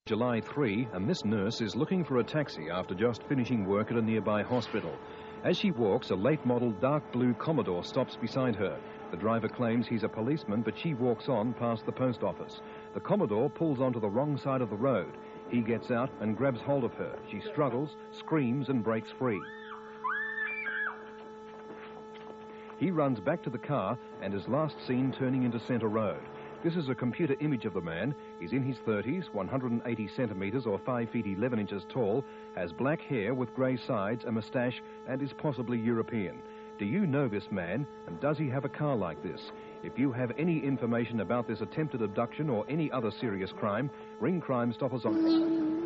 July 3, a Miss Nurse is looking for a taxi after just finishing work at a nearby hospital. As she walks, a late-model dark blue Commodore stops beside her. The driver claims he's a policeman, but she walks on past the post office. The Commodore pulls onto the wrong side of the road. He gets out and grabs hold of her. She struggles, screams, and breaks free. He runs back to the car and is last seen turning into Centre Road. This is a computer image of the man. He's in his 30s, 180 centimetres or 5 feet 11 inches tall, has black hair with grey sides, a moustache, and is possibly European. Do you know this man, and does he have a car like this? If you have any information about this attempted abduction or any other serious crime, ring Crimestoppers on.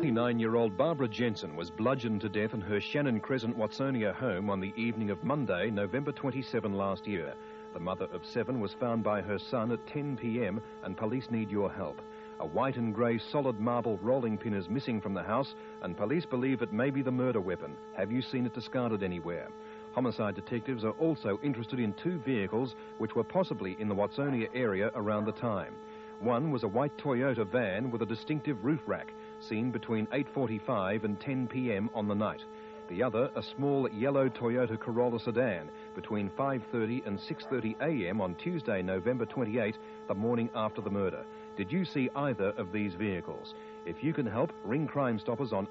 29-year-old Barbara Jensen was bludgeoned to death in her Shannon Crescent, Watsonia home on the evening of Monday, November 27 last year. The mother of 7 was found by her son at 10 p.m. and police need your help. A white and grey solid marble rolling pin is missing from the house and police believe it may be the murder weapon. Have you seen it discarded anywhere? Homicide detectives are also interested in 2 vehicles which were possibly in the Watsonia area around the time. One was a white Toyota van with a distinctive roof rack, seen between 8:45 and 10 p.m. on the night. The other, a small yellow Toyota Corolla sedan, between 5:30 and 6:30 a.m. on Tuesday, November 28, the morning after the murder. Did you see either of these vehicles? If you can help, ring Crimestoppers on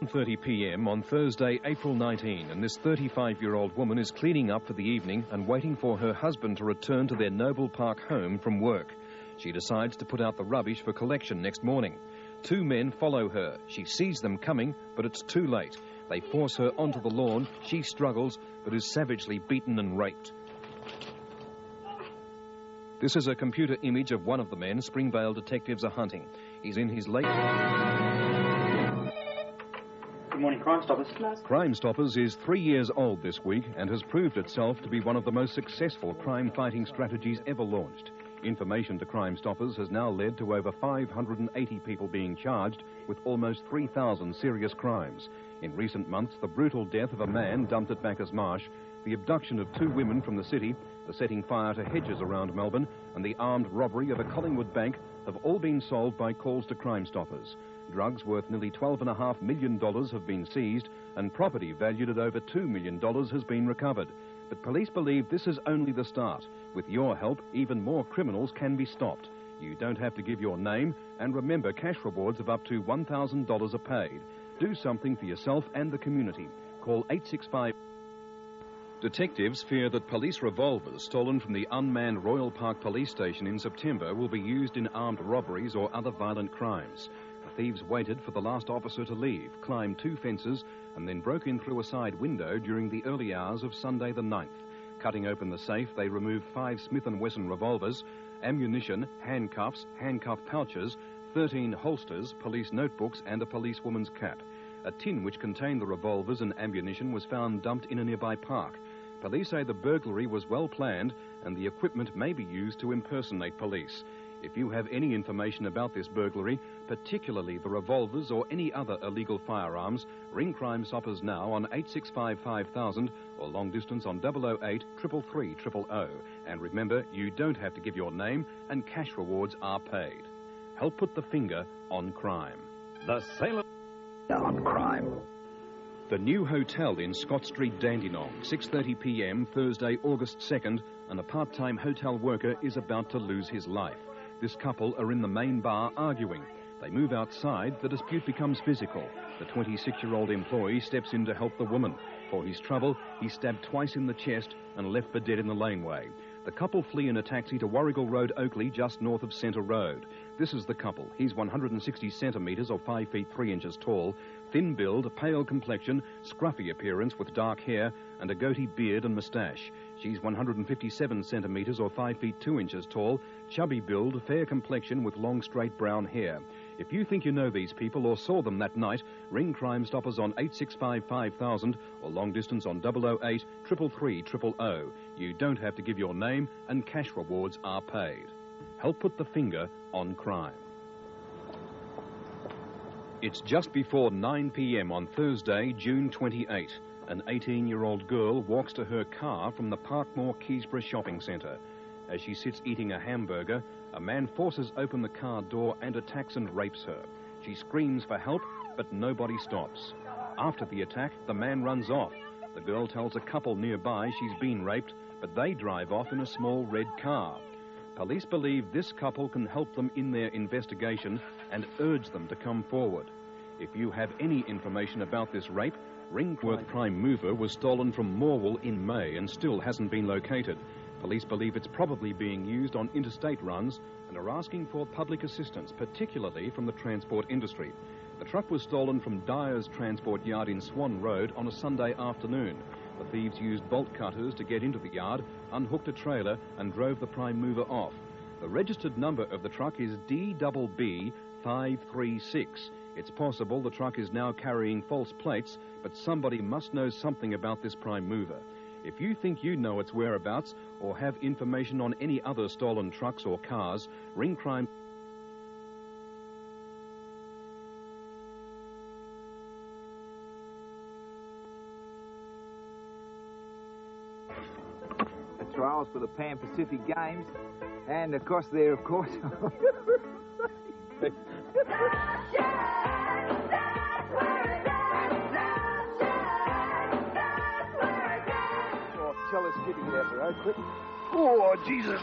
8:30 p.m. on Thursday, April 19, and this 35-year-old woman is cleaning up for the evening and waiting for her husband to return to their Noble Park home from work. She decides to put out the rubbish for collection next morning. 2 men follow her. She sees them coming, but it's too late. They force her onto the lawn. She struggles, but is savagely beaten and raped. This is a computer image of one of the men Springvale detectives are hunting. He's in his late... Good morning, Crimestoppers. Crimestoppers is 3 years old this week and has proved itself to be one of the most successful crime-fighting strategies ever launched. Information to Crimestoppers has now led to over 580 people being charged with almost 3,000 serious crimes. In recent months, the brutal death of a man dumped at Bacchus Marsh, the abduction of 2 women from the city, the setting fire to hedges around Melbourne, and the armed robbery of a Collingwood bank have all been solved by calls to Crimestoppers. Drugs worth nearly $12.5 million have been seized, and property valued at over $2 million has been recovered. But police believe this is only the start. With your help, even more criminals can be stopped. You don't have to give your name, and remember, cash rewards of up to $1,000 are paid. Do something for yourself and the community. Call 865... Detectives fear that police revolvers stolen from the unmanned Royal Park Police Station in September will be used in armed robberies or other violent crimes. The thieves waited for the last officer to leave, climbed 2 fences, and then broke in through a side window during the early hours of Sunday the 9th. Cutting open the safe, they removed 5 Smith & Wesson revolvers, ammunition, handcuffs, handcuff pouches, 13 holsters, police notebooks, and a policewoman's cap. A tin which contained the revolvers and ammunition was found dumped in a nearby park. Police say the burglary was well planned and the equipment may be used to impersonate police. If you have any information about this burglary, particularly the revolvers or any other illegal firearms, ring Crimestoppers now on 865 5000 or long distance on 008 333 000. And remember, you don't have to give your name and cash rewards are paid. Help put the finger on crime. The Salem on crime. The new hotel in Scott Street, Dandenong, 6:30 p.m. Thursday, August 2nd, and a part-time hotel worker is about to lose his life. This couple are in the main bar arguing. They move outside, the dispute becomes physical. The 26-year-old employee steps in to help the woman. For his trouble, he's stabbed twice in the chest and left for dead in the laneway. The couple flee in a taxi to Warrigal Road, Oakley, just north of Centre Road. This is the couple. He's 160 centimetres or 5 feet 3 inches tall, thin build, pale complexion, scruffy appearance with dark hair and a goatee beard and moustache. She's 157 centimetres or 5 feet 2 inches tall, chubby build, fair complexion with long straight brown hair. If you think you know these people or saw them that night, ring Crimestoppers on 865 5000 or long distance on 008 333 000. You don't have to give your name and cash rewards are paid. Help put the finger on crime. It's just before 9 p.m. on Thursday, June 28. An 18-year-old girl walks to her car from the Parkmore Keysborough shopping centre. As she sits eating a hamburger, a man forces open the car door and attacks and rapes her. She screams for help, but nobody stops. After the attack, the man runs off. The girl tells a couple nearby she's been raped, but they drive off in a small red car. Police believe this couple can help them in their investigation and urge them to come forward. If you have any information about this rape, Ringworth prime mover was stolen from Morwell in May and still hasn't been located. Police believe it's probably being used on interstate runs and are asking for public assistance, particularly from the transport industry. The truck was stolen from Dyer's Transport Yard in Swan Road on a Sunday afternoon. The thieves used bolt cutters to get into the yard, unhooked a trailer and drove the prime mover off. The registered number of the truck is DBB 536. It's possible the truck is now carrying false plates, but somebody must know something about this prime mover. If you think you know its whereabouts or have information on any other stolen trucks or cars, ring crime. The trials for the Pan Pacific Games, and of course there, of course. Tell us getting it out the road, quick. Oh, Jesus.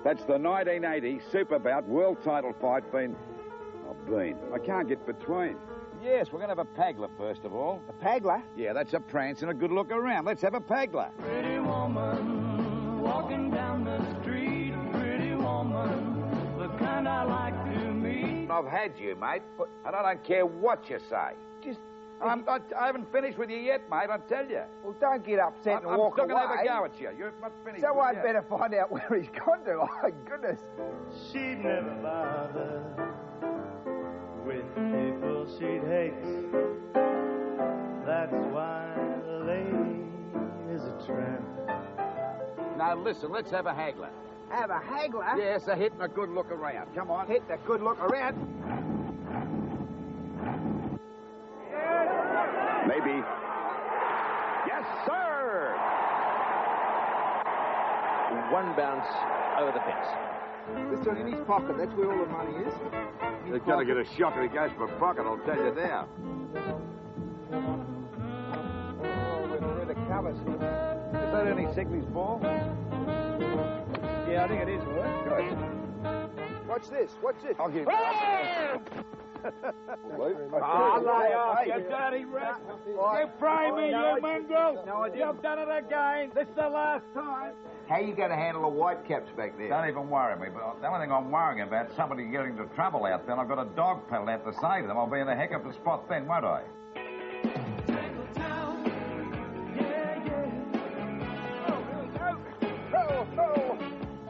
That's the 1980 Superbout World Title fight I can't get between. Yes, we're going to have a pagler first of all. A pagler? Yeah, that's a prance and a good look around. Let's have a pagler. Pretty woman, walking down the street. Pretty woman, the kind I like to meet. I've had you, mate, and I don't care what you say. I haven't finished with you yet, mate, I tell you. Well, don't get upset and walk away. I'm still going to have a go at you. You're not finished. So I'd better find out where he's gone to. Oh, my goodness. She'd never bother with people she'd hate. That's why the lady is a tramp. Now, listen, let's have a haggler. Have a haggler? Yes, a hit and a good look around. Come on. Hit a good look around. Maybe. Yes, sir! One bounce over the fence. This one in his pocket, that's where all the money is. He's going to get a shocker. He goes for a pocket, I'll tell you now. Oh, we're through the covers. Is that Ernie Sigley's ball? Yeah, I think it is, Will. Good. Watch this, watch this. I'll give you. Oh, lay off, you dirty rat. You fry me, you mongrel. No, I didn't. You've done it again. This is the last time. How you going to handle the white caps back there? Don't even worry me, but the only thing I'm worrying about is somebody getting into trouble out there, and I've got a dog pedal out to say to them. I'll be in a heck of a spot then, won't I?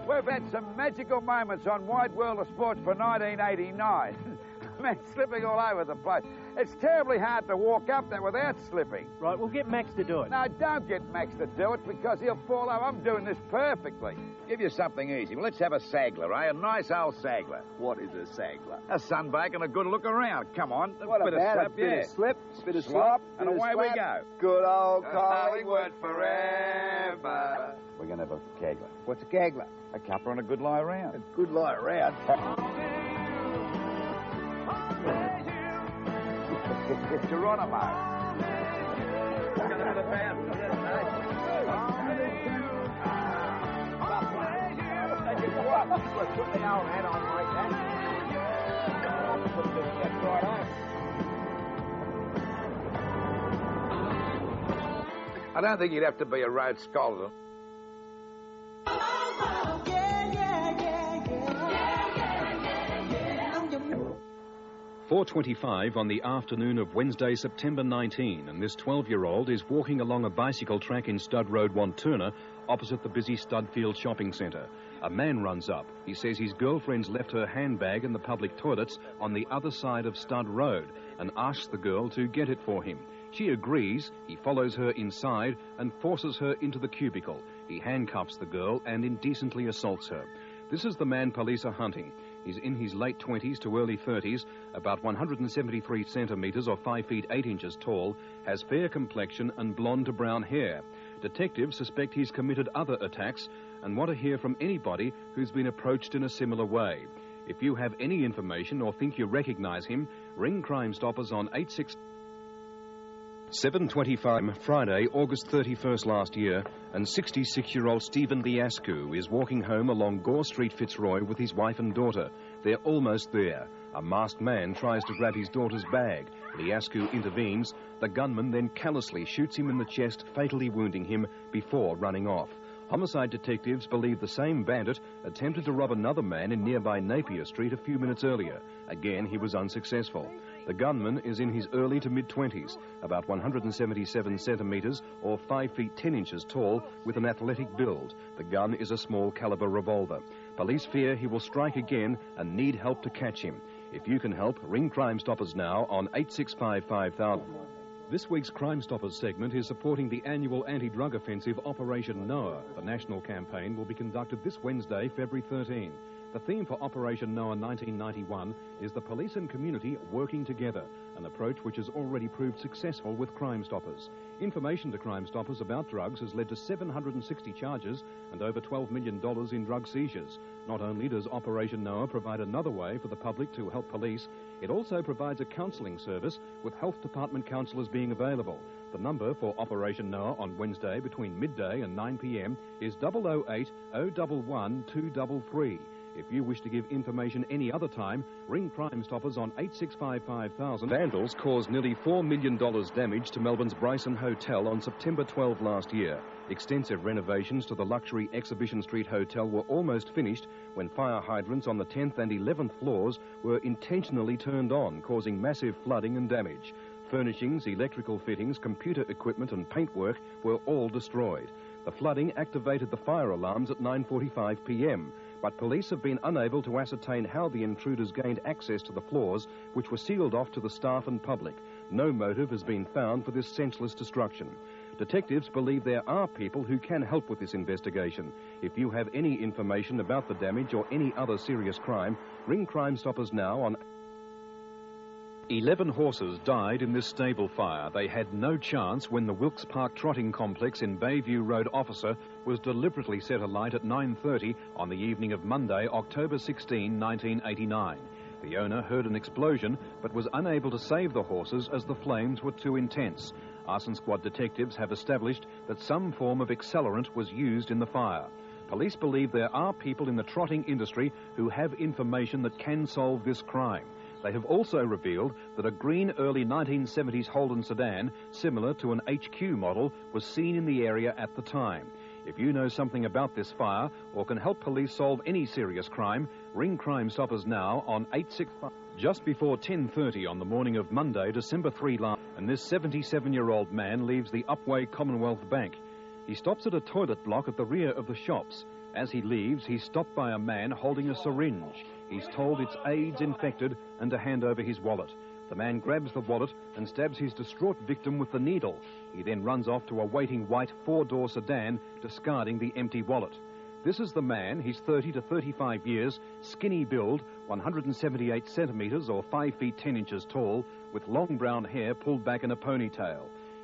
We've had some magical moments on Wide World of Sports for 1989. Man, slipping all over the place. It's terribly hard to walk up there without slipping. Right, we'll get Max to do it. No, don't get Max to do it because he'll fall over. I'm doing this perfectly. Give you something easy. Well, let's have a sagler, eh? A nice old sagler. What is a sagler? A sunbake and a good look around. Come on. What bit about of slap, a bit of slip, bit of Slop, slop, and bit of away we slap. go. Good old Hollywood forever. We're going to have a kegler. What's a gagler? A cuppa and a good lie around. A good lie around. Geronimo. We're going to have a band. Put the old hat on like that. Put the step right on. I don't think you'd have to be a Rhodes Scholar. 4:25 on the afternoon of Wednesday, September 19, and this 12-year-old is walking along a bicycle track in Stud Road, Wanturna, opposite the busy Studfield shopping centre. A man runs up. He says his girlfriend's left her handbag in the public toilets on the other side of Stud Road and asks the girl to get it for him. She agrees. He follows her inside and forces her into the cubicle. He handcuffs the girl and indecently assaults her. This is the man police are hunting. He's in his late 20s to early 30s, about 173 centimetres or 5 feet 8 inches tall, has fair complexion and blonde to brown hair. Detectives suspect he's committed other attacks and want to hear from anybody who's been approached in a similar way. If you have any information or think you recognise him, ring Crime Stoppers on 7:25 Friday, August 31st last year, and 66-year-old Stephen Liascu is walking home along Gore Street, Fitzroy, with his wife and daughter. They're almost there. A masked man tries to grab his daughter's bag. Liascu intervenes. The gunman then callously shoots him in the chest, fatally wounding him before running off. Homicide detectives believe the same bandit attempted to rob another man in nearby Napier Street a few minutes earlier. Again, he was unsuccessful. The gunman is in his early to mid-20s, about 177 centimetres or 5 feet 10 inches tall, with an athletic build. The gun is a small caliber revolver. Police fear he will strike again and need help to catch him. If you can help, ring Crime Stoppers now on 865 5000. This week's Crime Stoppers segment is supporting the annual anti-drug offensive Operation Noah. The national campaign will be conducted this Wednesday, February 13. The theme for Operation Noah 1991 is the police and community working together, an approach which has already proved successful with Crime Stoppers. Information to Crime Stoppers about drugs has led to 760 charges and over $12 million in drug seizures. Not only does Operation Noah provide another way for the public to help police, it also provides a counselling service with health department counsellors being available. The number for Operation Noah on Wednesday between midday and 9 p.m. is 008 011 233. If you wish to give information any other time, ring Crime Stoppers on 865 5000. Vandals caused nearly $4 million damage to Melbourne's Bryson Hotel on September 12 last year. Extensive renovations to the luxury Exhibition Street Hotel were almost finished when fire hydrants on the 10th and 11th floors were intentionally turned on, causing massive flooding and damage. Furnishings, electrical fittings, computer equipment and paintwork were all destroyed. The flooding activated the fire alarms at 9:45 p.m., but police have been unable to ascertain how the intruders gained access to the floors, which were sealed off to the staff and public. No motive has been found for this senseless destruction. Detectives believe there are people who can help with this investigation. If you have any information about the damage or any other serious crime, ring Crime Stoppers now on 11 horses died in this stable fire. They had no chance when the Wilkes Park Trotting Complex in Bayview Road Officer was deliberately set alight at 9:30 on the evening of Monday, October 16, 1989. The owner heard an explosion but was unable to save the horses as the flames were too intense. Arson Squad detectives have established that some form of accelerant was used in the fire. Police believe there are people in the trotting industry who have information that can solve this crime. They have also revealed that a green early 1970s Holden sedan, similar to an HQ model, was seen in the area at the time. If you know something about this fire or can help police solve any serious crime, ring Crime Stoppers now on 865. Just before 10:30 on the morning of Monday, December 3 last, and this 77-year-old man leaves the Upway Commonwealth Bank. He stops at a toilet block at the rear of the shops. As he leaves, he's stopped by a man holding a syringe. He's told it's AIDS infected and to hand over his wallet. The man grabs the wallet and stabs his distraught victim with the needle. He then runs off to a waiting white four-door sedan, discarding the empty wallet. This is the man. He's 30 to 35 years, skinny build, 178 centimetres or 5 feet 10 inches tall, with long brown hair pulled back in a ponytail.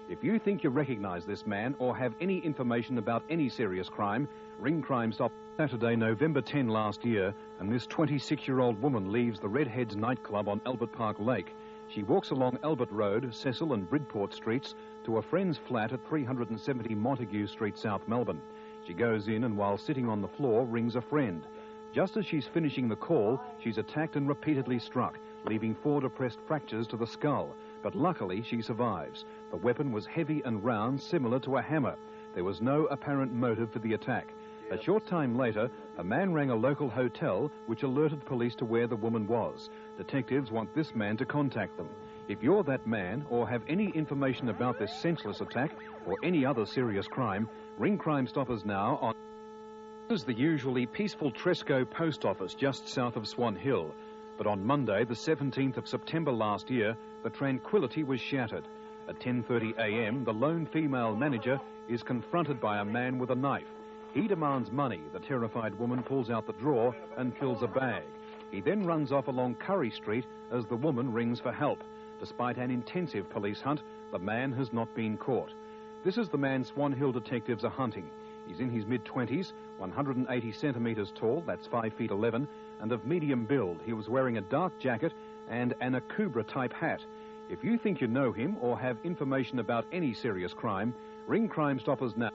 If you think you recognise this man or have any information about any serious crime, ring Crime Stop. Saturday, November 10 last year, and this 26-year-old woman leaves the Redheads nightclub on Albert Park Lake. She walks along Albert Road, Cecil and Bridport streets to a friend's flat at 370 Montague Street, South Melbourne. She goes in and while sitting on the floor rings a friend. Just as she's finishing the call, she's attacked and repeatedly struck, leaving 4 depressed fractures to the skull. But luckily she survives. The weapon was heavy and round, similar to a hammer. There was no apparent motive for the attack. A short time later, a man rang a local hotel which alerted police to where the woman was. Detectives want this man to contact them. If you're that man or have any information about this senseless attack or any other serious crime, ring Crime Stoppers now on... This is the usually peaceful Tresco post office just south of Swan Hill. But on Monday, the 17th of September last year, the tranquility was shattered. At 10:30 a.m., the lone female manager is confronted by a man with a knife. He demands money. The terrified woman pulls out the drawer and fills a bag. He then runs off along Curry Street as the woman rings for help. Despite an intensive police hunt, the man has not been caught. This is the man Swan Hill detectives are hunting. He's in his mid-20s, 180 centimetres tall, that's 5 feet 11, and of medium build. He was wearing a dark jacket and an Akubra-type hat. If you think you know him or have information about any serious crime, ring Crime Stoppers now.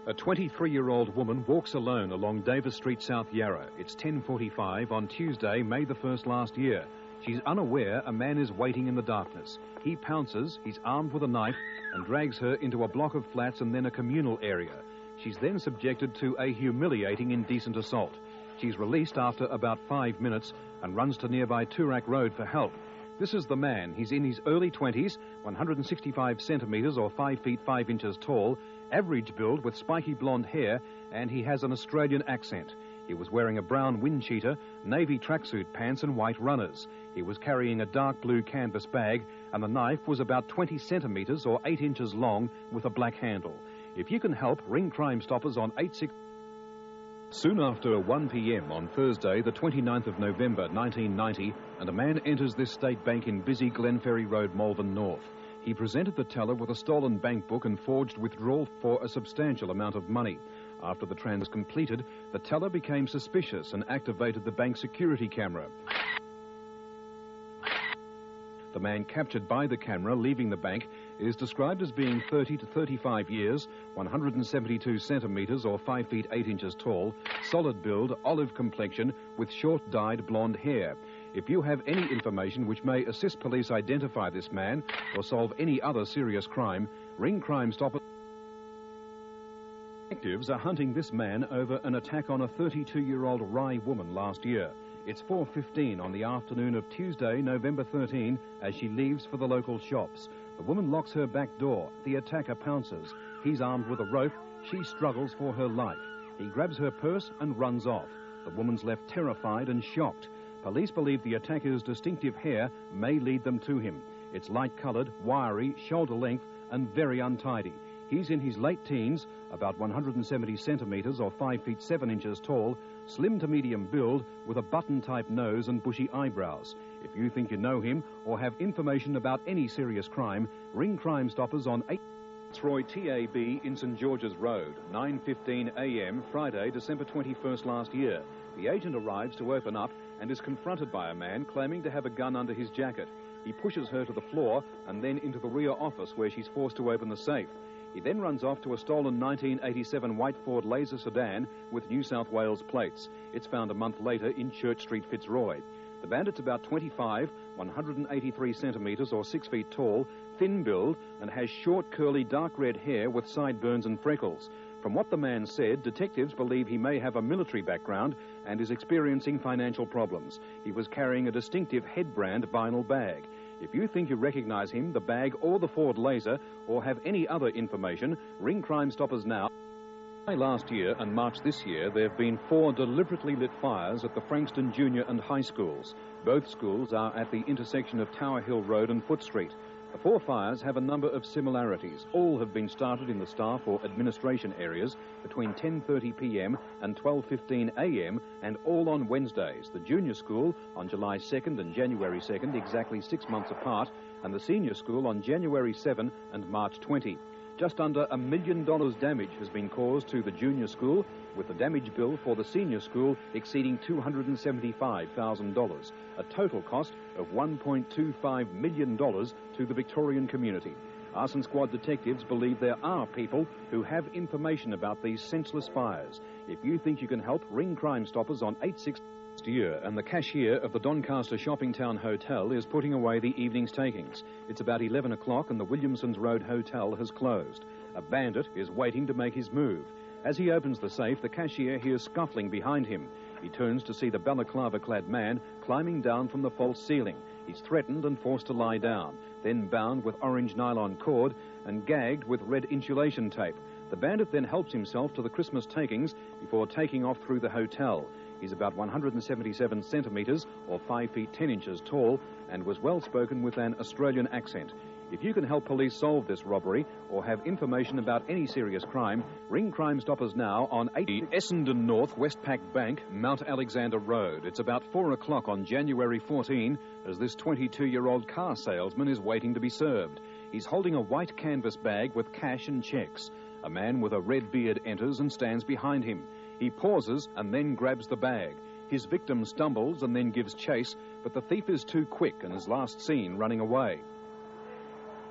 A 23-year-old woman walks alone along Davis Street, South Yarra. It's 10:45 on Tuesday, May the 1st last year. She's unaware a man is waiting in the darkness. He pounces, he's armed with a knife, and drags her into a block of flats and then a communal area. She's then subjected to a humiliating indecent assault. She's released after about 5 minutes and runs to nearby Toorak Road for help. This is the man. He's in his early 20s, 165 centimetres or 5 feet 5 inches tall, average build with spiky blonde hair, and he has an Australian accent. He was wearing a brown wind cheater, navy tracksuit pants and white runners. He was carrying a dark blue canvas bag, and the knife was about 20 centimetres or 8 inches long with a black handle. If you can help, ring Crime Stoppers on 86... Soon after 1 p.m. on Thursday, the 29th of November, 1990, and a man enters this state bank in busy Glenferrie Road, Malvern North. He presented the teller with a stolen bank book and forged withdrawal for a substantial amount of money. After the transaction was completed, the teller became suspicious and activated the bank security camera. The man captured by the camera leaving the bank is described as being 30 to 35 years, 172 centimetres or 5 feet 8 inches tall, solid build, olive complexion with short dyed blonde hair. If you have any information which may assist police identify this man or solve any other serious crime, ring Crime Stoppers. Detectives are hunting this man over an attack on a 32-year-old Rye woman last year. It's 4:15 on the afternoon of Tuesday, November 13, as she leaves for the local shops. The woman locks her back door. The attacker pounces. He's armed with a rope. She struggles for her life. He grabs her purse and runs off. The woman's left terrified and shocked. Police believe the attacker's distinctive hair may lead them to him. It's light-coloured, wiry, shoulder length, and very untidy. He's in his late teens, about 170 centimetres or 5 feet 7 inches tall, slim to medium build, with a button-type nose and bushy eyebrows. If you think you know him or have information about any serious crime, ring Crime Stoppers on 8... Troy TAB in St George's Road, 9:15 a.m. Friday, December 21st last year. The agent arrives to open up and is confronted by a man claiming to have a gun under his jacket. He pushes her to the floor and then into the rear office where she's forced to open the safe. He then runs off to a stolen 1987 white Ford Laser sedan with New South Wales plates. It's found a month later in Church Street, Fitzroy. The bandit's about 25, 183 centimetres or 6 feet tall, thin build, and has short, curly, dark red hair with sideburns and freckles. From what the man said, detectives believe he may have a military background and is experiencing financial problems. He was carrying a distinctive head-brand vinyl bag. If you think you recognise him, the bag or the Ford Laser, or have any other information, ring Crime Stoppers now. Last year and March this year, there have been 4 deliberately lit fires at the Frankston Junior and High Schools. Both schools are at the intersection of Tower Hill Road and Foot Street. The 4 fires have a number of similarities. All have been started in the staff or administration areas between 10:30 p.m. and 12:15 a.m. and all on Wednesdays. The junior school on July 2nd and January 2nd, exactly 6 months apart, and the senior school on January 7 and March 20. Just under $1 million damage has been caused to the junior school, with the damage bill for the senior school exceeding $275,000, a total cost of $1.25 million to the Victorian community. Arson Squad detectives believe there are people who have information about these senseless fires. If you think you can help, ring Crime Stoppers on 86 year, and the cashier of the Doncaster Shopping Town Hotel is putting away the evening's takings. It's about 11 o'clock and the Williamsons Road Hotel has closed. A bandit is waiting to make his move. As he opens the safe, the cashier hears scuffling behind him. He turns to see the balaclava-clad man climbing down from the false ceiling. He's threatened and forced to lie down, then bound with orange nylon cord and gagged with red insulation tape. The bandit then helps himself to the Christmas takings before taking off through the hotel. He's about 177 centimetres or 5 feet 10 inches tall and was well spoken with an Australian accent. If you can help police solve this robbery or have information about any serious crime, ring Crime Stoppers now on Essendon North Westpac Bank, Mount Alexander Road. It's about 4 o'clock on January 14 as this 22-year-old car salesman is waiting to be served. He's holding a white canvas bag with cash and cheques. A man with a red beard enters and stands behind him. He pauses and then grabs the bag. His victim stumbles and then gives chase, but the thief is too quick and is last seen running away.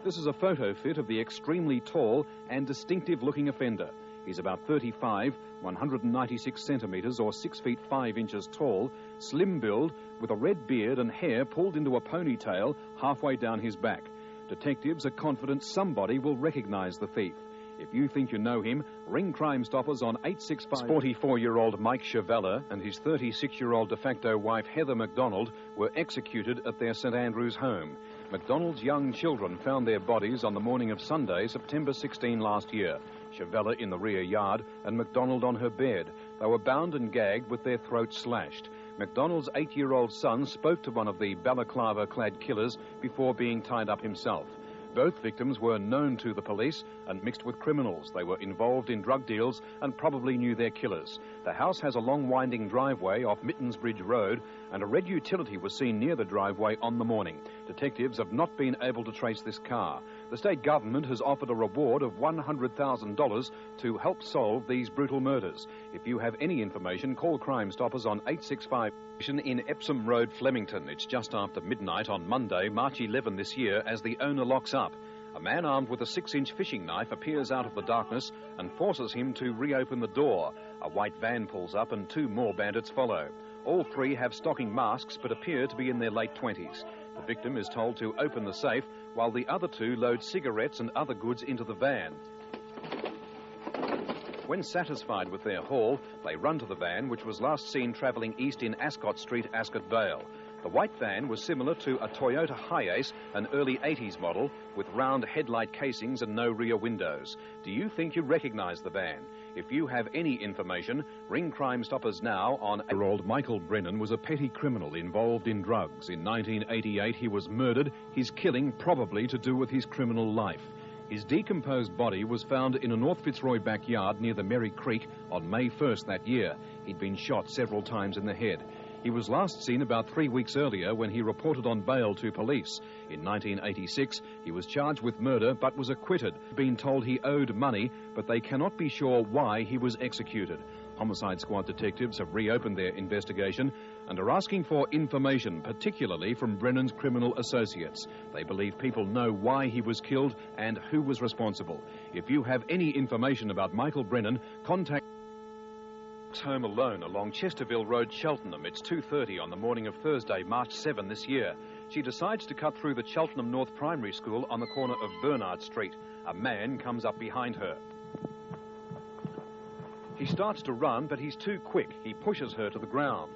This is a photo fit of the extremely tall and distinctive-looking offender. He's about 35, 196 centimetres or 6 feet 5 inches tall, slim build, with a red beard and hair pulled into a ponytail halfway down his back. Detectives are confident somebody will recognise the thief. If you think you know him, ring Crime Stoppers on 865. 44-year-old Mike Chavella and his 36-year-old de facto wife Heather McDonald were executed at their St Andrews home. McDonald's young children found their bodies on the morning of Sunday, September 16 last year. Chavella in the rear yard and McDonald on her bed. They were bound and gagged with their throats slashed. McDonald's 8-year-old son spoke to one of the balaclava-clad killers before being tied up himself. Both victims were known to the police and mixed with criminals. They were involved in drug deals and probably knew their killers. The house has a long winding driveway off Mittens Bridge Road, and a red utility was seen near the driveway on the morning. Detectives have not been able to trace this car. The state government has offered a reward of $100,000 to help solve these brutal murders. If you have any information, call Crime Stoppers on 865 in Epsom Road, Flemington. It's just after midnight on Monday, March 11 this year, as the owner locks up. A man armed with a 6-inch fishing knife appears out of the darkness and forces him to reopen the door. A white van pulls up and 2 more bandits follow. All 3 have stocking masks but appear to be in their late 20s. The victim is told to open the safe while the other 2 load cigarettes and other goods into the van. When satisfied with their haul, they run to the van, which was last seen travelling east in Ascot Street, Ascot Vale. The white van was similar to a Toyota Hiace, an early 80s model, with round headlight casings and no rear windows. Do you think you recognise the van? If you have any information, ring Crime Stoppers now on... Year-old Michael Brennan was a petty criminal involved in drugs. In 1988, he was murdered, his killing probably to do with his criminal life. His decomposed body was found in a North Fitzroy backyard near the Merry Creek on May 1st that year. He'd been shot several times in the head. He was last seen about 3 weeks earlier when he reported on bail to police. In 1986, he was charged with murder but was acquitted, being told he owed money, but they cannot be sure why he was executed. Homicide Squad detectives have reopened their investigation and are asking for information, particularly from Brennan's criminal associates. They believe people know why he was killed and who was responsible. If you have any information about Michael Brennan, contact home alone along Chesterville Road, Cheltenham. It's 2:30 on the morning of Thursday, March 7 this year. She decides to cut through the Cheltenham North Primary School on the corner of Bernard Street. A man comes up behind her. He starts to run, but he's too quick. He pushes her to the ground.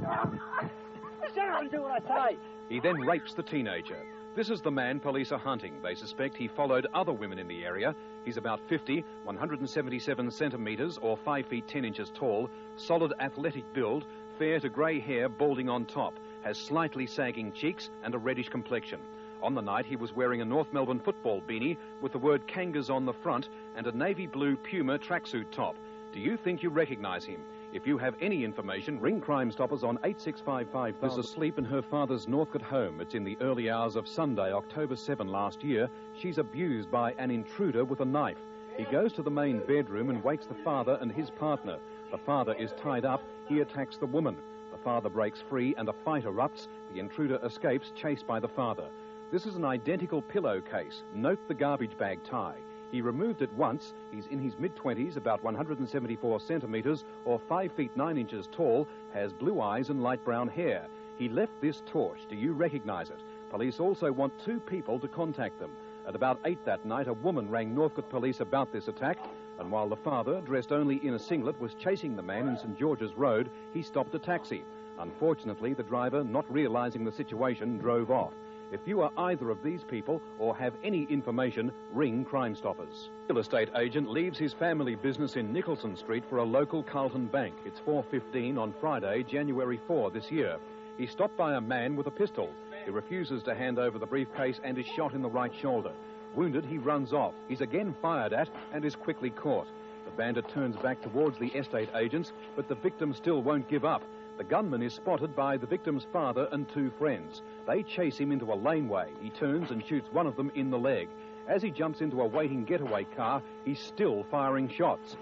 Shut up and do what I say. He then rapes the teenager. This is the man police are hunting. They suspect he followed other women in the area. He's about 50, 177 centimetres or 5 feet 10 inches tall, solid athletic build, fair to grey hair balding on top, has slightly sagging cheeks and a reddish complexion. On the night, he was wearing a North Melbourne football beanie with the word Kangas on the front and a navy blue Puma tracksuit top. Do you think you recognise him? If you have any information, ring Crime Stoppers on 8655. Was asleep in her father's Northcote home. It's in the early hours of Sunday, October 7 last year. She's abused by an intruder with a knife. He goes to the main bedroom and wakes the father and his partner. The father is tied up. He attacks the woman. The father breaks free and a fight erupts. The intruder escapes, chased by the father. This is an identical pillowcase. Note the garbage bag tie. He removed it once. He's in his mid-20s, about 174 centimetres or 5 feet 9 inches tall, has blue eyes and light brown hair. He left this torch. Do you recognise it? Police also want 2 people to contact them. At about 8 that night, a woman rang Northcote Police about this attack, and while the father, dressed only in a singlet, was chasing the man in St George's Road, he stopped a taxi. Unfortunately, the driver, not realising the situation, drove off. If you are either of these people or have any information, ring Crimestoppers. Real estate agent leaves his family business in Nicholson Street for a local Carlton bank. It's 4:15 on Friday, January 4 this year. He's stopped by a man with a pistol. He refuses to hand over the briefcase and is shot in the right shoulder. Wounded, he runs off. He's again fired at and is quickly caught. The bandit turns back towards the estate agents, but the victim still won't give up. The gunman is spotted by the victim's father and two friends. They chase him into a laneway. He turns and shoots one of them in the leg. As he jumps into a waiting getaway car, he's still firing shots.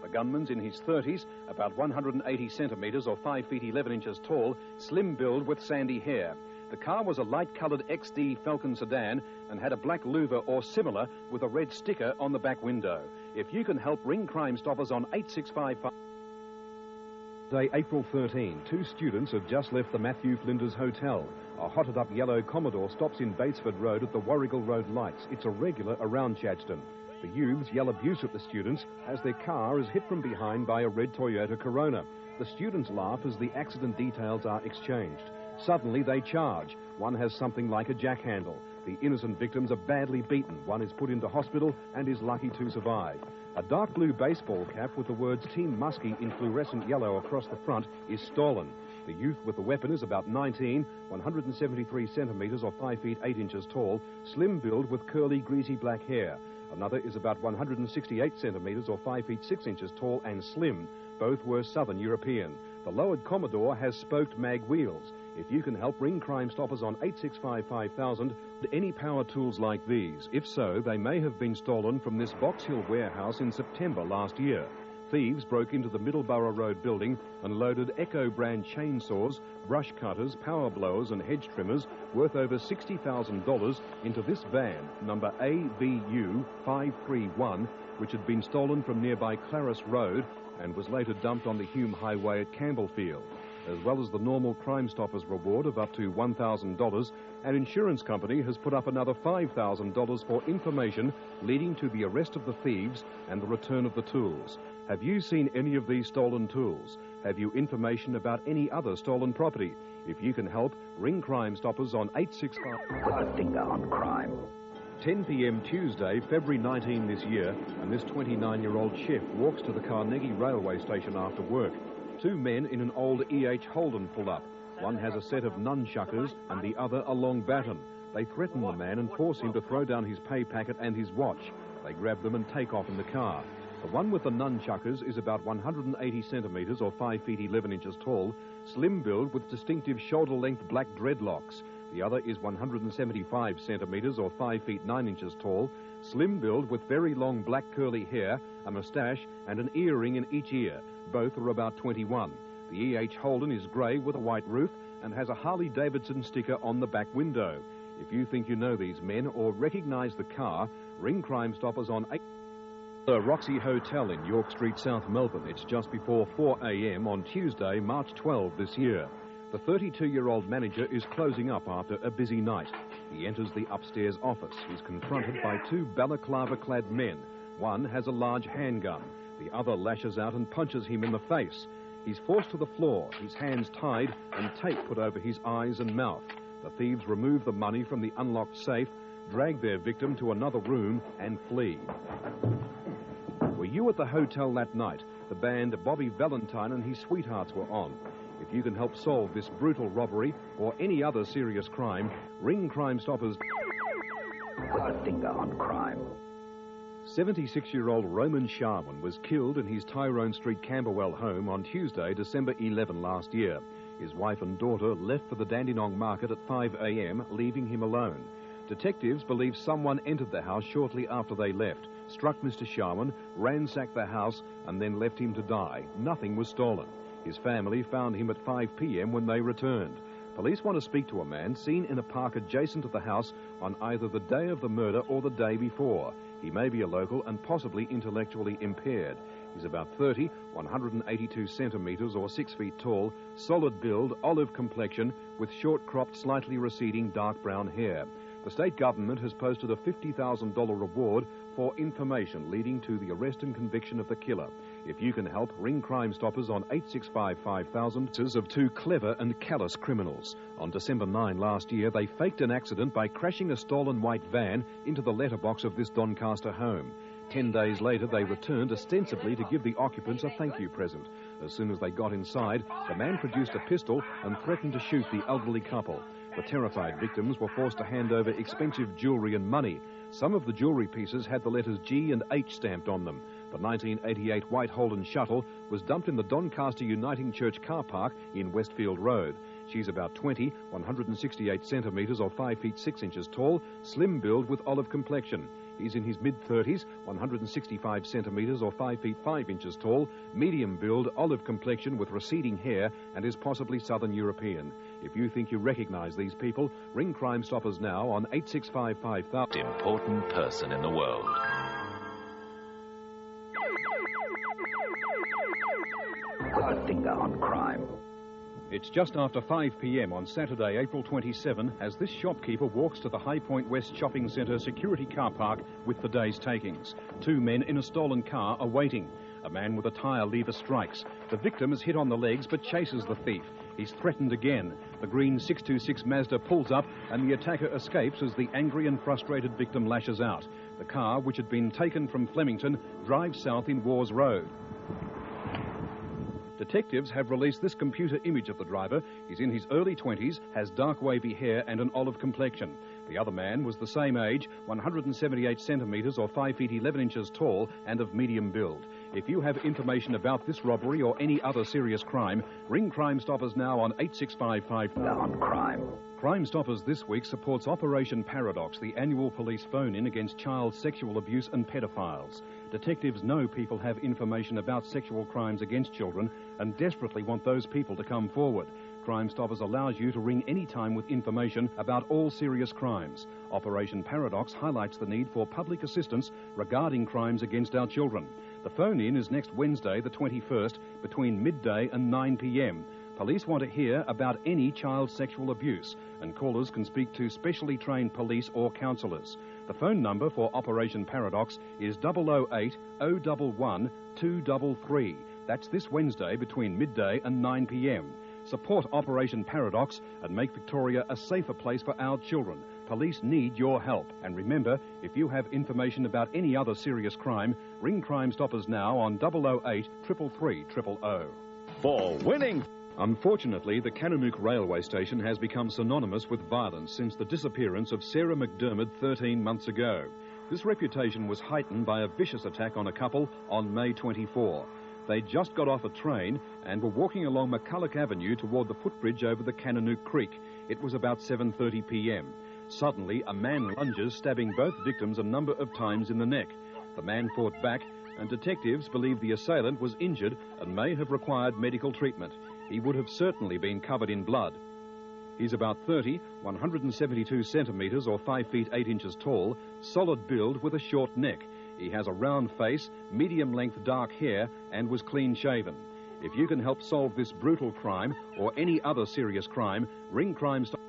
The gunman's in his 30s, about 180 centimetres or 5 feet 11 inches tall, slim build with sandy hair. The car was a light-coloured XD Falcon sedan and had a black louver or similar with a red sticker on the back window. If you can help, ring Crimestoppers on 8655. Day, April 13, two students have just left the Matthew Flinders Hotel. A hotted-up yellow Commodore stops in Batesford Road at the Warrigal Road lights. It's a regular around Chadstone. The youths yell abuse at the students as their car is hit from behind by a red Toyota Corona. The students laugh as the accident details are exchanged. Suddenly they charge. One has something like a jack handle. The innocent victims are badly beaten. One is put into hospital and is lucky to survive. A dark blue baseball cap with the words Team Muskie in fluorescent yellow across the front is stolen. The youth with the weapon is about 19, 173 centimetres or 5 feet 8 inches tall, slim build with curly, greasy black hair. Another is about 168 centimetres or 5 feet 6 inches tall and slim. Both were Southern European. The lowered Commodore has spoked mag wheels. If you can help, ring Crimestoppers on 8655,000. Any power tools like these? If so, they may have been stolen from this Box Hill warehouse in September last year. Thieves broke into the Middleborough Road building and loaded Echo brand chainsaws, brush cutters, power blowers and hedge trimmers worth over $60,000 into this van, number ABU 531, which had been stolen from nearby Clarice Road and was later dumped on the Hume Highway at Campbellfield. As well as the normal Crimestoppers reward of up to $1,000, an insurance company has put up another $5,000 for information leading to the arrest of the thieves and the return of the tools. Have you seen any of these stolen tools? Have you information about any other stolen property? If you can help, ring Crimestoppers on 865. Put a finger on crime. 10 p.m. Tuesday, February 19 this year, and this 29-year-old chef walks to the Carnegie railway station after work. Two men in an old E.H. Holden pull up. One has a set of nunchuckers and the other a long baton. They threaten the man and force him to throw down his pay packet and his watch. They grab them and take off in the car. The one with the nunchuckers is about 180 centimetres or 5 feet 11 inches tall, slim build with distinctive shoulder-length black dreadlocks. The other is 175 centimetres or 5 feet 9 inches tall, slim build with very long black curly hair, a moustache and an earring in each ear. Both are about 21. The E.H. Holden is grey with a white roof and has a Harley-Davidson sticker on the back window. If you think you know these men or recognise the car, ring Crimestoppers on 8... The Roxy Hotel in York Street, South Melbourne. It's just before 4 a.m. on Tuesday, March 12 this year. The 32-year-old manager is closing up after a busy night. He enters the upstairs office. He's confronted by two balaclava-clad men. One has a large handgun. The other lashes out and punches him in the face. He's forced to the floor, his hands tied and tape put over his eyes and mouth. The thieves remove the money from the unlocked safe, drag their victim to another room and flee. Were you at the hotel that night? The band Bobby Valentine and his sweethearts were on. If you can help solve this brutal robbery or any other serious crime, ring Crimestoppers. Put a finger on crime. 76-year-old Roman Sharman was killed in his Tyrone Street Camberwell home on Tuesday, December 11 last year. His wife and daughter left for the Dandenong market at 5 a.m., leaving him alone. Detectives believe someone entered the house shortly after they left, struck Mr. Sharman, ransacked the house, and then left him to die. Nothing was stolen. His family found him at 5 p.m. when they returned. Police want to speak to a man seen in a park adjacent to the house on either the day of the murder or the day before. He may be a local and possibly intellectually impaired. He's about 30, 182 centimetres or 6 feet tall, solid build, olive complexion, with short-cropped, slightly receding dark brown hair. The state government has posted a $50,000 reward for information leading to the arrest and conviction of the killer. If you can help, ring Crime Stoppers on 865-5000 of two clever and callous criminals. On December 9 last year, they faked an accident by crashing a stolen white van into the letterbox of this Doncaster home. 10 days later, they returned ostensibly to give the occupants a thank you present. As soon as they got inside, the man produced a pistol and threatened to shoot the elderly couple. The terrified victims were forced to hand over expensive jewellery and money. Some of the jewellery pieces had the letters G and H stamped on them. The 1988 white Holden shuttle was dumped in the Doncaster Uniting Church car park in Westfield Road. She's about 20, 168 centimetres or 5 feet 6 inches tall, slim build with olive complexion. He's in his mid-30s, 165 centimetres or 5 feet 5 inches tall, medium build, olive complexion with receding hair, and is possibly Southern European. If you think you recognise these people, ring Crime Stoppers now on 865-5000. Important person in the world. Got a finger on crime. It's just after 5 p.m. on Saturday, April 27, as this shopkeeper walks to the High Point West Shopping Centre security car park with the day's takings. Two men in a stolen car are waiting. A man with a tyre lever strikes. The victim is hit on the legs but chases the thief. He's threatened again. The green 626 Mazda pulls up and the attacker escapes as the angry and frustrated victim lashes out. The car, which had been taken from Flemington, drives south in Wars Road. Detectives have released this computer image of the driver. He's in his early 20s, has dark wavy hair and an olive complexion. The other man was the same age, 178 centimetres or 5 feet 11 inches tall and of medium build. If you have information about this robbery or any other serious crime, ring Crime Stoppers now on 865-5000. On crime. Crime Stoppers this week supports Operation Paradox, the annual police phone-in against child sexual abuse and pedophiles. Detectives know people have information about sexual crimes against children and desperately want those people to come forward. Crime Stoppers allows you to ring any time with information about all serious crimes. Operation Paradox highlights the need for public assistance regarding crimes against our children. The phone-in is next Wednesday, the 21st, between midday and 9 p.m. Police want to hear about any child sexual abuse, and callers can speak to specially trained police or counsellors. The phone number for Operation Paradox is 008 011 233. That's this Wednesday between midday and 9 p.m. Support Operation Paradox and make Victoria a safer place for our children. Police need your help. And remember, if you have information about any other serious crime, ring Crime Stoppers now on 008 333 000. For winning. Unfortunately, the Cannonook railway station has become synonymous with violence since the disappearance of Sarah McDermott 13 months ago. This reputation was heightened by a vicious attack on a couple on May 24. They just got off a train and were walking along McCulloch Avenue toward the footbridge over the Cannonook Creek. It was about 7:30 p.m. Suddenly, a man lunges, stabbing both victims a number of times in the neck. The man fought back, and detectives believe the assailant was injured and may have required medical treatment. He would have certainly been covered in blood. He's about 30, 172 centimetres or 5 feet 8 inches tall, solid build with a short neck. He has a round face, medium-length dark hair, and was clean-shaven. If you can help solve this brutal crime or any other serious crime, ring Crime Stoppers.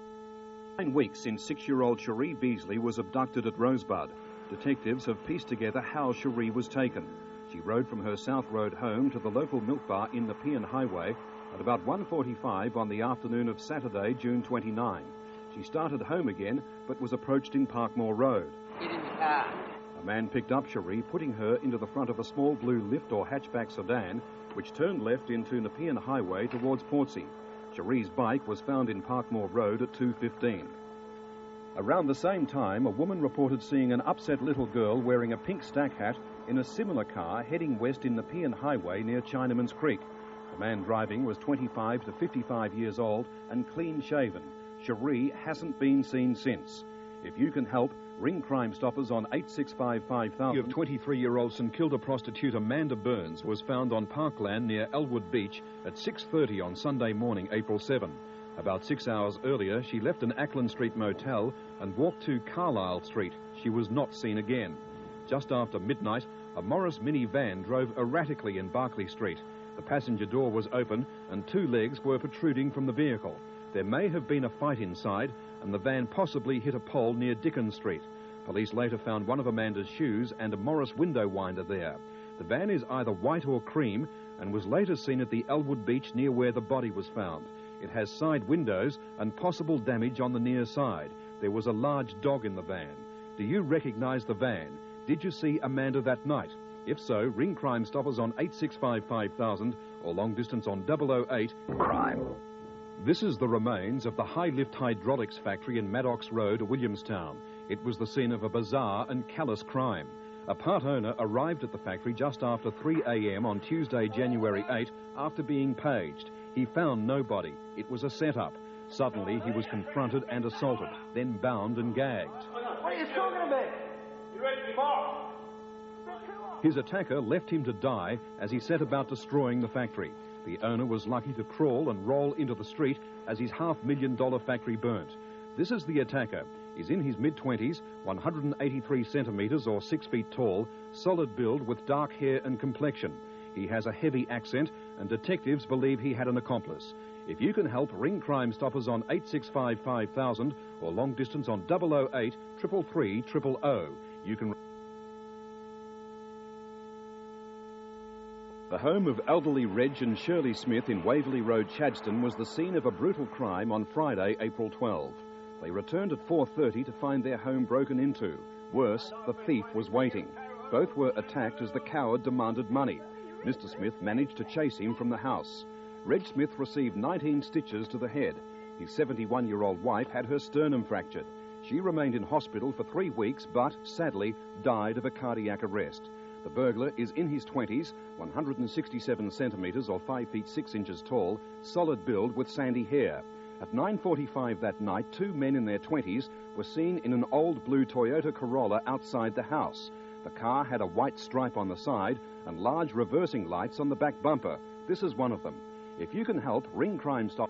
9 weeks since 6-year-old Cherie Beasley was abducted at Rosebud. Detectives have pieced together how Cherie was taken. She rode from her South Road home to the local milk bar in the Nepean Highway at about 1:45 on the afternoon of Saturday, June 29. She started home again, but was approached in Parkmore Road. Get in the car. A man picked up Cherie, putting her into the front of a small blue lift or hatchback sedan, which turned left into Nepean Highway towards Portsea. Cherie's bike was found in Parkmore Road at 2:15. Around the same time, a woman reported seeing an upset little girl wearing a pink stack hat in a similar car heading west in Nepean Highway near Chinaman's Creek. The man driving was 25 to 55 years old and clean-shaven. Cherie hasn't been seen since. If you can help, ring Crime Stoppers on 865-5000. Of 23-year-old St Kilda prostitute Amanda Burns was found on parkland near Elwood Beach at 6:30 on Sunday morning, April 7. About 6 hours earlier, she left an Ackland Street motel and walked to Carlisle Street. She was not seen again. Just after midnight, a Morris minivan drove erratically in Barclay Street. The passenger door was open and 2 legs were protruding from the vehicle. There may have been a fight inside, and the van possibly hit a pole near Dickens Street. Police later found one of Amanda's shoes and a Morris window winder there. The van is either white or cream and was later seen at the Elwood Beach near where the body was found. It has side windows and possible damage on the near side. There was a large dog in the van. Do you recognise the van? Did you see Amanda that night? If so, ring Crime Stoppers on 865 5000 or long distance on 008. Crime. This is the remains of the High Lift Hydraulics factory in Maddox Road, Williamstown. It was the scene of a bizarre and callous crime. A part owner arrived at the factory just after 3 a.m. on Tuesday, January 8, after being paged. He found nobody. It was a setup. Suddenly, he was confronted and assaulted, then bound and gagged. What are you talking about? You ready to be marked? His attacker left him to die as he set about destroying the factory. The owner was lucky to crawl and roll into the street as his $500,000 factory burnt. This is the attacker. He's in his mid-20s, 183 centimetres or 6 feet tall, solid build with dark hair and complexion. He has a heavy accent, and detectives believe he had an accomplice. If you can help, ring Crime Stoppers on 865 5000 or long distance on 008 333 000. You can... The home of elderly Reg and Shirley Smith in Waverley Road, Chadstone, was the scene of a brutal crime on Friday, April 12. They returned at 4:30 to find their home broken into. Worse, the thief was waiting. Both were attacked as the coward demanded money. Mr. Smith managed to chase him from the house. Reg Smith received 19 stitches to the head. His 71-year-old wife had her sternum fractured. She remained in hospital for 3 weeks, but, sadly, died of a cardiac arrest. The burglar is in his 20s, 167 centimetres or 5 feet 6 inches tall, solid build with sandy hair. At 9:45 that night, 2 men in their 20s were seen in an old blue Toyota Corolla outside the house. The car had a white stripe on the side and large reversing lights on the back bumper. This is one of them. If you can help, ring Crime Stop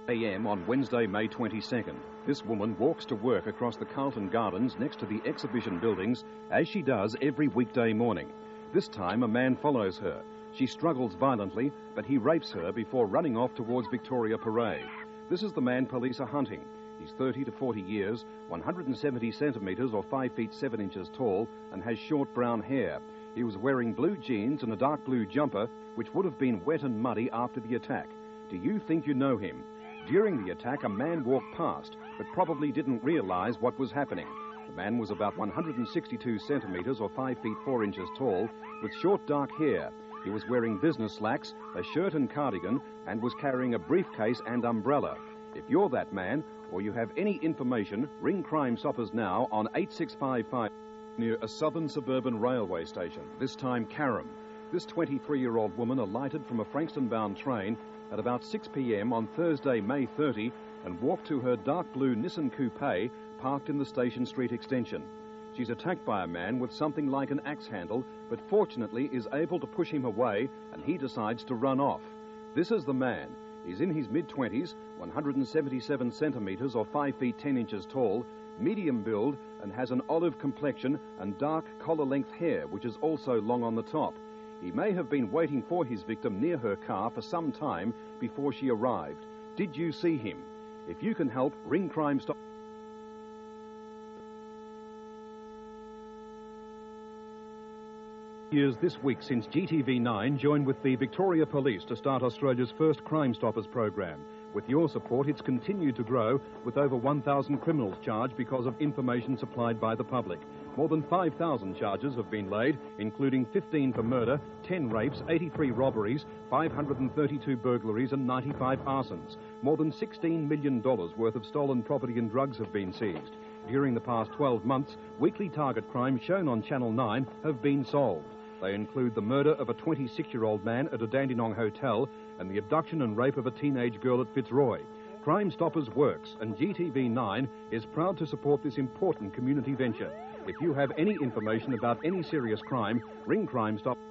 a.m. on Wednesday, May 22nd. This woman walks to work across the Carlton Gardens next to the exhibition buildings, as she does every weekday morning. This time, a man follows her. She struggles violently, but he rapes her before running off towards Victoria Parade. This is the man police are hunting. He's 30 to 40 years, 170 centimetres or 5 feet 7 inches tall, and has short brown hair. He was wearing blue jeans and a dark blue jumper, which would have been wet and muddy after the attack. Do you think you know him? During the attack, a man walked past, but probably didn't realise what was happening. The man was about 162 centimetres or 5 feet 4 inches tall, with short dark hair. He was wearing business slacks, a shirt and cardigan, and was carrying a briefcase and umbrella. If you're that man, or you have any information, ring Crime Stoppers now on 8655 near a southern suburban railway station, this time Carrum. This 23-year-old woman alighted from a Frankston-bound train at about 6 p.m. on Thursday, May 30, and walked to her dark blue Nissan Coupe parked in the Station Street extension. She's attacked by a man with something like an axe handle, but fortunately is able to push him away, and he decides to run off. This is the man. He's in his mid-20s, 177 centimetres or 5 feet 10 inches tall, medium build, and has an olive complexion and dark collar-length hair, which is also long on the top. He may have been waiting for his victim near her car for some time before she arrived. Did you see him? If you can help, ring Crime Stop. Years this week since GTV9 joined with the Victoria Police to start Australia's first Crime Stoppers program. With your support, it's continued to grow, with over 1,000 criminals charged because of information supplied by the public. More than 5,000 charges have been laid, including 15 for murder, 10 rapes, 83 robberies, 532 burglaries and 95 arsons. More than $16 million worth of stolen property and drugs have been seized. During the past 12 months, weekly target crimes shown on Channel 9 have been solved. They include the murder of a 26-year-old man at a Dandenong hotel and the abduction and rape of a teenage girl at Fitzroy. Crime Stoppers works, and GTV9 is proud to support this important community venture. If you have any information about any serious crime, ring Crime Stoppers.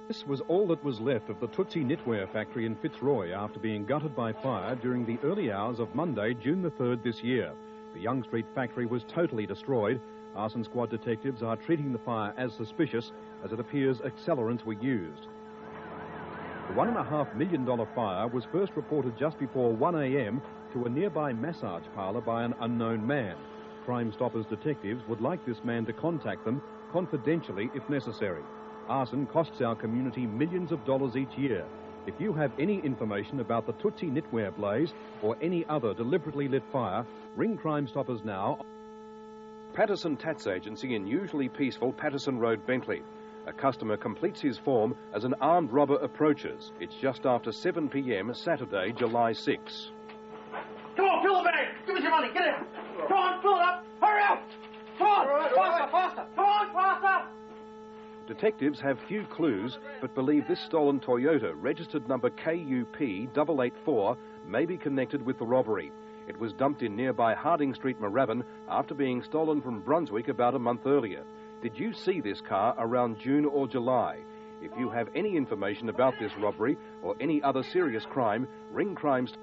This was all that was left of the Tootsie Knitwear factory in Fitzroy after being gutted by fire during the early hours of Monday, June the 3rd this year. The Young Street factory was totally destroyed. Arson Squad detectives are treating the fire as suspicious, as it appears accelerants were used. The $1.5 million fire was first reported just before 1 a.m. to a nearby massage parlor by an unknown man. Crimestoppers detectives would like this man to contact them confidentially if necessary. Arson costs our community millions of dollars each year. If you have any information about the Tootsie Knitwear blaze or any other deliberately lit fire, ring Crimestoppers now. Patterson Tats Agency in usually peaceful Patterson Road, Bentley. A customer completes his form as an armed robber approaches. It's just after 7 p.m. Saturday, July 6. Come on, fill the bag. Give us your money. Get in. Come on, fill it up. Hurry up. Come on, faster, faster. Come on, faster. Detectives have few clues, but believe this stolen Toyota, registered number KUP 884, may be connected with the robbery. It was dumped in nearby Harding Street, Moorabbin, after being stolen from Brunswick about a month earlier. Did you see this car around June or July? If you have any information about this robbery or any other serious crime, ring Crimestoppers.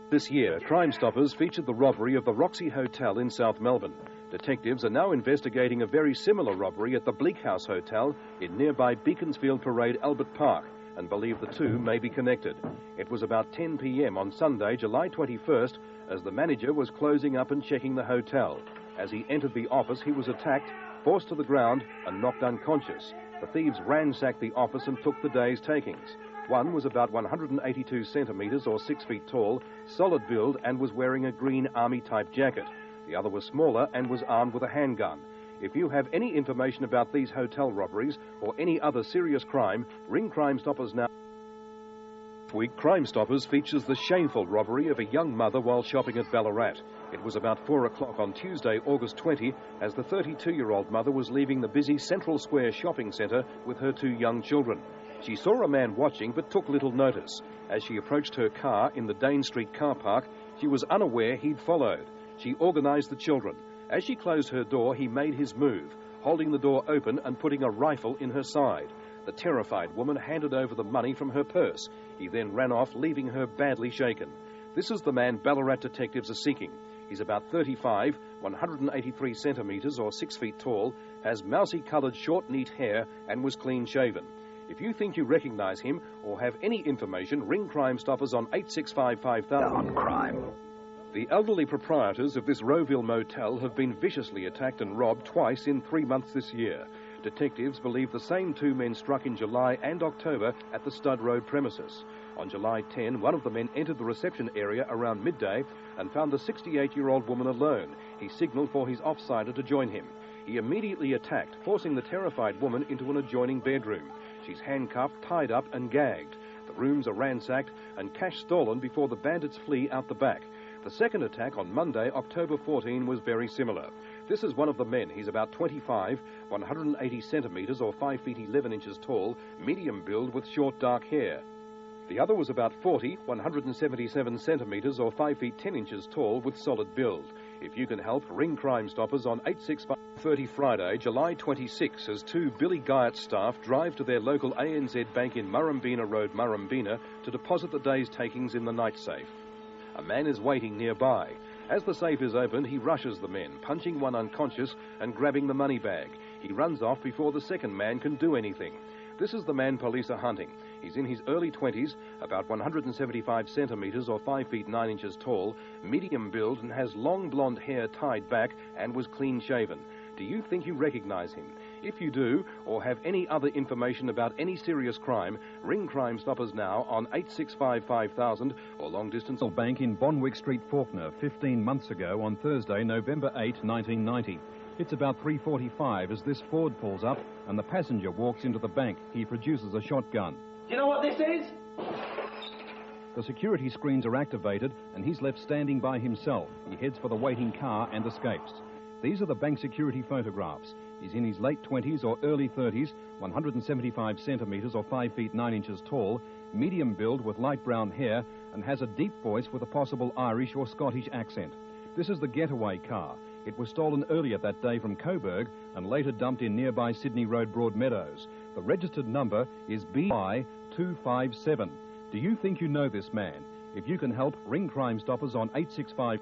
This year, Crimestoppers featured the robbery of the Roxy Hotel in South Melbourne. Detectives are now investigating a very similar robbery at the Bleak House Hotel in nearby Beaconsfield Parade Albert Park and believe the two may be connected. It was about 10 p.m. on Sunday, July 21st, as the manager was closing up and checking the hotel. As he entered the office, he was attacked, forced to the ground and knocked unconscious. The thieves ransacked the office and took the day's takings. One was about 182 centimetres or 6 feet tall, solid build, and was wearing a green army-type jacket. The other was smaller and was armed with a handgun. If you have any information about these hotel robberies or any other serious crime, ring Crimestoppers now. This week, Crimestoppers features the shameful robbery of a young mother while shopping at Ballarat. It was about 4 o'clock on Tuesday, August 20, as the 32-year-old mother was leaving the busy Central Square shopping centre with her 2 young children. She saw a man watching but took little notice. As she approached her car in the Dane Street car park, she was unaware he'd followed. She organised the children. As she closed her door, he made his move, holding the door open and putting a rifle in her side. The terrified woman handed over the money from her purse. He then ran off, leaving her badly shaken. This is the man Ballarat detectives are seeking. He's about 35, 183 centimetres or 6 feet tall, has mousy-coloured short, neat hair and was clean-shaven. If you think you recognise him or have any information, ring Crimestoppers on 865 5000. On crime. The elderly proprietors of this Rowville motel have been viciously attacked and robbed twice in 3 months this year. Detectives believe the same 2 men struck in July and October at the Stud Road premises. On July 10, one of the men entered the reception area around midday and found the 68-year-old woman alone. He signalled for his off-sider to join him. He immediately attacked, forcing the terrified woman into an adjoining bedroom. She's handcuffed, tied up and gagged. The rooms are ransacked and cash stolen before the bandits flee out the back. The second attack on Monday, October 14, was very similar. This is one of the men. He's about 25, 180 centimetres or 5 feet 11 inches tall, medium build with short dark hair. The other was about 40, 177 centimetres or 5 feet 10 inches tall with solid build. If you can help, ring Crimestoppers on 865-30 Friday, July 26, as 2 Billy Guyot staff drive to their local ANZ bank in Murrumbina Road, Murrumbina, to deposit the day's takings in the night safe. A man is waiting nearby. As the safe is opened, he rushes the men, punching one unconscious and grabbing the money bag. He runs off before the second man can do anything. This is the man police are hunting. He's in his early 20s, about 175 centimetres or 5 feet 9 inches tall, medium build and has long blonde hair tied back and was clean-shaven. Do you think you recognise him? If you do, or have any other information about any serious crime, ring Crimestoppers now on 865 5000 or long distance bank in Bonwick Street, Fawkner, 15 months ago on Thursday, November 8, 1990. It's about 3:45 as this Ford pulls up and the passenger walks into the bank. He produces a shotgun. Do you know what this is? The security screens are activated and he's left standing by himself. He heads for the waiting car and escapes. These are the bank security photographs. He's in his late 20s or early 30s, 175 centimetres or 5 feet 9 inches tall, medium build with light brown hair, and has a deep voice with a possible Irish or Scottish accent. This is the getaway car. It was stolen earlier that day from Coburg and later dumped in nearby Sydney Road, Broadmeadows. The registered number is BI257. Do you think you know this man? If you can help, ring Crimestoppers on 865.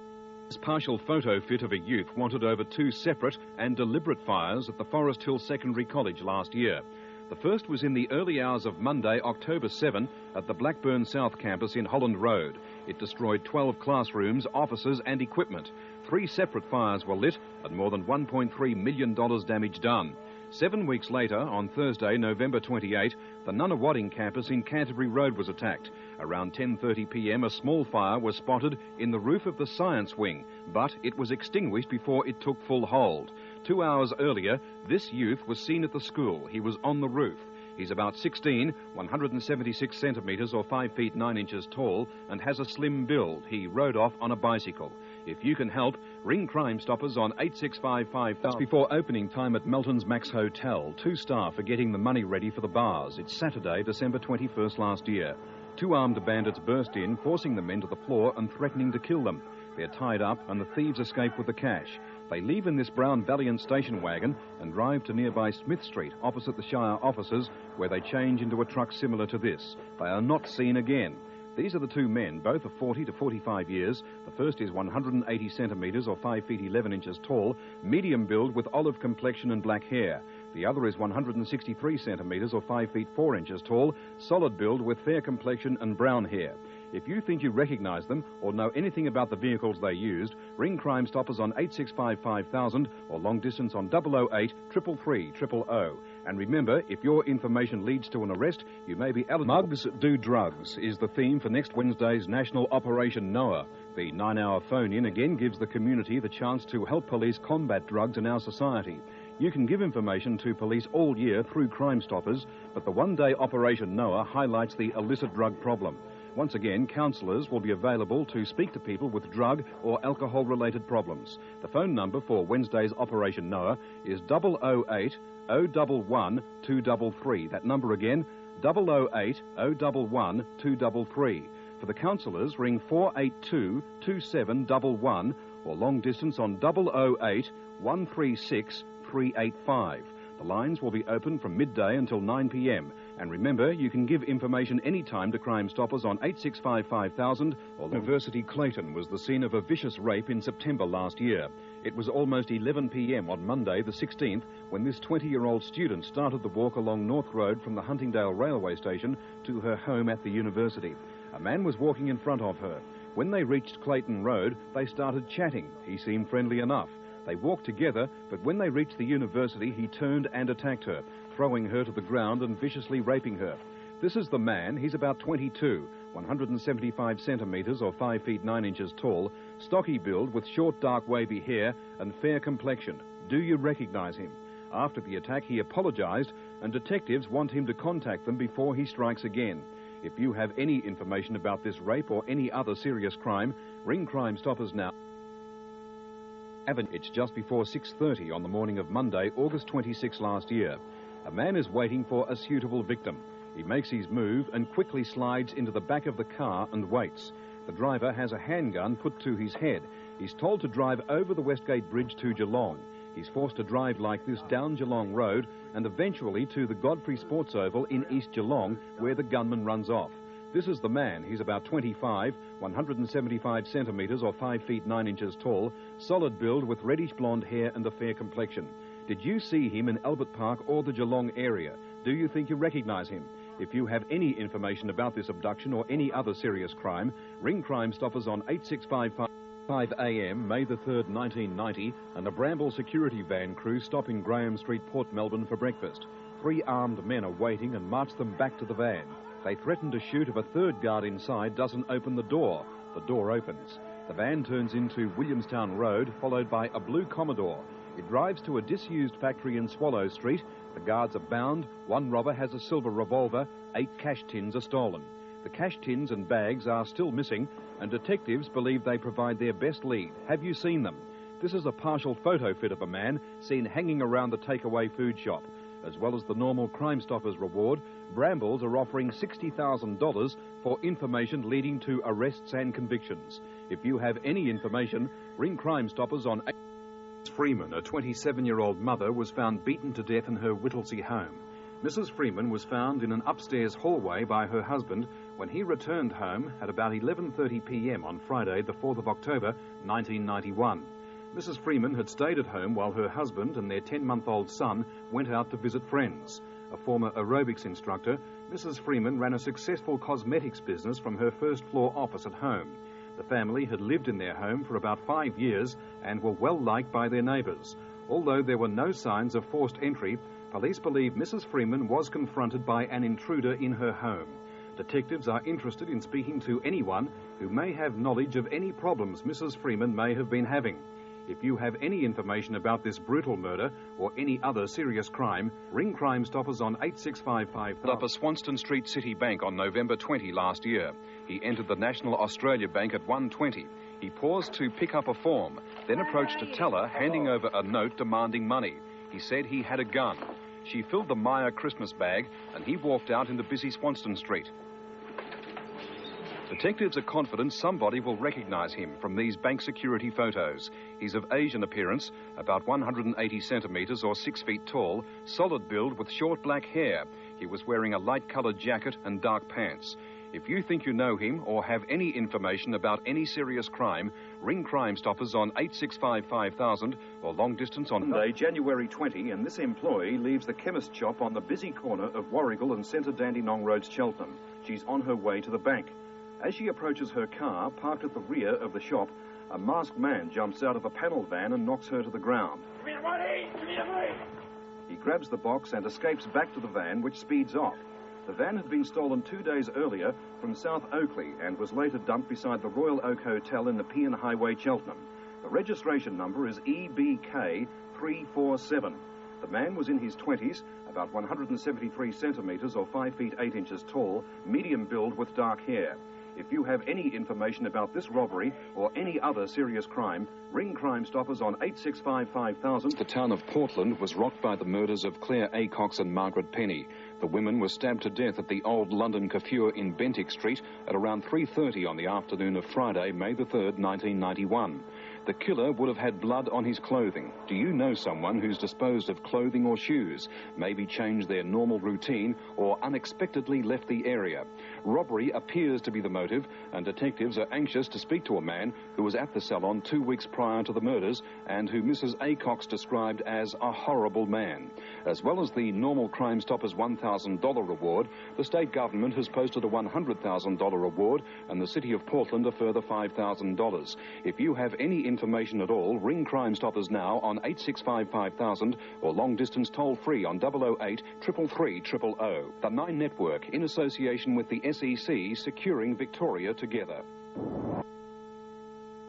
This partial photo fit of a youth wanted over 2 separate and deliberate fires at the Forest Hill Secondary College last year. The first was in the early hours of Monday, October 7, at the Blackburn South campus in Holland Road. It destroyed 12 classrooms, offices and equipment. 3 separate fires were lit and more than $1.3 million damage done. 7 weeks later, on Thursday, November 28, the Nunawading campus in Canterbury Road was attacked. Around 10:30 p.m, a small fire was spotted in the roof of the science wing, but it was extinguished before it took full hold. 2 hours earlier, this youth was seen at the school. He was on the roof. He's about 16, 176 centimetres or 5 feet 9 inches tall, and has a slim build. He rode off on a bicycle. If you can help, ring Crime Stoppers on 8655000. Just before opening time at Melton's Max Hotel, 2 staff are getting the money ready for the bars. It's Saturday, December 21st last year. 2 armed bandits burst in, forcing the men to the floor and threatening to kill them. They're tied up and the thieves escape with the cash. They leave in this brown Valiant station wagon and drive to nearby Smith Street, opposite the Shire offices, where they change into a truck similar to this. They are not seen again. These are the 2 men, both of 40 to 45 years. The first is 180 centimetres or 5 feet 11 inches tall, medium build with olive complexion and black hair. The other is 163 centimetres or 5 feet 4 inches tall, solid build with fair complexion and brown hair. If you think you recognise them or know anything about the vehicles they used, ring Crime Stoppers on 8655000 or long distance on 008 333 000. And remember, if your information leads to an arrest, you may be eligible. Mugs Do Drugs is the theme for next Wednesday's National Operation Noah. The 9-hour phone-in again gives the community the chance to help police combat drugs in our society. You can give information to police all year through Crime Stoppers, but the one-day Operation Noah highlights the illicit drug problem. Once again, counsellors will be available to speak to people with drug or alcohol-related problems. The phone number for Wednesday's Operation Noah is 008 011 233. That number again, 008 011 233. For the counsellors, ring 482 2711 or long distance on 008 136 385. The lines will be open from midday until 9 p.m. And remember, you can give information any time to Crime Stoppers on 8655000 or... University Clayton was the scene of a vicious rape in September last year. It was almost 11 p.m. on Monday, the 16th, when this 20-year-old student started the walk along North Road from the Huntingdale railway station to her home at the university. A man was walking in front of her. When they reached Clayton Road, they started chatting. He seemed friendly enough. They walked together, but when they reached the university, he turned and attacked her, throwing her to the ground and viciously raping her. This is the man. He's about 22, 175 centimetres or 5 feet 9 inches tall, stocky build with short dark wavy hair and fair complexion. Do you recognise him? After the attack, he apologised, and detectives want him to contact them before he strikes again. If you have any information about this rape or any other serious crime, ring Crime Stoppers now. It's just before 6:30 on the morning of Monday, August 26 last year. A man is waiting for a suitable victim. He makes his move and quickly slides into the back of the car and waits. The driver has a handgun put to his head. He's told to drive over the Westgate Bridge to Geelong. He's forced to drive like this down Geelong Road and eventually to the Godfrey Sports Oval in East Geelong, where the gunman runs off. This is the man. He's about 25, 175 centimetres or 5 feet 9 inches tall, solid build with reddish blonde hair and a fair complexion. Did you see him in Albert Park or the Geelong area? Do you think you recognise him? If you have any information about this abduction or any other serious crime, ring Crime Stoppers on 86550. 5 a.m, May the 3rd, 1990, and a Bramble security van crew stop in Graham Street, Port Melbourne for breakfast. 3 armed men are waiting and march them back to the van. They threaten to shoot if a third guard inside doesn't open the door. The door opens. The van turns into Williamstown Road, followed by a blue Commodore. It drives to a disused factory in Swallow Street. The guards are bound. One robber has a silver revolver. 8 cash tins are stolen. The cash tins and bags are still missing, and detectives believe they provide their best lead. Have you seen them? This is a partial photo fit of a man seen hanging around the takeaway food shop. As well as the normal Crime Stoppers reward, Brambles are offering $60,000 for information leading to arrests and convictions. If you have any information, ring Crime Stoppers on... Freeman, a 27-year-old mother, was found beaten to death in her Whittlesea home. Mrs. Freeman was found in an upstairs hallway by her husband when he returned home at about 11:30 p.m. on Friday, the 4th of October, 1991. Mrs. Freeman had stayed at home while her husband and their 10-month-old son went out to visit friends. A former aerobics instructor, Mrs. Freeman ran a successful cosmetics business from her first-floor office at home. The family had lived in their home for about 5 years and were well liked by their neighbours. Although there were no signs of forced entry, police believe Mrs. Freeman was confronted by an intruder in her home. Detectives are interested in speaking to anyone who may have knowledge of any problems Mrs. Freeman may have been having. If you have any information about this brutal murder or any other serious crime, ring Crime Stoppers on 8655. Up a Swanston Street City Bank on November 20 last year. He entered the National Australia Bank at 1:20. He paused to pick up a form, then approached a teller handing over a note demanding money. He said he had a gun. She filled the Myer Christmas bag and he walked out into busy Swanston Street. Detectives are confident somebody will recognise him from these bank security photos. He's of Asian appearance, about 180 centimetres or 6 feet tall, solid build with short black hair. He was wearing a light-coloured jacket and dark pants. If you think you know him or have any information about any serious crime, ring Crime Stoppers on 865 5000 or long distance on Monday, January 20, and this employee leaves the chemist shop on the busy corner of Warrigal and Centre Dandenong Roads, Cheltenham. She's on her way to the bank. As she approaches her car, parked at the rear of the shop, a masked man jumps out of a panel van and knocks her to the ground. Give me the money! Give me the money! He grabs the box and escapes back to the van, which speeds off. The van had been stolen 2 days earlier from South Oakley and was later dumped beside the Royal Oak Hotel in the Pean Highway, Cheltenham. The registration number is EBK 347. The man was in his 20s, about 173 centimetres or 5 feet 8 inches tall, medium build with dark hair. If you have any information about this robbery or any other serious crime, ring Crime Stoppers on 865 5000. The town of Portland was rocked by the murders of Claire Acox and Margaret Penny. The women were stabbed to death at the Old London Coiffure in Bentinck Street at around 3:30 on the afternoon of Friday, May the 3rd, 1991. The killer would have had blood on his clothing. Do you know someone who's disposed of clothing or shoes, maybe changed their normal routine, or unexpectedly left the area? Robbery appears to be the motive, and detectives are anxious to speak to a man who was at the salon 2 weeks prior to the murders and who Mrs. Acox described as a horrible man. As well as the normal Crime Stoppers $1,000 reward, the state government has posted a $100,000 reward and the City of Portland a further $5,000. If you have any information at all, ring Crime Stoppers now on 865 5000 or long distance toll free on 008 333 000. The Nine Network, in association with the SEC, securing Victoria together.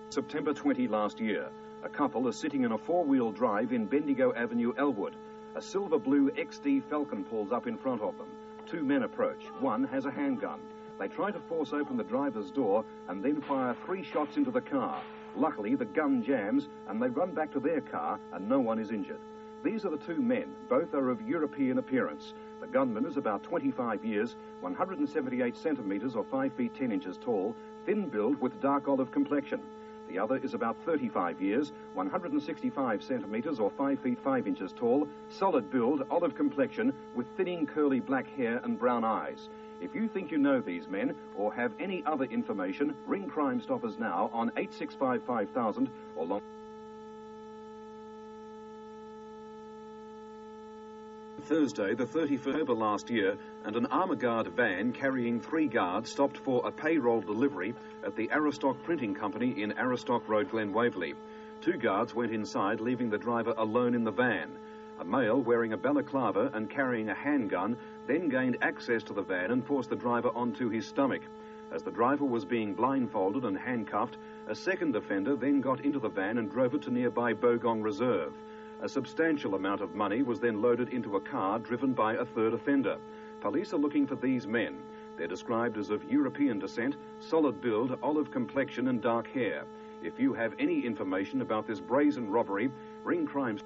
September 20 last year, a couple are sitting in a four-wheel drive in Bendigo Avenue, Elwood. A silver-blue XD Falcon pulls up in front of them. Two men approach. One has a handgun. They try to force open the driver's door and then fire 3 shots into the car. Luckily, the gun jams and they run back to their car and no one is injured. These are the two men. Both are of European appearance. The gunman is about 25 years, 178 centimetres or 5 feet 10 inches tall, thin build with dark olive complexion. The other is about 35 years, 165 centimetres or 5 feet 5 inches tall, solid build, olive complexion, with thinning curly black hair and brown eyes. If you think you know these men or have any other information, ring Crime Stoppers now on 865 5000 or long... Thursday, the 31st of last year, and an armour guard van carrying 3 guards stopped for a payroll delivery at the Aristock Printing Company in Aristock Road, Glen Waverley. 2 guards went inside, leaving the driver alone in the van. A male wearing a balaclava and carrying a handgun then gained access to the van and forced the driver onto his stomach. As the driver was being blindfolded and handcuffed, a second offender then got into the van and drove it to nearby Bogong Reserve. A substantial amount of money was then loaded into a car driven by a third offender. Police are looking for these men. They're described as of European descent, solid build, olive complexion and dark hair. If you have any information about this brazen robbery, ring Crime.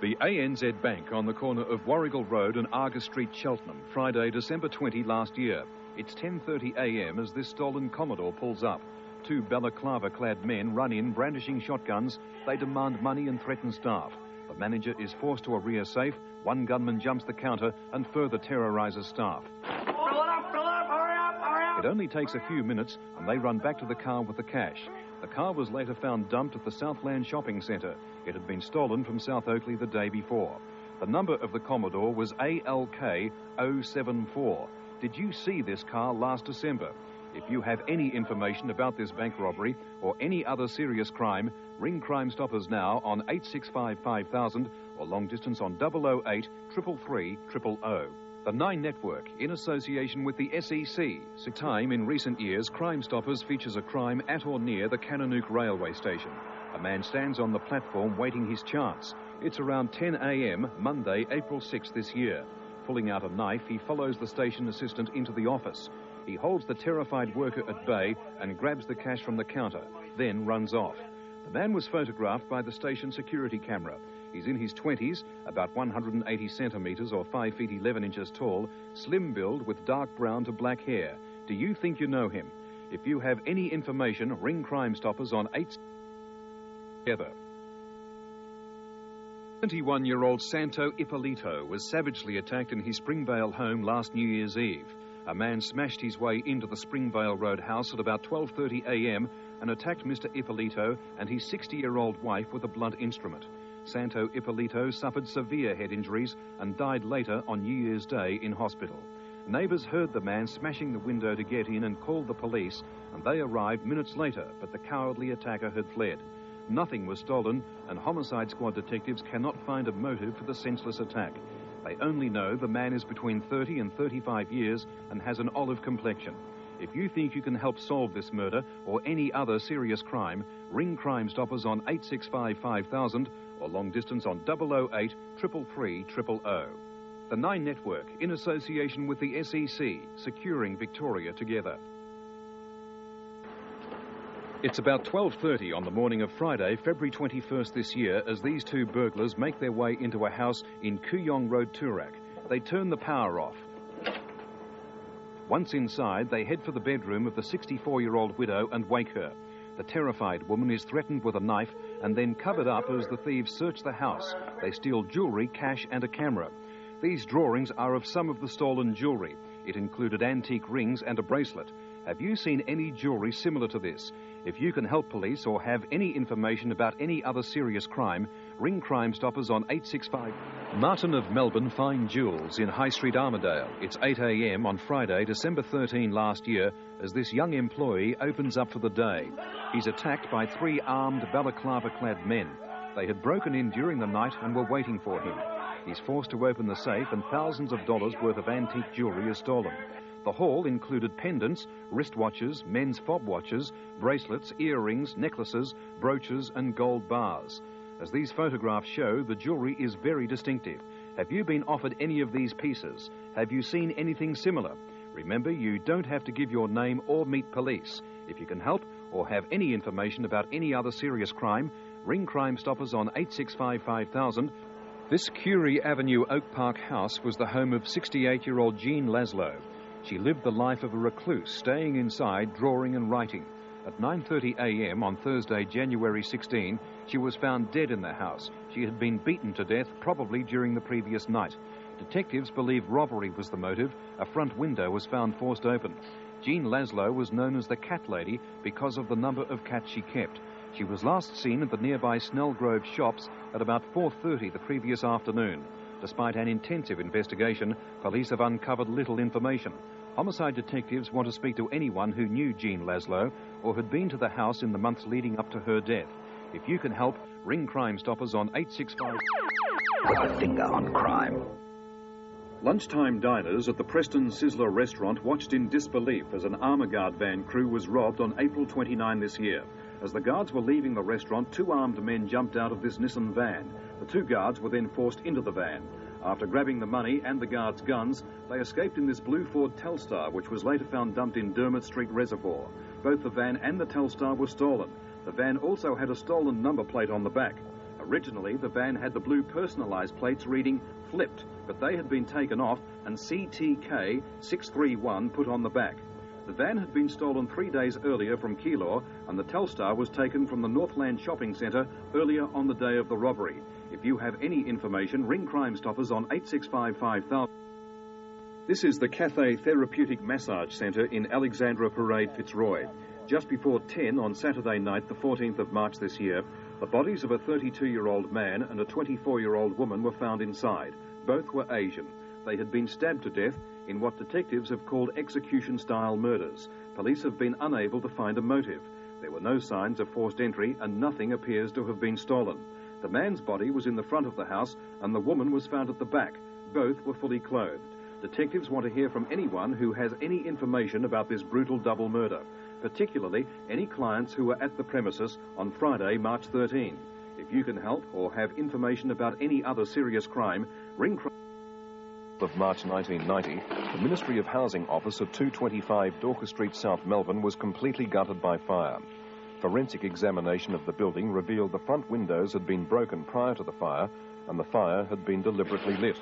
The ANZ Bank on the corner of Warrigal Road and Argus Street, Cheltenham, Friday, December 20 last year. It's 10:30 a.m. as this stolen Commodore pulls up. 2 balaclava-clad men run in, brandishing shotguns. They demand money and threaten staff. The manager is forced to a rear safe. 1 gunman jumps the counter and further terrorises staff. Fill it up, hurry up! It only takes a few minutes and they run back to the car with the cash. The car was later found dumped at the Southland Shopping Centre. It had been stolen from South Oakley the day before. The number of the Commodore was ALK 074. Did you see this car last December? If you have any information about this bank robbery or any other serious crime, ring Crime Stoppers now on 865 5000 or long distance on 008 333 000. The Nine Network, in association with the SEC. Time in recent years, Crime Stoppers features a crime at or near the Kannanook railway station. A man stands on the platform waiting his chance. It's around 10 a.m., Monday, April 6 this year. Pulling out a knife, he follows the station assistant into the office. He holds the terrified worker at bay and grabs the cash from the counter, then runs off. The man was photographed by the station security camera. He's in his 20s, about 180 centimetres or 5 feet 11 inches tall, slim build with dark brown to black hair. Do you think you know him? If you have any information, ring Crime Stoppers on 8 together. 21-year-old Santo Ippolito was savagely attacked in his Springvale home last New Year's Eve. A man smashed his way into the Springvale Road house at about 12:30 a.m. and attacked Mr. Ippolito and his 60-year-old wife with a blunt instrument. Santo Ippolito suffered severe head injuries and died later on New Year's Day in hospital. Neighbours heard the man smashing the window to get in and called the police, and they arrived minutes later, but the cowardly attacker had fled. Nothing was stolen, and homicide squad detectives cannot find a motive for the senseless attack. They only know the man is between 30 and 35 years and has an olive complexion. If you think you can help solve this murder or any other serious crime, ring Crime Stoppers on 865 5000 or long distance on 008 333 000. The Nine Network, in association with the SEC, securing Victoria together. It's about 12:30 on the morning of Friday, February 21st this year, as these two burglars make their way into a house in Kooyong Road, Toorak. They turn the power off. Once inside, they head for the bedroom of the 64-year-old widow and wake her. The terrified woman is threatened with a knife and then covered up as the thieves search the house. They steal jewellery, cash and a camera. These drawings are of some of the stolen jewellery. It included antique rings and a bracelet. Have you seen any jewellery similar to this? If you can help police or have any information about any other serious crime, ring Crime Stoppers on 865. Martin of Melbourne Fine Jewels in High Street, Armidale. It's 8 a.m. on Friday, December 13 last year, as this young employee opens up for the day. He's attacked by 3 armed balaclava-clad men. They had broken in during the night and were waiting for him. He's forced to open the safe and thousands of dollars worth of antique jewellery is stolen. The haul included pendants, wristwatches, men's fob watches, bracelets, earrings, necklaces, brooches and gold bars. As these photographs show, the jewellery is very distinctive. Have you been offered any of these pieces? Have you seen anything similar? Remember, you don't have to give your name or meet police. If you can help or have any information about any other serious crime, ring Crime Stoppers on 865 5000. This Curie Avenue Oak Park house was the home of 68-year-old Jean Laszlo. She lived the life of a recluse, staying inside, drawing and writing. At 9:30 a.m. on Thursday, January 16, she was found dead in the house. She had been beaten to death, probably during the previous night. Detectives believe robbery was the motive. A front window was found forced open. Jean Laszlo was known as the Cat Lady because of the number of cats she kept. She was last seen at the nearby Snellgrove shops at about 4:30 the previous afternoon. Despite an intensive investigation, police have uncovered little information. Homicide detectives want to speak to anyone who knew Jean Laszlo or had been to the house in the months leading up to her death. If you can help, ring Crime Stoppers on 865. Got a finger on crime. Lunchtime diners at the Preston Sizzler restaurant watched in disbelief as an armour guard van crew was robbed on April 29 this year. As the guards were leaving the restaurant, 2 armed men jumped out of this Nissan van. The 2 guards were then forced into the van. After grabbing the money and the guards' guns, they escaped in this blue Ford Telstar, which was later found dumped in Dermot Street Reservoir. Both the van and the Telstar were stolen. The van also had a stolen number plate on the back. Originally, the van had the blue personalised plates reading flipped, but they had been taken off and CTK 631 put on the back. The van had been stolen 3 days earlier from Keilor, and the Telstar was taken from the Northland Shopping Centre earlier on the day of the robbery. If you have any information, ring Crime Stoppers on 865 5000. This is the Cathay Therapeutic Massage Centre in Alexandra Parade, Fitzroy. Just before 10 on Saturday night, the 14th of March this year, the bodies of a 32-year-old man and a 24-year-old woman were found inside. Both were Asian. They had been stabbed to death in what detectives have called execution-style murders. Police have been unable to find a motive. There were no signs of forced entry and nothing appears to have been stolen. The man's body was in the front of the house and the woman was found at the back. Both were fully clothed. Detectives want to hear from anyone who has any information about this brutal double murder, particularly any clients who were at the premises on Friday, March 13. If you can help or have information about any other serious crime, ring of March 1990, the Ministry of Housing office at 225 Dorcas Street, South Melbourne was completely gutted by fire. Forensic examination of the building revealed the front windows had been broken prior to the fire and the fire had been deliberately lit.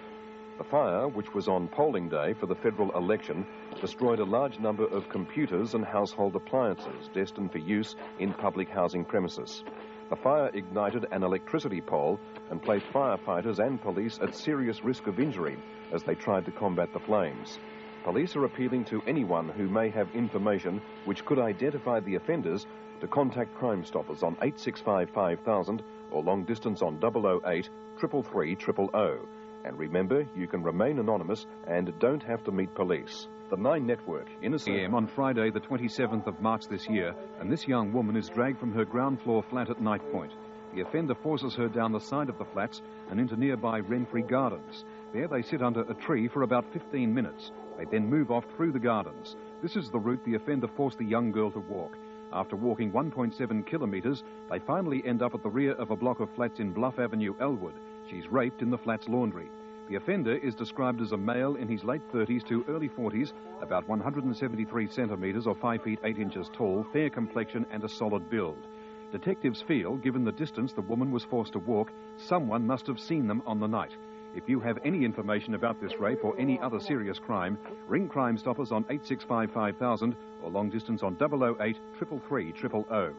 The fire, which was on polling day for the federal election, destroyed a large number of computers and household appliances destined for use in public housing premises. The fire ignited an electricity pole and placed firefighters and police at serious risk of injury as they tried to combat the flames. Police are appealing to anyone who may have information which could identify the offenders to contact Crimestoppers on 865 5000 or long distance on 008 333 000. And remember, you can remain anonymous and don't have to meet police. The 9 Network, in a PM on Friday, the 27th of March this year, and this young woman is dragged from her ground floor flat at night point. The offender forces her down the side of the flats and into nearby Renfrey Gardens. There they sit under a tree for about 15 minutes. They then move off through the gardens. This is the route the offender forced the young girl to walk. After walking 1.7 kilometres, they finally end up at the rear of a block of flats in Bluff Avenue, Elwood. She's raped in the flat's laundry. The offender is described as a male in his late 30s to early 40s, about 173 centimetres or 5 feet 8 inches tall, fair complexion and a solid build. Detectives feel, given the distance the woman was forced to walk, someone must have seen them on the night. If you have any information about this rape or any other serious crime, ring Crimestoppers on 865 5000 or long distance on 008 333 000.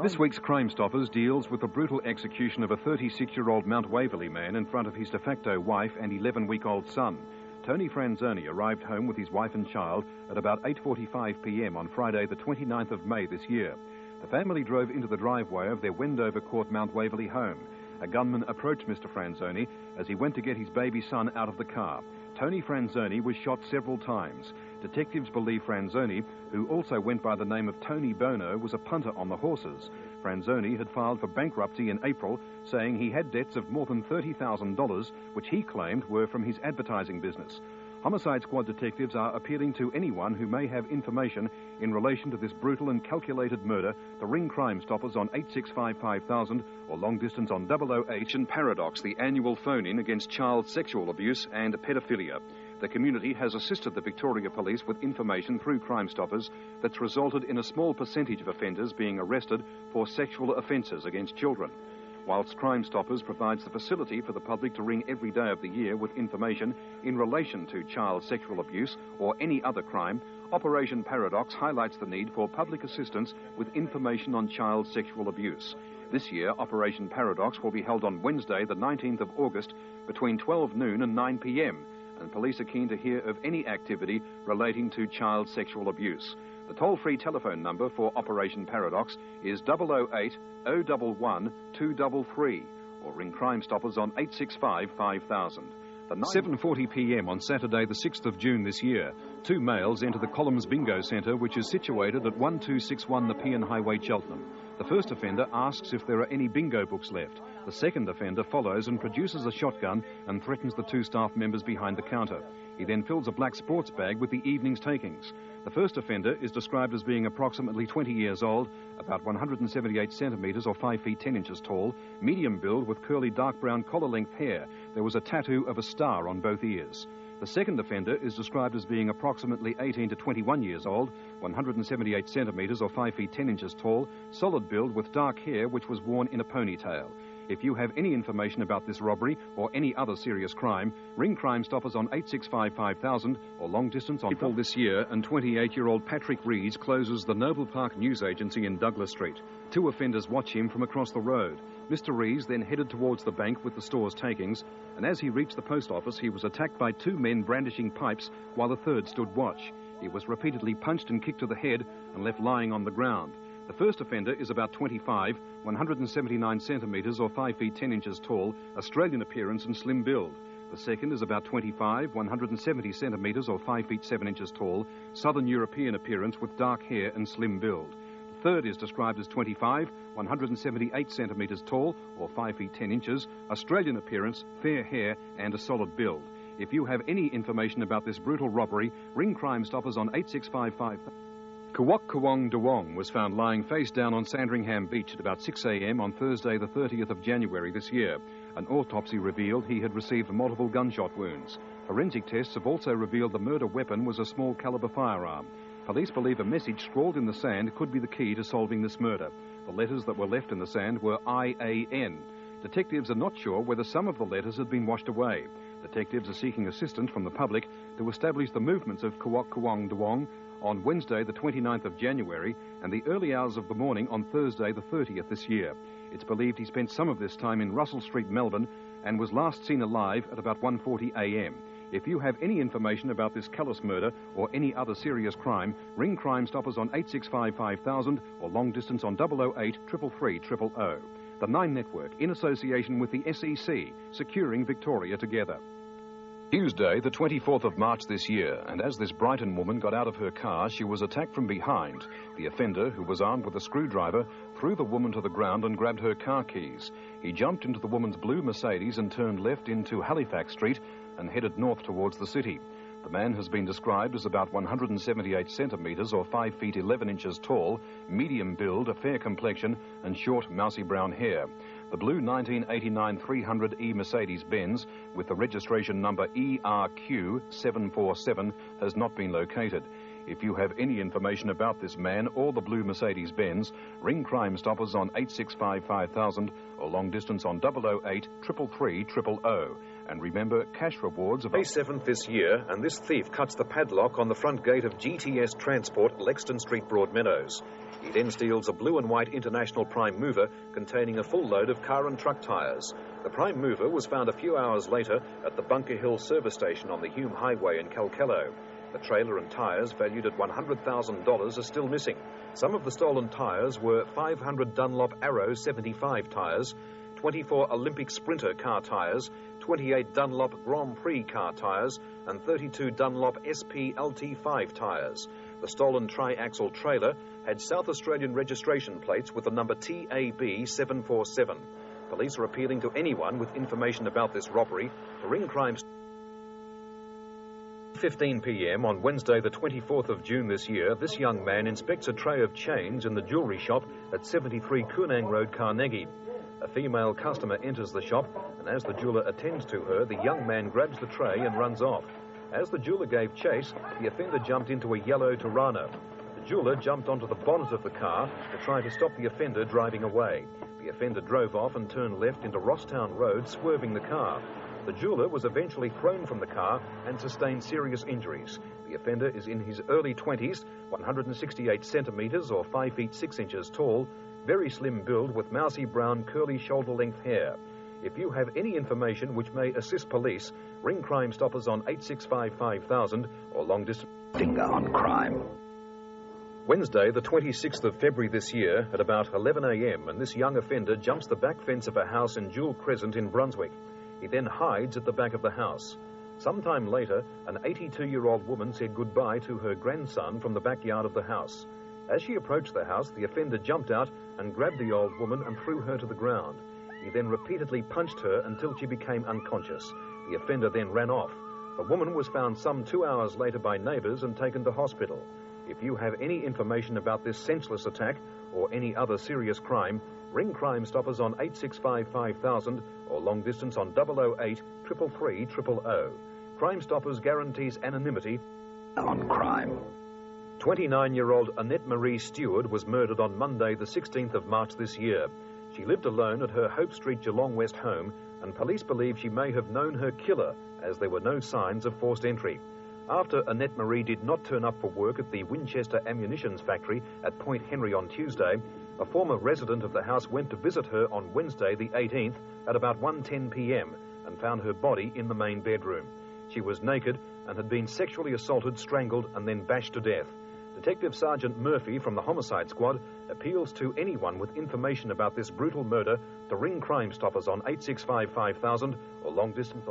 This week's Crimestoppers deals with the brutal execution of a 36-year-old Mount Waverley man in front of his de facto wife and 11-week-old son. Tony Franzoni arrived home with his wife and child at about 8:45 p.m. on Friday, the 29th of May this year. The family drove into the driveway of their Wendover Court Mount Waverley home. A gunman approached Mr. Franzoni as he went to get his baby son out of the car. Tony Franzoni was shot several times. Detectives believe Franzoni, who also went by the name of Tony Bono, was a punter on the horses. Franzoni had filed for bankruptcy in April, saying he had debts of more than $30,000, which he claimed were from his advertising business. Homicide Squad detectives are appealing to anyone who may have information in relation to this brutal and calculated murder to ring Crimestoppers on 865 5000 or long distance on 008 and Paradox, the annual phone-in against child sexual abuse and pedophilia. The community has assisted the Victoria Police with information through Crimestoppers that's resulted in a small percentage of offenders being arrested for sexual offences against children. Whilst Crimestoppers provides the facility for the public to ring every day of the year with information in relation to child sexual abuse or any other crime, Operation Paradox highlights the need for public assistance with information on child sexual abuse. This year, Operation Paradox will be held on Wednesday, the 19th of August, between 12 noon and 9 p.m, and police are keen to hear of any activity relating to child sexual abuse. The toll-free telephone number for Operation Paradox is 008 011 233 or ring Crimestoppers on 865 5000. 7:40 p.m. on Saturday, the 6th of June this year, 2 males enter the Columns Bingo Centre, which is situated at 1261 Nepean Highway, Cheltenham. The first offender asks if there are any bingo books left. The second offender follows and produces a shotgun and threatens the 2 staff members behind the counter. He then fills a black sports bag with the evening's takings. The first offender is described as being approximately 20 years old, about 178 centimetres or 5 feet 10 inches tall, medium build with curly dark brown collar-length hair. There was a tattoo of a star on both ears. The second offender is described as being approximately 18 to 21 years old, 178 centimetres or 5 feet 10 inches tall, solid build with dark hair which was worn in a ponytail. If you have any information about this robbery or any other serious crime, ring Crimestoppers on 865 5000 or long distance on April this year, and 28-year-old Patrick Rees closes the Noble Park News Agency in Douglas Street. 2 offenders watch him from across the road. Mr. Rees then headed towards the bank with the store's takings, and as he reached the post office, he was attacked by 2 men brandishing pipes while a third stood watch. He was repeatedly punched and kicked to the head and left lying on the ground. The first offender is about 25, 179 centimetres or 5 feet 10 inches tall, Australian appearance and slim build. The second is about 25, 170 centimetres or 5 feet 7 inches tall, Southern European appearance with dark hair and slim build. The third is described as 25, 178 centimetres tall or 5 feet 10 inches, Australian appearance, fair hair and a solid build. If you have any information about this brutal robbery, ring Crime Stoppers on 8655. Kawok Kawong Dawong was found lying face down on Sandringham Beach at about 6 a.m. on Thursday the 30th of January this year. An autopsy revealed he had received multiple gunshot wounds. Forensic tests have also revealed the murder weapon was a small caliber firearm. Police believe a message scrawled in the sand could be the key to solving this murder. The letters that were left in the sand were IAN. Detectives are not sure whether some of the letters had been washed away. Detectives are seeking assistance from the public to establish the movements of Kawok Kawong Dawong on Wednesday the 29th of January and the early hours of the morning on Thursday the 30th this year. It's believed he spent some of this time in Russell Street, Melbourne, and was last seen alive at about 1:40 a.m. If you have any information about this callous murder or any other serious crime, ring Crime Stoppers on 8655 or long distance on 008 333 000. The Nine Network, in association with the SEC, securing Victoria together. Tuesday, the 24th of March this year, and as this Brighton woman got out of her car, she was attacked from behind. The offender, who was armed with a screwdriver, threw the woman to the ground and grabbed her car keys. He jumped into the woman's blue Mercedes and turned left into Halifax Street and headed north towards the city. The man has been described as about 178 centimetres or 5 feet 11 inches tall, medium build, a fair complexion and short mousy brown hair. The blue 1989 300E Mercedes-Benz with the registration number ERQ747 has not been located. If you have any information about this man or the blue Mercedes-Benz, ring Crime Stoppers on 8655 or long distance on 008 333 000. And remember, cash rewards of May 7th this year, and this thief cuts the padlock on the front gate of GTS Transport, Lexton Street, Broadmeadows. He then steals a blue and white International Prime Mover containing a full load of car and truck tyres. The Prime Mover was found a few hours later at the Bunker Hill service station on the Hume Highway in Calcallo. The trailer and tyres, valued at $100,000, are still missing. Some of the stolen tyres were 500 Dunlop Arrow 75 tyres, 24 Olympic Sprinter car tyres, 28 Dunlop Grand Prix car tyres, and 32 Dunlop SP LT5 tyres. The stolen tri-axle trailer had South Australian registration plates with the number TAB 747. Police are appealing to anyone with information about this robbery to ring Crime. 15 p.m. on Wednesday the 24th of June this year, this young man inspects a tray of chains in the jewellery shop at 73 Kunang Road, Carnegie. A female customer enters the shop, and as the jeweller attends to her, the young man grabs the tray and runs off. As the jeweller gave chase, the offender jumped into a yellow Tirana. The jeweller jumped onto the bonnet of the car to try to stop the offender driving away. The offender drove off and turned left into Rosstown Road, swerving the car. The jeweller was eventually thrown from the car and sustained serious injuries. The offender is in his early 20s, 168 centimetres or 5 feet 6 inches tall, very slim build with mousy brown curly shoulder-length hair. If you have any information which may assist police, ring Crime Stoppers on 8655 or long distance. Finger on crime. Wednesday, the 26th of February this year, at about 11 a.m., and this young offender jumps the back fence of a house in Jewel Crescent in Brunswick. He then hides at the back of the house. Sometime later, an 82-year-old woman said goodbye to her grandson from the backyard of the house. As she approached the house, the offender jumped out and grabbed the old woman and threw her to the ground. He then repeatedly punched her until she became unconscious. The offender then ran off. The woman was found some 2 hours later by neighbours and taken to hospital. If you have any information about this senseless attack or any other serious crime, ring Crime Stoppers on 8655 or long distance on 008 333 000. Crime Stoppers guarantees anonymity. On crime. 29-year-old Annette Marie Stewart was murdered on Monday, the 16th of March this year. She lived alone at her Hope Street Geelong West home, and police believe she may have known her killer, as there were no signs of forced entry. After Annette Marie did not turn up for work at the Winchester Ammunitions Factory at Point Henry on Tuesday, a former resident of the house went to visit her on Wednesday, the 18th, at about 1:10 p.m. and found her body in the main bedroom. She was naked and had been sexually assaulted, strangled, and then bashed to death. Detective Sergeant Murphy from the Homicide Squad appeals to anyone with information about this brutal murder to ring Crime Stoppers on 865 5000 or long distance.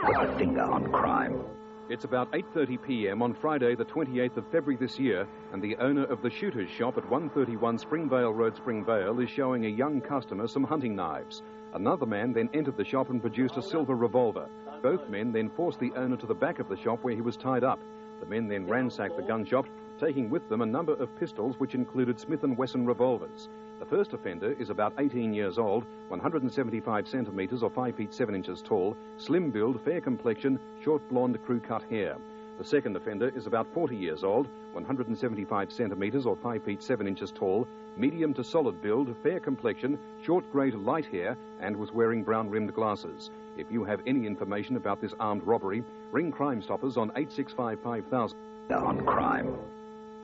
Put the finger on crime. It's about 8:30 p.m. on Friday, the 28th of February this year, and the owner of the shooter's shop at 131 Springvale Road, Springvale, is showing a young customer some hunting knives. Another man then entered the shop and produced a silver revolver. Both men then forced the owner to the back of the shop where he was tied up. The men then ransacked the gun shop, taking with them a number of pistols which included Smith & Wesson revolvers. The first offender is about 18 years old, 175 centimetres or 5 feet 7 inches tall, slim build, fair complexion, short blonde crew-cut hair. The second offender is about 40 years old, 175 centimetres or 5 feet 7 inches tall, medium to solid build, fair complexion, short grey to light hair, and was wearing brown-rimmed glasses. If you have any information about this armed robbery, ring Crime Stoppers on 865 5000. On crime.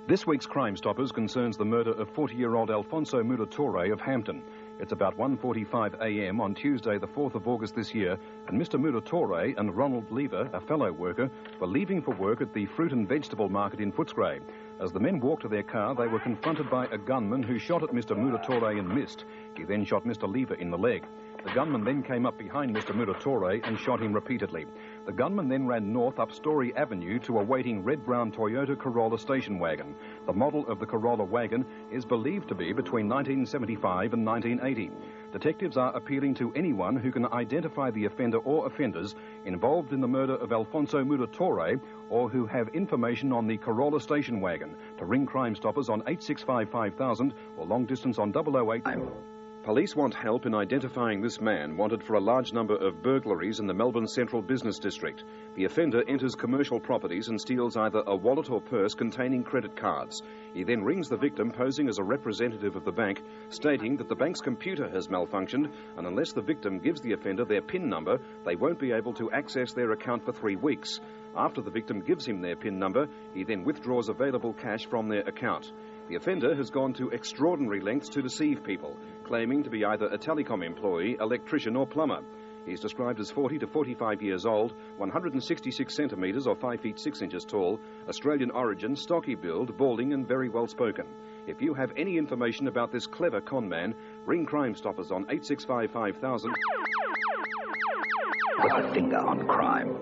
This week's Crime Stoppers concerns the murder of 40-year-old Alfonso Muratore of Hampton. It's about 1:45 a.m. on Tuesday, the 4th of August this year, and Mr. Muratore and Ronald Lever, a fellow worker, were leaving for work at the fruit and vegetable market in Footscray. As the men walked to their car, they were confronted by a gunman who shot at Mr. Muratore and missed. He then shot Mr. Lever in the leg. The gunman then came up behind Mr. Muratore and shot him repeatedly. The gunman then ran north up Story Avenue to a waiting red-brown Toyota Corolla station wagon. The model of the Corolla wagon is believed to be between 1975 and 1980. Detectives are appealing to anyone who can identify the offender or offenders involved in the murder of Alfonso Muratore or who have information on the Corolla station wagon to ring Crime Stoppers on 865 5000 or long distance on 008. Police want help in identifying this man wanted for a large number of burglaries in the Melbourne Central Business District. The offender enters commercial properties and steals either a wallet or purse containing credit cards. He then rings the victim posing as a representative of the bank, stating that the bank's computer has malfunctioned, and unless the victim gives the offender their PIN number, they won't be able to access their account for 3 weeks. After the victim gives him their PIN number, he then withdraws available cash from their account. The offender has gone to extraordinary lengths to deceive people, claiming to be either a telecom employee, electrician or plumber. He's described as 40 to 45 years old, 166 centimetres or 5 feet 6 inches tall, Australian origin, stocky build, balding and very well spoken. If you have any information about this clever con man, ring Crime Stoppers on 865 5000. Put the finger on crime.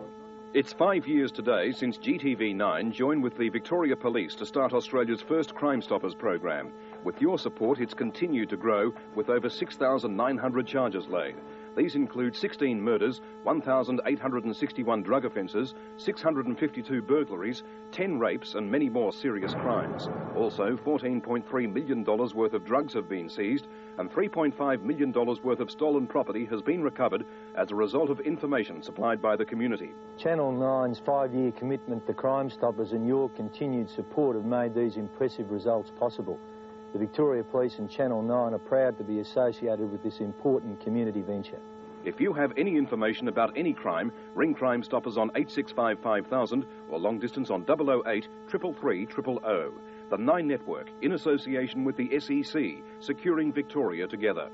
It's 5 years today since GTV9 joined with the Victoria Police to start Australia's first Crime Stoppers program. With your support, it's continued to grow with over 6,900 charges laid. These include 16 murders, 1,861 drug offences, 652 burglaries, 10 rapes and many more serious crimes. Also, $14.3 million worth of drugs have been seized and $3.5 million worth of stolen property has been recovered as a result of information supplied by the community. Channel 9's 5-year commitment to Crime Stoppers and your continued support have made these impressive results possible. The Victoria Police and Channel 9 are proud to be associated with this important community venture. If you have any information about any crime, ring Crime Stoppers on 865 5000 or long distance on 008 333 000. The Nine Network, in association with the SEC, securing Victoria together.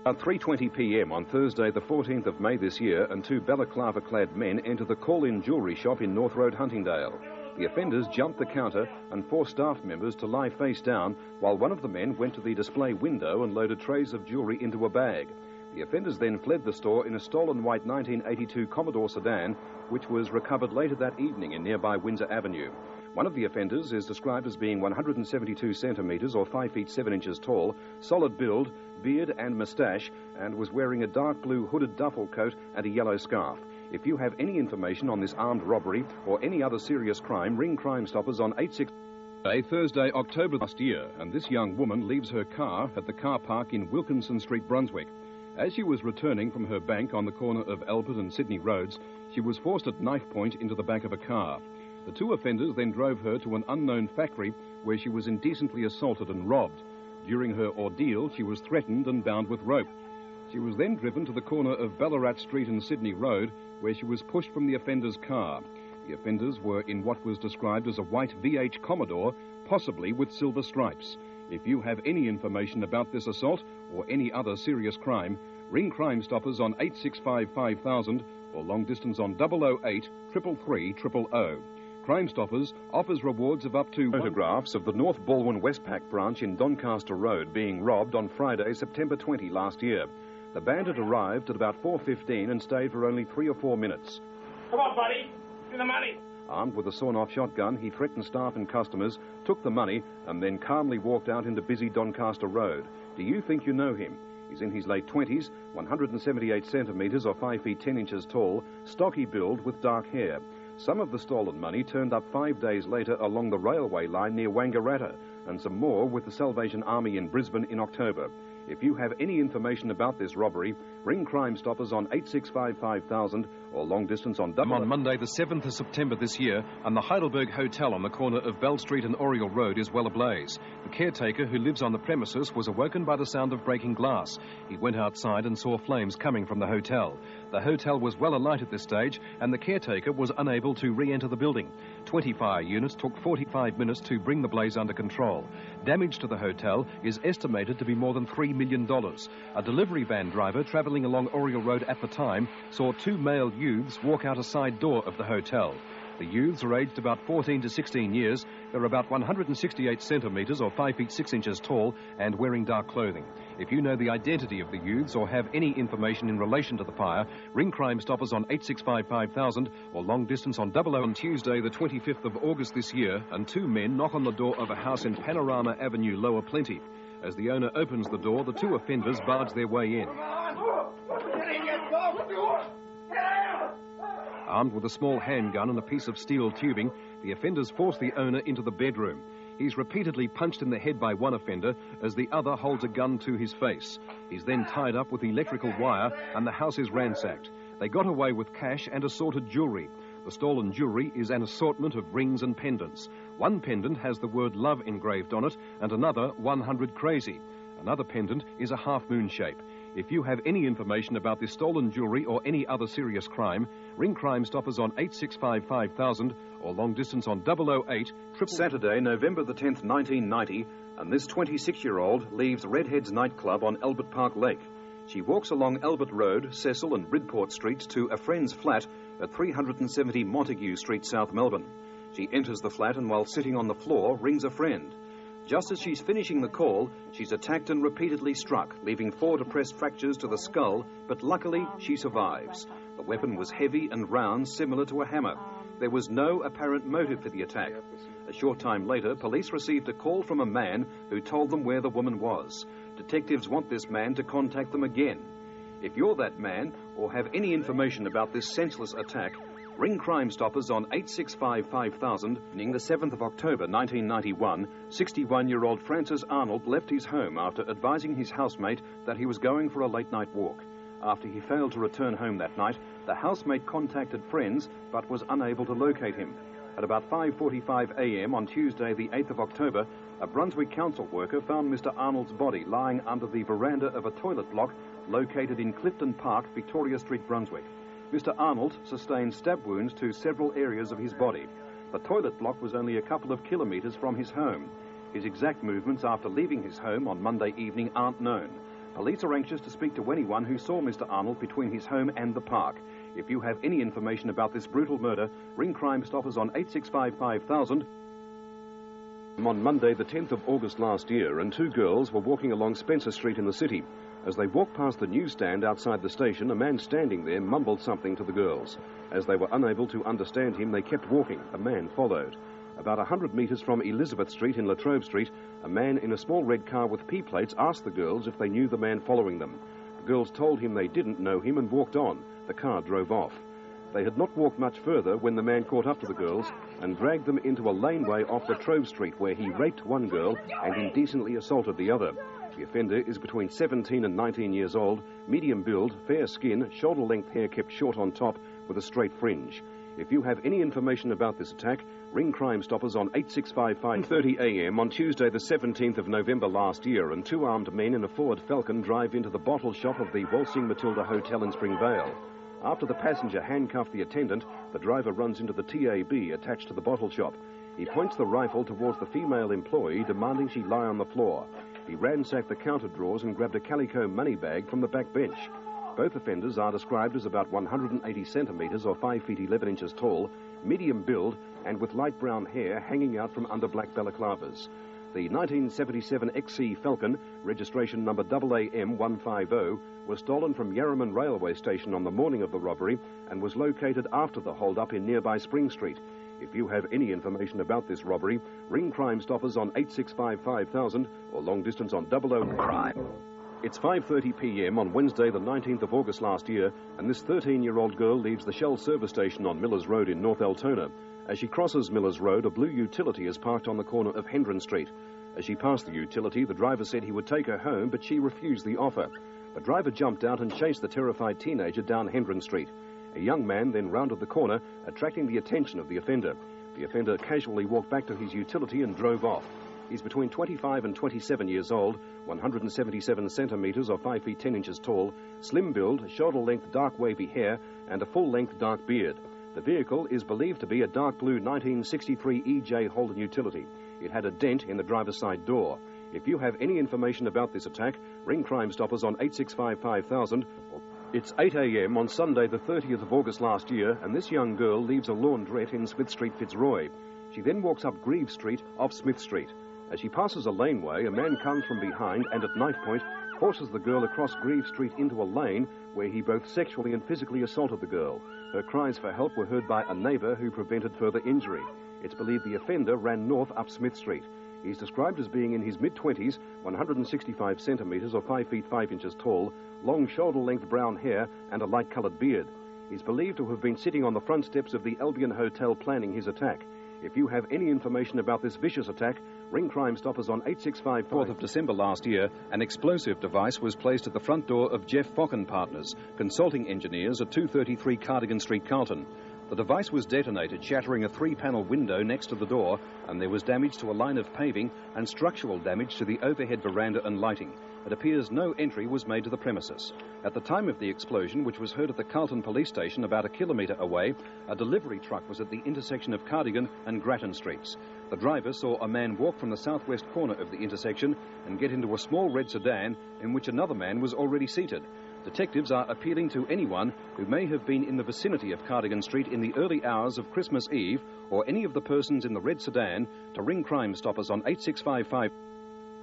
At 3:20 p.m. on Thursday, the 14th of May this year, and 2 balaclava-clad men enter the call-in jewellery shop in North Road, Huntingdale. The offenders jumped the counter and forced staff members to lie face down, while one of the men went to the display window and loaded trays of jewellery into a bag. The offenders then fled the store in a stolen white 1982 Commodore sedan, which was recovered later that evening in nearby Windsor Avenue. One of the offenders is described as being 172 centimetres or 5 feet 7 inches tall, solid build, beard and moustache, and was wearing a dark blue hooded duffel coat and a yellow scarf. If you have any information on this armed robbery or any other serious crime, ring Crime Stoppers on 86... Thursday, October last year, and this young woman leaves her car at the car park in Wilkinson Street, Brunswick. As she was returning from her bank on the corner of Albert and Sydney Roads, she was forced at knife point into the back of a car. The two offenders then drove her to an unknown factory where she was indecently assaulted and robbed. During her ordeal, she was threatened and bound with rope. She was then driven to the corner of Ballarat Street and Sydney Road, where she was pushed from the offender's car. The offenders were in what was described as a white VH Commodore, possibly with silver stripes. If you have any information about this assault or any other serious crime, ring Crime Stoppers on 865 5000 or long distance on 008 333 000. Crime Stoppers offers rewards of up to photographs of the North Balwyn Westpac branch in Doncaster Road being robbed on Friday, September 20 last year. The bandit arrived at about 4:15 and stayed for only 3 or 4 minutes. Come on, buddy. Give me the money. Armed with a sawn-off shotgun, he threatened staff and customers, took the money, and then calmly walked out into busy Doncaster Road. Do you think you know him? He's in his late 20s, 178 centimetres or 5 feet 10 inches tall, stocky build with dark hair. Some of the stolen money turned up 5 days later along the railway line near Wangaratta, and some more with the Salvation Army in Brisbane in October. If you have any information about this robbery, ring Crime Stoppers on 865 5000 or long distance on... On Monday, the 7th of September this year, and the Heidelberg Hotel on the corner of Bell Street and Oriel Road is well ablaze. The caretaker who lives on the premises was awoken by the sound of breaking glass. He went outside and saw flames coming from the hotel. The hotel was well alight at this stage, and the caretaker was unable to re-enter the building. 20 fire units took 45 minutes to bring the blaze under control. Damage to the hotel is estimated to be more than $3 million. A delivery van driver travelling along Oriel Road at the time saw 2 male youths walk out a side door of the hotel. The youths are aged about 14 to 16 years. They're about 168 centimetres or 5 feet 6 inches tall and wearing dark clothing. If you know the identity of the youths or have any information in relation to the fire, ring Crime Stoppers on 865 5000 or long distance on 00. On Tuesday, the 25th of August this year, and 2 men knock on the door of a house in Panorama Avenue, Lower Plenty. As the owner opens the door, the 2 offenders barge their way in. Armed with a small handgun and a piece of steel tubing, the offenders force the owner into the bedroom. He's repeatedly punched in the head by one offender as the other holds a gun to his face. He's then tied up with electrical wire and the house is ransacked. They got away with cash and assorted jewellery. The stolen jewellery is an assortment of rings and pendants. One pendant has the word love engraved on it and another 100 crazy. Another pendant is a half-moon shape. If you have any information about this stolen jewellery or any other serious crime, ring Crime Stoppers on 865 5000 or long distance on 008 Saturday, November the 10th, 1990, and this 26-year-old leaves Redhead's nightclub on Albert Park Lake. She walks along Albert Road, Cecil and Bridport Streets to a friend's flat at 370 Montague Street, South Melbourne. She enters the flat and while sitting on the floor, rings a friend. Just as she's finishing the call, she's attacked and repeatedly struck, leaving 4 depressed fractures to the skull, but luckily she survives. The weapon was heavy and round, similar to a hammer. There was no apparent motive for the attack. A short time later, police received a call from a man who told them where the woman was. Detectives want this man to contact them again. If you're that man, or have any information about this senseless attack, ring Crime Stoppers on 865 5000. On the 7th of October 1991, 61-year-old Francis Arnold left his home after advising his housemate that he was going for a late-night walk. After he failed to return home that night, the housemate contacted friends but was unable to locate him. At about 5:45 a.m. on Tuesday, the 8th of October, a Brunswick council worker found Mr. Arnold's body lying under the veranda of a toilet block located in Clifton Park, Victoria Street, Brunswick. Mr. Arnold sustained stab wounds to several areas of his body. The toilet block was only a couple of kilometres from his home. His exact movements after leaving his home on Monday evening aren't known. Police are anxious to speak to anyone who saw Mr. Arnold between his home and the park. If you have any information about this brutal murder, ring Crime Stoppers on 865 5000. On Monday, the 10th of August last year, and 2 girls were walking along Spencer Street in the city. As they walked past the newsstand outside the station, a man standing there mumbled something to the girls. As they were unable to understand him, they kept walking. A man followed. About 100 metres from Elizabeth Street in Latrobe Street, a man in a small red car with P-plates asked the girls if they knew the man following them. The girls told him they didn't know him and walked on. The car drove off. They had not walked much further when the man caught up to the girls and dragged them into a laneway off Latrobe Street where he raped one girl and indecently assaulted the other. The offender is between 17 and 19 years old, medium build, fair skin, shoulder-length hair kept short on top with a straight fringe. If you have any information about this attack, ring Crime Stoppers on 865 5:30 a.m. on Tuesday the 17th of November last year, and 2 armed men in a Ford Falcon drive into the bottle shop of the Waltzing Matilda Hotel in Springvale. After the passenger handcuffed the attendant, the driver runs into the TAB attached to the bottle shop. He points the rifle towards the female employee, demanding she lie on the floor. He ransacked the counter drawers and grabbed a calico money bag from the back bench. Both offenders are described as about 180 centimetres or 5 feet 11 inches tall, medium build, and with light brown hair hanging out from under black balaclavas. The 1977 XC Falcon, registration number AAM150, was stolen from Yarraman Railway Station on the morning of the robbery and was located after the hold-up in nearby Spring Street. If you have any information about this robbery, ring Crime Stoppers on 865 5000 or long distance on 00 Crime. It's 5:30 p.m. on Wednesday, the 19th of August last year, and this 13-year-old girl leaves the Shell service station on Millers Road in North Altona. As she crosses Millers Road, a blue utility is parked on the corner of Hendron Street. As she passed the utility, the driver said he would take her home, but she refused the offer. The driver jumped out and chased the terrified teenager down Hendron Street. A young man then rounded the corner, attracting the attention of the offender. The offender casually walked back to his utility and drove off. He's between 25 and 27 years old, 177 centimetres or 5 feet 10 inches tall, slim build, shoulder-length dark wavy hair, and a full-length dark beard. The vehicle is believed to be a dark blue 1963 EJ Holden utility. It had a dent in the driver's side door. If you have any information about this attack, ring Crime Stoppers on 865 5000. It's 8 a.m. on Sunday, the 30th of August last year, and this young girl leaves a laundrette in Smith Street, Fitzroy. She then walks up Grieve Street off Smith Street. As she passes a laneway, a man comes from behind and at knife point forces the girl across Grieve Street into a lane where he both sexually and physically assaulted the girl. Her cries for help were heard by a neighbour who prevented further injury. It's believed the offender ran north up Smith Street. He's described as being in his mid-20s, 165 centimetres or 5 feet 5 inches tall, long shoulder-length brown hair and a light-coloured beard. He's believed to have been sitting on the front steps of the Albion Hotel planning his attack. If you have any information about this vicious attack, ring Crime Stoppers on 865 4th of December last year, an explosive device was placed at the front door of Jeff Fock and Partners, consulting engineers at 233 Cardigan Street, Carlton. The device was detonated, shattering a 3-panel window next to the door, and there was damage to a line of paving and structural damage to the overhead veranda and lighting. It appears no entry was made to the premises. At the time of the explosion, which was heard at the Carlton police station about a kilometre away, a delivery truck was at the intersection of Cardigan and Grattan Streets. The driver saw a man walk from the southwest corner of the intersection and get into a small red sedan in which another man was already seated. Detectives are appealing to anyone who may have been in the vicinity of Cardigan Street in the early hours of Christmas Eve, or any of the persons in the red sedan, to ring Crime Stoppers on 8655.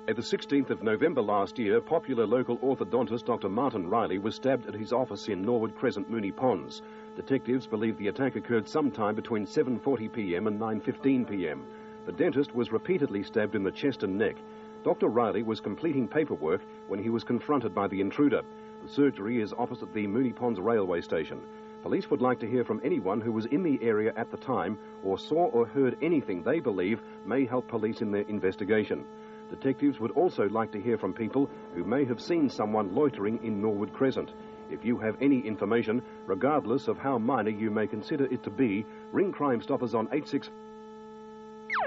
At the 16th of November last year, popular local orthodontist Dr. Martin Riley was stabbed at his office in Norwood Crescent, Moonee Ponds. Detectives believe the attack occurred sometime between 7:40 p.m. and 9:15 p.m. The dentist was repeatedly stabbed in the chest and neck. Dr. Riley was completing paperwork when he was confronted by the intruder. The surgery is opposite the Moonee Ponds railway station. Police would like to hear from anyone who was in the area at the time or saw or heard anything they believe may help police in their investigation. Detectives would also like to hear from people who may have seen someone loitering in Norwood Crescent. If you have any information, regardless of how minor you may consider it to be, ring Crime Stoppers on 86.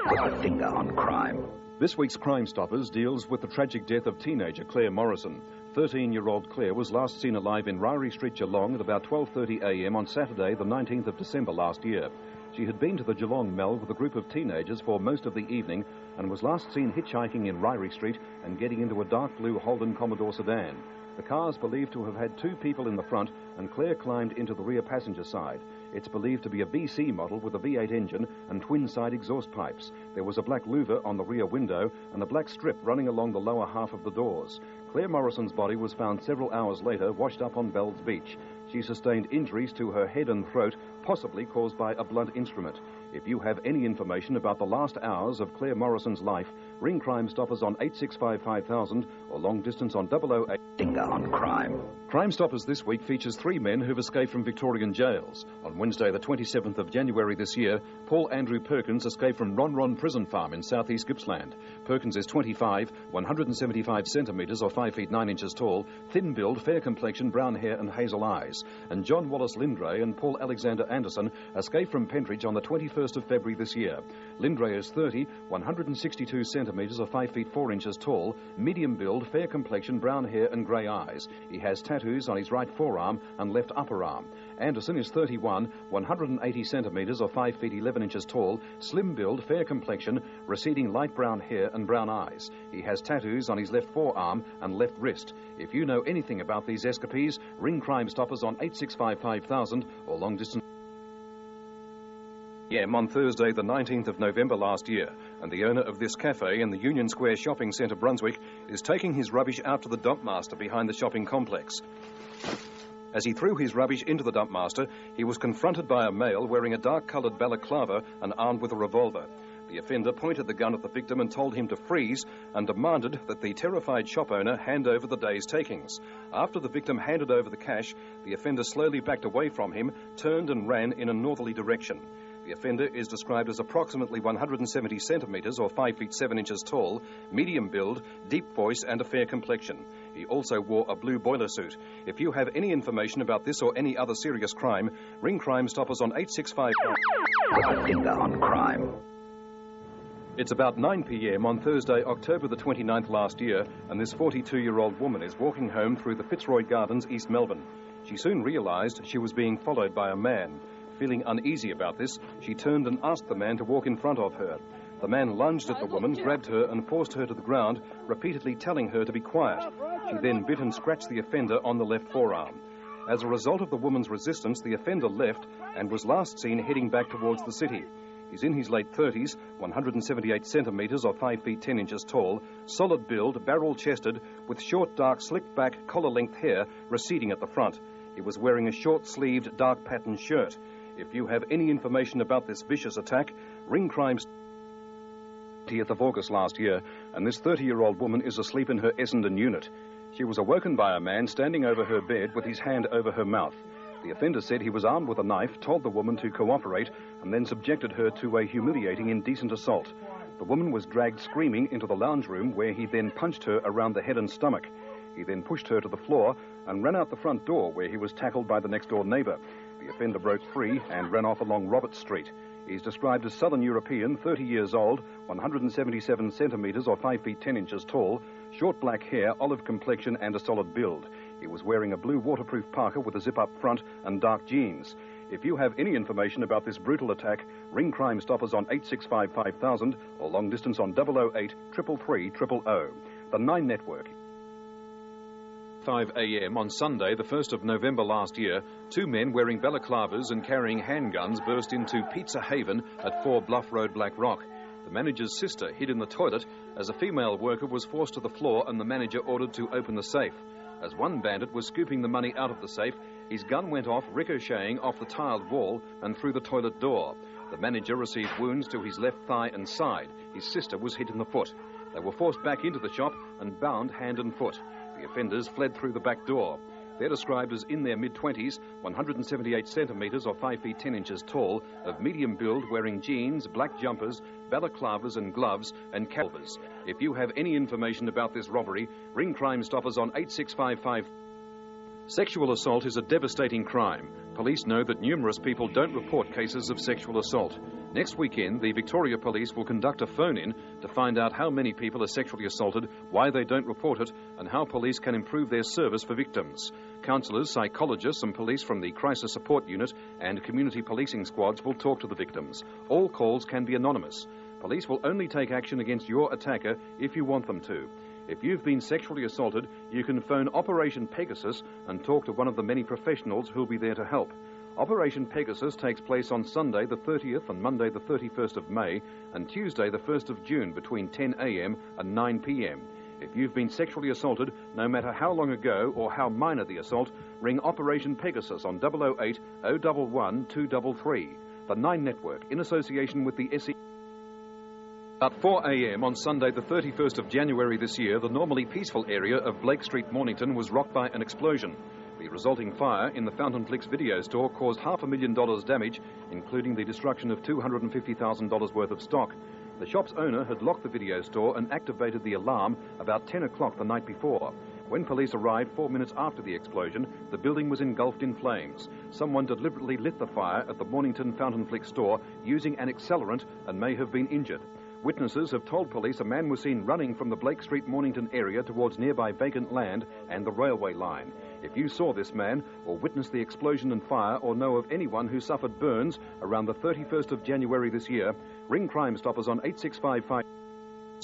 Put a finger on crime. This week's Crime Stoppers deals with the tragic death of teenager Claire Morrison. 13-year-old Claire was last seen alive in Ryrie Street, Geelong at about 12:30 a.m. on Saturday, the 19th of December last year. She had been to the Geelong Mall with a group of teenagers for most of the evening and was last seen hitchhiking in Ryrie Street and getting into a dark blue Holden Commodore sedan. The car is believed to have had 2 people in the front, and Claire climbed into the rear passenger side. It's believed to be a BC model with a V8 engine and twin-side exhaust pipes. There was a black louver on the rear window and a black strip running along the lower half of the doors. Claire Morrison's body was found several hours later, washed up on Bells Beach. She sustained injuries to her head and throat, possibly caused by a blunt instrument. If you have any information about the last hours of Claire Morrison's life, ring Crime Stoppers on 865 5000 or long distance on 008. Finger on crime. Crime Stoppers this week features 3 men who've escaped from Victorian jails. On Wednesday, the 27th of January this year, Paul Andrew Perkins escaped from Ron Prison Farm in southeast Gippsland. Perkins is 25, 175 centimetres or 5 feet 9 inches tall, thin build, fair complexion, brown hair and hazel eyes. Burglaries, and John Wallace Lindray and Paul Alexander Anderson escaped from Pentridge on the 21st of February this year. Lindray is 30, 162 centimetres or 5 feet 4 inches tall, medium build, fair complexion, brown hair and grey eyes. He has tattoos on his right forearm and left upper arm. Anderson is 31, 180 centimetres or 5 feet 11 inches tall, slim build, fair complexion, receding light brown hair and brown eyes. He has tattoos on his left forearm and left wrist. If you know anything about these escapees, ring Crime Stoppers on 865 5000 or long distance. On Thursday, the 19th of November last year, and the owner of this cafe in the Union Square shopping centre, Brunswick, is taking his rubbish out to the dump master behind the shopping complex. As he threw his rubbish into the dump master, he was confronted by a male wearing a dark-coloured balaclava and armed with a revolver. The offender pointed the gun at the victim and told him to freeze and demanded that the terrified shop owner hand over the day's takings. After the victim handed over the cash, the offender slowly backed away from him, turned and ran in a northerly direction. The offender is described as approximately 170 centimetres or 5 feet 7 inches tall, medium build, deep voice and a fair complexion. He also wore a blue boiler suit. If you have any information about this or any other serious crime, ring Crime Stoppers on 865... With a finger on crime. It's about 9 p.m. on Thursday, October the 29th last year, and this 42-year-old woman is walking home through the Fitzroy Gardens, East Melbourne. She soon realised she was being followed by a man. Feeling uneasy about this, she turned and asked the man to walk in front of her. The man lunged at the woman, grabbed her and forced her to the ground, repeatedly telling her to be quiet. She then bit and scratched the offender on the left forearm. As a result of the woman's resistance, the offender left and was last seen heading back towards the city. He's in his late 30s, 178 centimetres or 5 feet 10 inches tall, solid build, barrel-chested, with short, dark, slicked-back, collar-length hair receding at the front. He was wearing a short-sleeved, dark-patterned shirt. If you have any information about this vicious attack, ring Crime 20th of August last year, and this 30-year-old woman is asleep in her Essendon unit. She was awoken by a man standing over her bed with his hand over her mouth. The offender said he was armed with a knife, told the woman to cooperate, and then subjected her to a humiliating indecent assault. The woman was dragged screaming into the lounge room, where he then punched her around the head and stomach. He then pushed her to the floor and ran out the front door, where he was tackled by the next-door neighbour. The offender broke free and ran off along Roberts Street. He's described as Southern European, 30 years old, 177 centimetres or 5 feet 10 inches tall, short black hair, olive complexion and a solid build. He was wearing a blue waterproof parka with a zip-up front and dark jeans. If you have any information about this brutal attack, ring Crime Stoppers on 865 5000 or long distance on 008 333 000. The 9 Network. 5 a.m. on Sunday, the 1st of November last year, 2 men wearing balaclavas and carrying handguns burst into Pizza Haven at 4 Bluff Road, Black Rock. The manager's sister hid in the toilet as a female worker was forced to the floor and the manager ordered to open the safe. As one bandit was scooping the money out of the safe, his gun went off, ricocheting off the tiled wall and through the toilet door. The manager received wounds to his left thigh and side. His sister was hit in the foot. They were forced back into the shop and bound hand and foot. The offenders fled through the back door. They're described as in their mid-20s, 178 centimetres or 5 feet 10 inches tall, of medium build, wearing jeans, black jumpers, balaclavas and gloves, and calvers. If you have any information about this robbery, ring Crime Stoppers on 8655. Sexual assault is a devastating crime. Police know that numerous people don't report cases of sexual assault. Next weekend, the Victoria Police will conduct a phone-in to find out how many people are sexually assaulted, why they don't report it, and how police can improve their service for victims. Counsellors, psychologists and police from the Crisis Support Unit and community policing squads will talk to the victims. All calls can be anonymous. Police will only take action against your attacker if you want them to. If you've been sexually assaulted, you can phone Operation Pegasus and talk to one of the many professionals who'll be there to help. Operation Pegasus takes place on Sunday the 30th and Monday the 31st of May and Tuesday the 1st of June between 10 a.m. and 9 p.m. If you've been sexually assaulted, no matter how long ago or how minor the assault, ring Operation Pegasus on 008 011 233. The 9 Network, in association with the SE. At 4 a.m. on Sunday the 31st of January this year, the normally peaceful area of Blake Street, Mornington was rocked by an explosion. The resulting fire in the Fountain Flicks video store caused $500,000 damage, including the destruction of $250,000 worth of stock. The shop's owner had locked the video store and activated the alarm about 10 o'clock the night before. When police arrived 4 minutes after the explosion, the building was engulfed in flames. Someone deliberately lit the fire at the Mornington Fountain Flick store using an accelerant and may have been injured. Witnesses have told police a man was seen running from the Blake Street Mornington area towards nearby vacant land and the railway line. If you saw this man or witnessed the explosion and fire or know of anyone who suffered burns around the 31st of January this year, ring Crime Stoppers on 8655.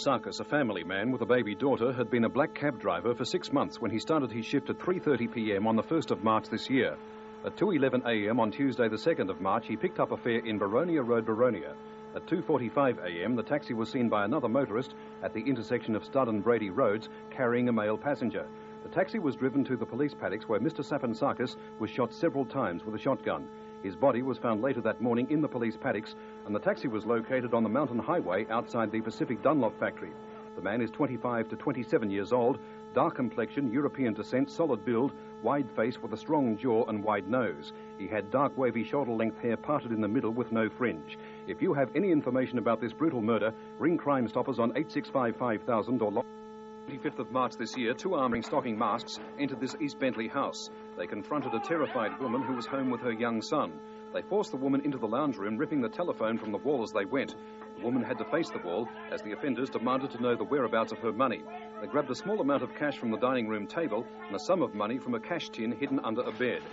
Sarkis, a family man with a baby daughter, had been a black cab driver for 6 months when he started his shift at 3:30 p.m. on the 1st of March this year. At 2:11 a.m. on Tuesday the 2nd of March, he picked up a fare in Baronia Road, Baronia. At 2:45 a.m., the taxi was seen by another motorist at the intersection of Stud and Brady Roads carrying a male passenger. The taxi was driven to the police paddocks where Mr. Sarkis was shot several times with a shotgun. His body was found later that morning in the police paddocks, and the taxi was located on the mountain highway outside the Pacific Dunlop factory. The man is 25 to 27 years old, dark complexion, European descent, solid build, wide face with a strong jaw and wide nose. He had dark wavy shoulder-length hair parted in the middle with no fringe. If you have any information about this brutal murder, ring Crime Stoppers on 8655 or 25th of March this year, 2 armed stocking masks entered this East Bentley house. They confronted a terrified woman who was home with her young son. They forced the woman into the lounge room, ripping the telephone from the wall as they went. The woman had to face the wall as the offenders demanded to know the whereabouts of her money. They grabbed a small amount of cash from the dining room table and a sum of money from a cash tin hidden under a bed.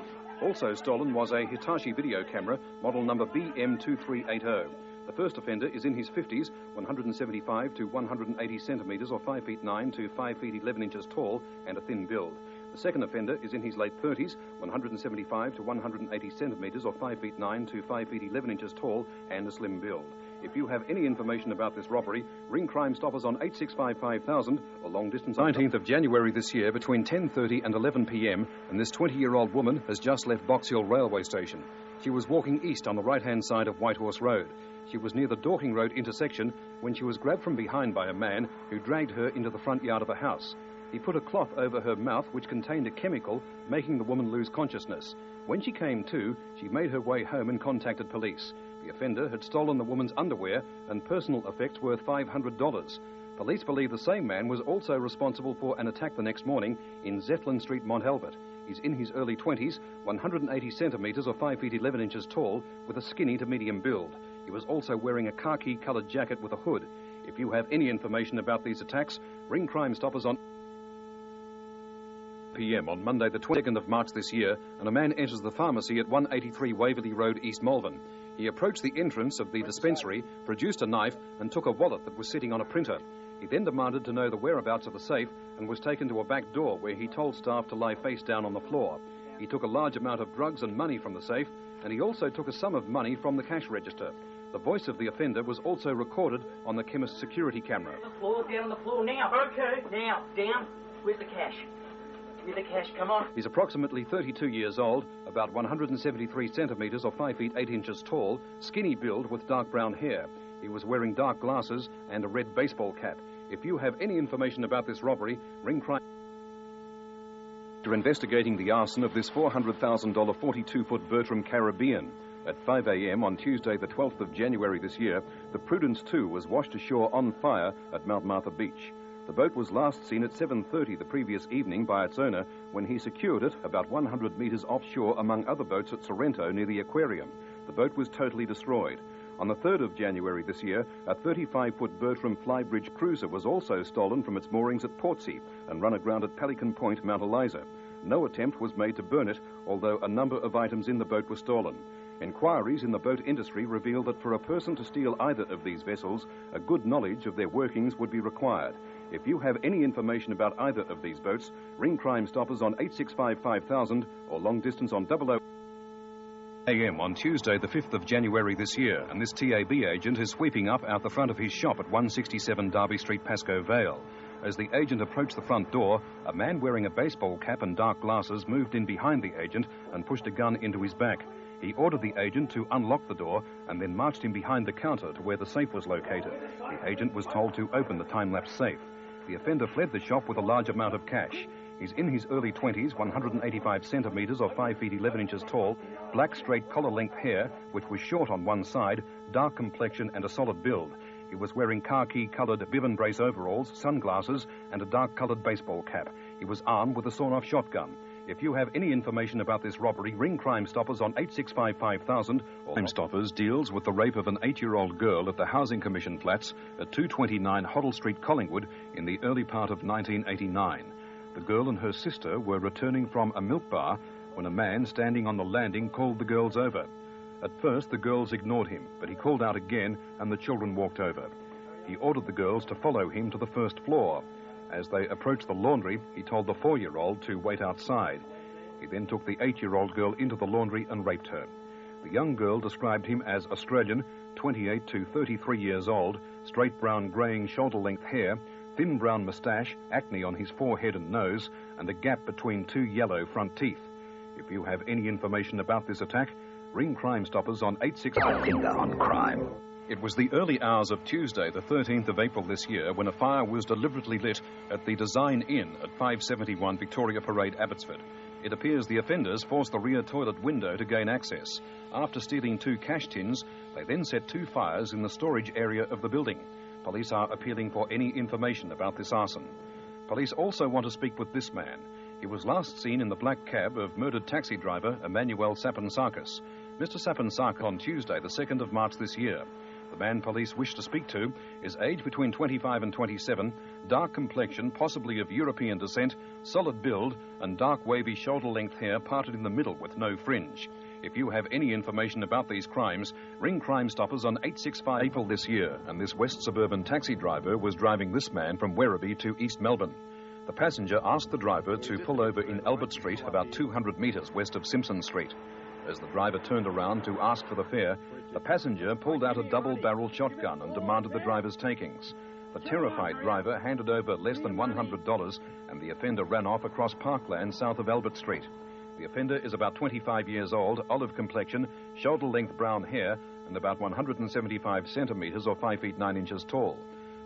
Also stolen was a Hitachi video camera, model number BM2380. The first offender is in his 50s, 175 to 180 centimetres or 5 feet 9 to 5 feet 11 inches tall and a thin build. The second offender is in his late 30s, 175 to 180 centimetres or 5 feet 9 to 5 feet 11 inches tall and a slim build. If you have any information about this robbery, ring Crime Stoppers on 8655 or long distance. 19th of January this year between 10:30 and 11 p.m. and this 20-year-old woman has just left Box Hill railway station. She was walking east on the right-hand side of Whitehorse Road. She was near the Dorking Road intersection when she was grabbed from behind by a man who dragged her into the front yard of a house. He put a cloth over her mouth which contained a chemical, making the woman lose consciousness. When she came to, she made her way home and contacted police. The offender had stolen the woman's underwear and personal effects worth $500. Police believe the same man was also responsible for an attack the next morning in Zetland Street, Mont Albert. He's in his early 20s, 180 centimetres or 5 feet 11 inches tall, with a skinny to medium build. He was also wearing a khaki-coloured jacket with a hood. If you have any information about these attacks, ring Crime Stoppers on p.m. on Monday the 22nd of March this year, and a man enters the pharmacy at 183 Waverley Road, East Malvern. He approached the entrance of the dispensary, produced a knife, and took a wallet that was sitting on a printer. He then demanded to know the whereabouts of the safe and was taken to a back door where he told staff to lie face down on the floor. He took a large amount of drugs and money from the safe, and he also took a sum of money from the cash register. The voice of the offender was also recorded on the chemist's security camera. Down on the floor now. Okay. Now, down. Where's the cash? Where's the cash? Come on. He's approximately 32 years old, about 173 centimetres or 5 feet 8 inches tall, skinny build with dark brown hair. He was wearing dark glasses and a red baseball cap. If you have any information about this robbery, ring Crime. After investigating the arson of this $400,000 42-foot Bertram Caribbean. At 5 a.m. on Tuesday, the 12th of January this year, the Prudence II was washed ashore on fire at Mount Martha Beach. The boat was last seen at 7:30 the previous evening by its owner when he secured it about 100 metres offshore among other boats at Sorrento near the aquarium. The boat was totally destroyed. On the 3rd of January this year, a 35-foot Bertram Flybridge cruiser was also stolen from its moorings at Portsea and run aground at Pelican Point, Mount Eliza. No attempt was made to burn it, although a number of items in the boat were stolen. Inquiries in the boat industry reveal that for a person to steal either of these vessels, a good knowledge of their workings would be required. If you have any information about either of these boats, ring Crime Stoppers on 8655 or long distance on 00 a.m. on Tuesday, the 5th of January this year, and this TAB agent is sweeping up out the front of his shop at 167 Derby Street, Pascoe Vale. As the agent approached the front door, a man wearing a baseball cap and dark glasses moved in behind the agent and pushed a gun into his back. He ordered the agent to unlock the door and then marched him behind the counter to where the safe was located. The agent was told to open the time-lapse safe. The offender fled the shop with a large amount of cash. He's in his early 20s, 185 centimetres or 5 feet 11 inches tall, black straight collar-length hair, which was short on one side, dark complexion and a solid build. He was wearing khaki-coloured bib and brace overalls, sunglasses, and a dark-coloured baseball cap. He was armed with a sawn-off shotgun. If you have any information about this robbery, ring Crime Stoppers on 865 5000. Crime Stoppers deals with the rape of an 8-year-old girl at the Housing Commission flats at 229 Hoddle Street, Collingwood, in the early part of 1989. The girl and her sister were returning from a milk bar when a man standing on the landing called the girls over. At first, the girls ignored him, but he called out again and the children walked over. He ordered the girls to follow him to the first floor. As they approached the laundry, he told the 4-year-old to wait outside. He then took the 8-year-old girl into the laundry and raped her. The young girl described him as Australian, 28 to 33 years old, straight brown greying shoulder-length hair, thin brown moustache, acne on his forehead and nose, and a gap between 2 yellow front teeth. If you have any information about this attack, ring Crime Stoppers on 865. Finger on crime. It was the early hours of Tuesday, the 13th of April this year, when a fire was deliberately lit at the Design Inn at 571 Victoria Parade, Abbotsford. It appears the offenders forced the rear toilet window to gain access. After stealing 2 cash tins, they then set 2 fires in the storage area of the building. Police are appealing for any information about this arson. Police also want to speak with this man. He was last seen in the black cab of murdered taxi driver Emmanuel Sapansakis. Mr. Sapansakis on Tuesday, the 2nd of March this year. The man police wish to speak to is aged between 25 and 27, dark complexion, possibly of European descent, solid build, and dark wavy shoulder-length hair parted in the middle with no fringe. If you have any information about these crimes, ring Crime Stoppers on 865 April this year, and this West Suburban taxi driver was driving this man from Werribee to East Melbourne. The passenger asked the driver to pull over in Albert Street, about 200 metres west of Simpson Street. As the driver turned around to ask for the fare, the passenger pulled out a double-barreled shotgun and demanded the driver's takings. The terrified driver handed over less than $100, and the offender ran off across parkland south of Albert Street. The offender is about 25 years old, olive complexion, shoulder-length brown hair, and about 175 centimetres or 5 feet 9 inches tall.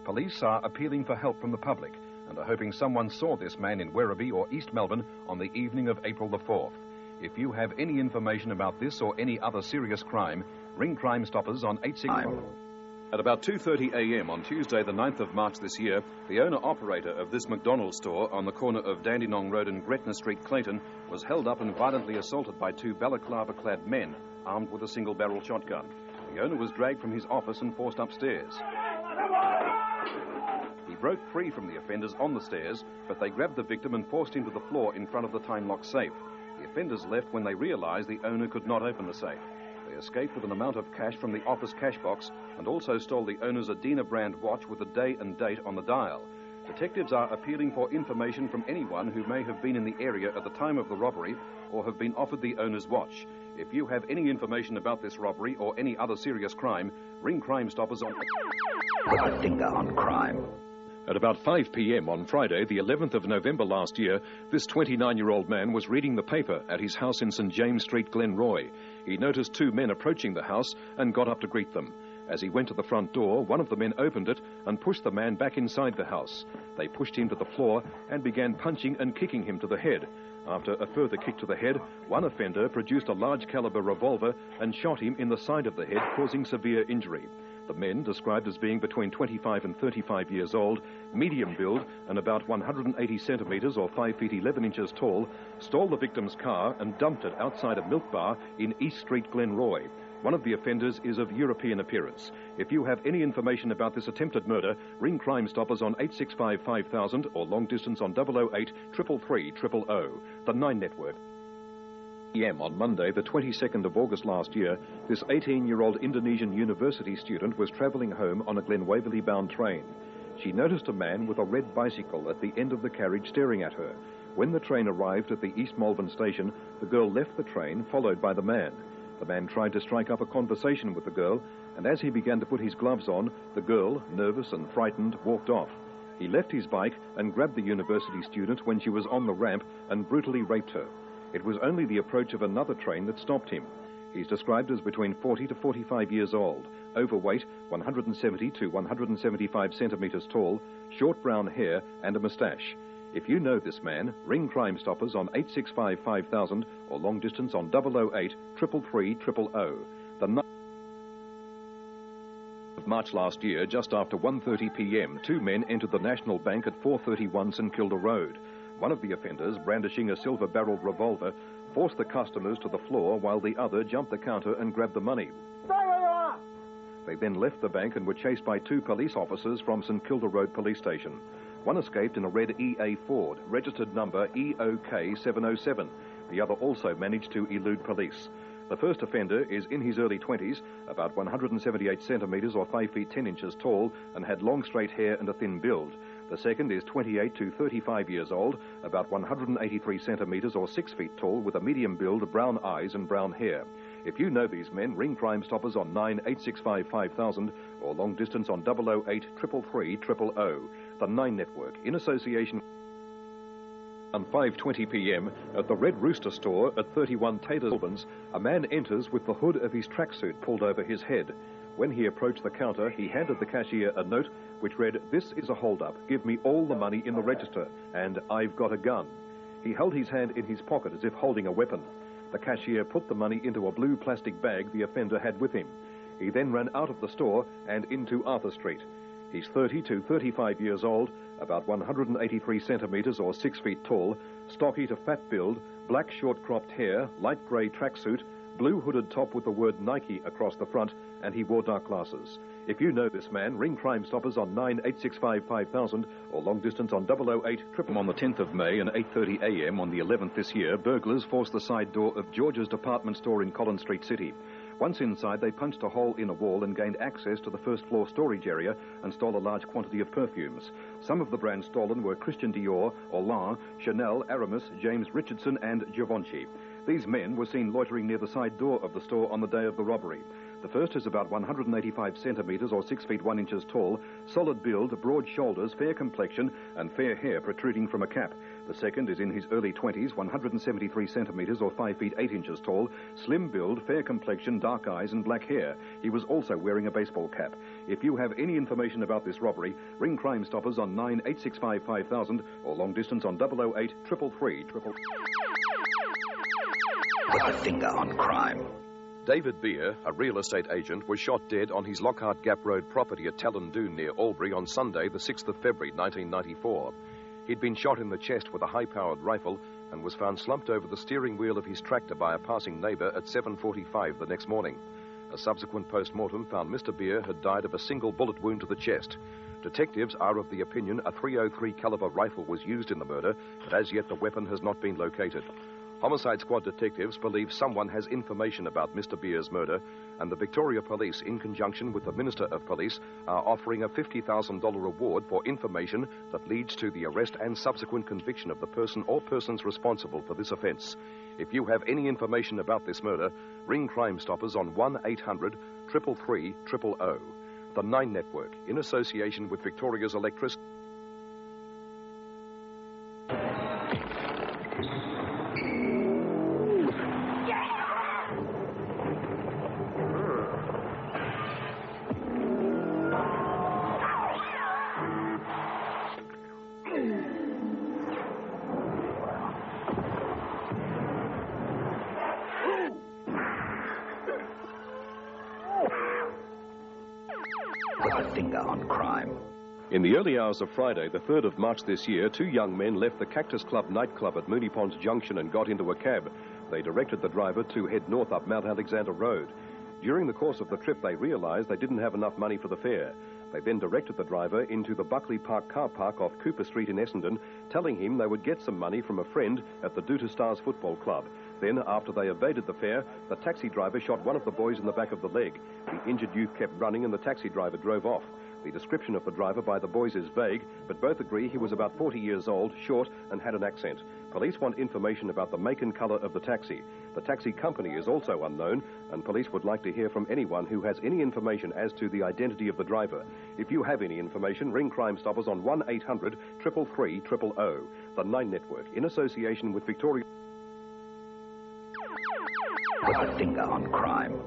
Police are appealing for help from the public and are hoping someone saw this man in Werribee or East Melbourne on the evening of April the 4th. If you have any information about this or any other serious crime, ring Crime Stoppers on 865. At about 2:30 a.m. on Tuesday, the 9th of March this year, the owner-operator of this McDonald's store on the corner of Dandenong Road and Gretna Street, Clayton, was held up and violently assaulted by 2 balaclava-clad men armed with a single-barrel shotgun. The owner was dragged from his office and forced upstairs. He broke free from the offenders on the stairs, but they grabbed the victim and forced him to the floor in front of the time-lock safe. The offenders left when they realized the owner could not open the safe. They escaped with an amount of cash from the office cash box and also stole the owner's Adina brand watch with the day and date on the dial. Detectives are appealing for information from anyone who may have been in the area at the time of the robbery or have been offered the owner's watch. If you have any information about this robbery or any other serious crime, ring Crime Stoppers on... Put a finger on crime. At about 5 p.m. on Friday, the 11th of November last year, this 29-year-old man was reading the paper at his house in St. James Street, Glenroy. He noticed 2 men approaching the house and got up to greet them. As he went to the front door, one of the men opened it and pushed the man back inside the house. They pushed him to the floor and began punching and kicking him to the head. After a further kick to the head, one offender produced a large-caliber revolver and shot him in the side of the head, causing severe injury. The men, described as being between 25 and 35 years old, medium build, and about 180 centimetres or 5 feet 11 inches tall, stole the victim's car and dumped it outside a milk bar in East Street, Glenroy. One of the offenders is of European appearance. If you have any information about this attempted murder, ring Crime Stoppers on 865 5000 or long distance on 008 333 000, the 9 Network. p.m. on Monday, the 22nd of August last year, this 18-year-old Indonesian university student was travelling home on a Glen Waverley-bound train. She noticed a man with a red bicycle at the end of the carriage staring at her. When the train arrived at the East Malvern station, the girl left the train, followed by the man. The man tried to strike up a conversation with the girl, and as he began to put his gloves on, the girl, nervous and frightened, walked off. He left his bike and grabbed the university student when she was on the ramp and brutally raped her. It was only the approach of another train that stopped him. He's described as between 40 to 45 years old, overweight, 170 to 175 centimetres tall, short brown hair and a moustache. If you know this man, ring Crime Stoppers on 865 5000 or long distance on 008 333 000. The March last year, just after 1:30 p.m, two men entered the National Bank at 431 St Kilda Road. One of the offenders, brandishing a silver-barreled revolver, forced the customers to the floor while the other jumped the counter and grabbed the money. Stay where you are! They then left the bank and were chased by two police officers from St Kilda Road Police Station. One escaped in a red EA Ford, registered number EOK 707. The other also managed to elude police. The first offender is in his early 20s, about 178 centimetres or 5 feet 10 inches tall, and had long straight hair and a thin build. The second is 28 to 35 years old, about 183 centimetres or 6 feet tall, with a medium build, brown eyes and brown hair. If you know these men, ring Crime Stoppers on 9865 5000 or long distance on 008 333 000. The 9 Network, in association. On 5:20 p.m, at the Red Rooster store at 31 Taylor's Albans, a man enters with the hood of his tracksuit pulled over his head. When he approached the counter, he handed the cashier a note which read, "This is a hold-up. Give me all the money in the register, and I've got a gun." He held his hand in his pocket as if holding a weapon. The cashier put the money into a blue plastic bag the offender had with him. He then ran out of the store and into Arthur Street. He's 30 to 35 years old, about 183 centimetres or 6 feet tall, stocky to fat build, black short-cropped hair, light grey tracksuit, blue hooded top with the word Nike across the front, and he wore dark glasses. If you know this man, ring Crime Stoppers on 9865 5000 or long distance on 008 000. On the 10th of May and 8:30 a.m. on the 11th this year, burglars forced the side door of George's department store in Collins Street City. Once inside, they punched a hole in a wall and gained access to the first-floor storage area and stole a large quantity of perfumes. Some of the brands stolen were Christian Dior, Hollande, Chanel, Aramis, James Richardson and Givenchy. These men were seen loitering near the side door of the store on the day of the robbery. The first is about 185 centimetres or 6 feet 1 inches tall, solid build, broad shoulders, fair complexion and fair hair protruding from a cap. The second is in his early 20s, 173 centimetres or 5 feet 8 inches tall, slim build, fair complexion, dark eyes and black hair. He was also wearing a baseball cap. If you have any information about this robbery, ring Crime Stoppers on 9865 5000 or long distance on 008 333 000. Put a finger on crime. David Beer, a real estate agent, was shot dead on his Lockhart Gap Road property at Tallandoon near Albury on Sunday, the 6th of February, 1994. He'd been shot in the chest with a high-powered rifle and was found slumped over the steering wheel of his tractor by a passing neighbour at 7:45 the next morning. A subsequent post-mortem found Mr. Beer had died of a single bullet wound to the chest. Detectives are of the opinion a .303 caliber rifle was used in the murder, but as yet the weapon has not been located. Homicide Squad detectives believe someone has information about Mr. Beer's murder, and the Victoria Police, in conjunction with the Minister of Police, are offering a $50,000 reward for information that leads to the arrest and subsequent conviction of the person or persons responsible for this offence. If you have any information about this murder, ring Crime Stoppers on 1-800 333 000. The 9 Network, in association with Victoria's Electricity. Put a finger on crime. In the early hours of Friday, the 3rd of March this year, two young men left the Cactus Club nightclub at Mooney Ponds Junction and got into a cab. They directed the driver to head north up Mount Alexander Road. During the course of the trip, they realised they didn't have enough money for the fare. They then directed the driver into the Buckley Park car park off Cooper Street in Essendon, telling him they would get some money from a friend at the Doota Stars Football Club. Then, after they evaded the fare, the taxi driver shot one of the boys in the back of the leg. The injured youth kept running and the taxi driver drove off. The description of the driver by the boys is vague, but both agree he was about 40 years old, short, and had an accent. Police want information about the make and colour of the taxi. The taxi company is also unknown, and police would like to hear from anyone who has any information as to the identity of the driver. If you have any information, ring Crime Stoppers on 1-800 333 000. The 9 Network, in association with Victoria. Put a finger on crime.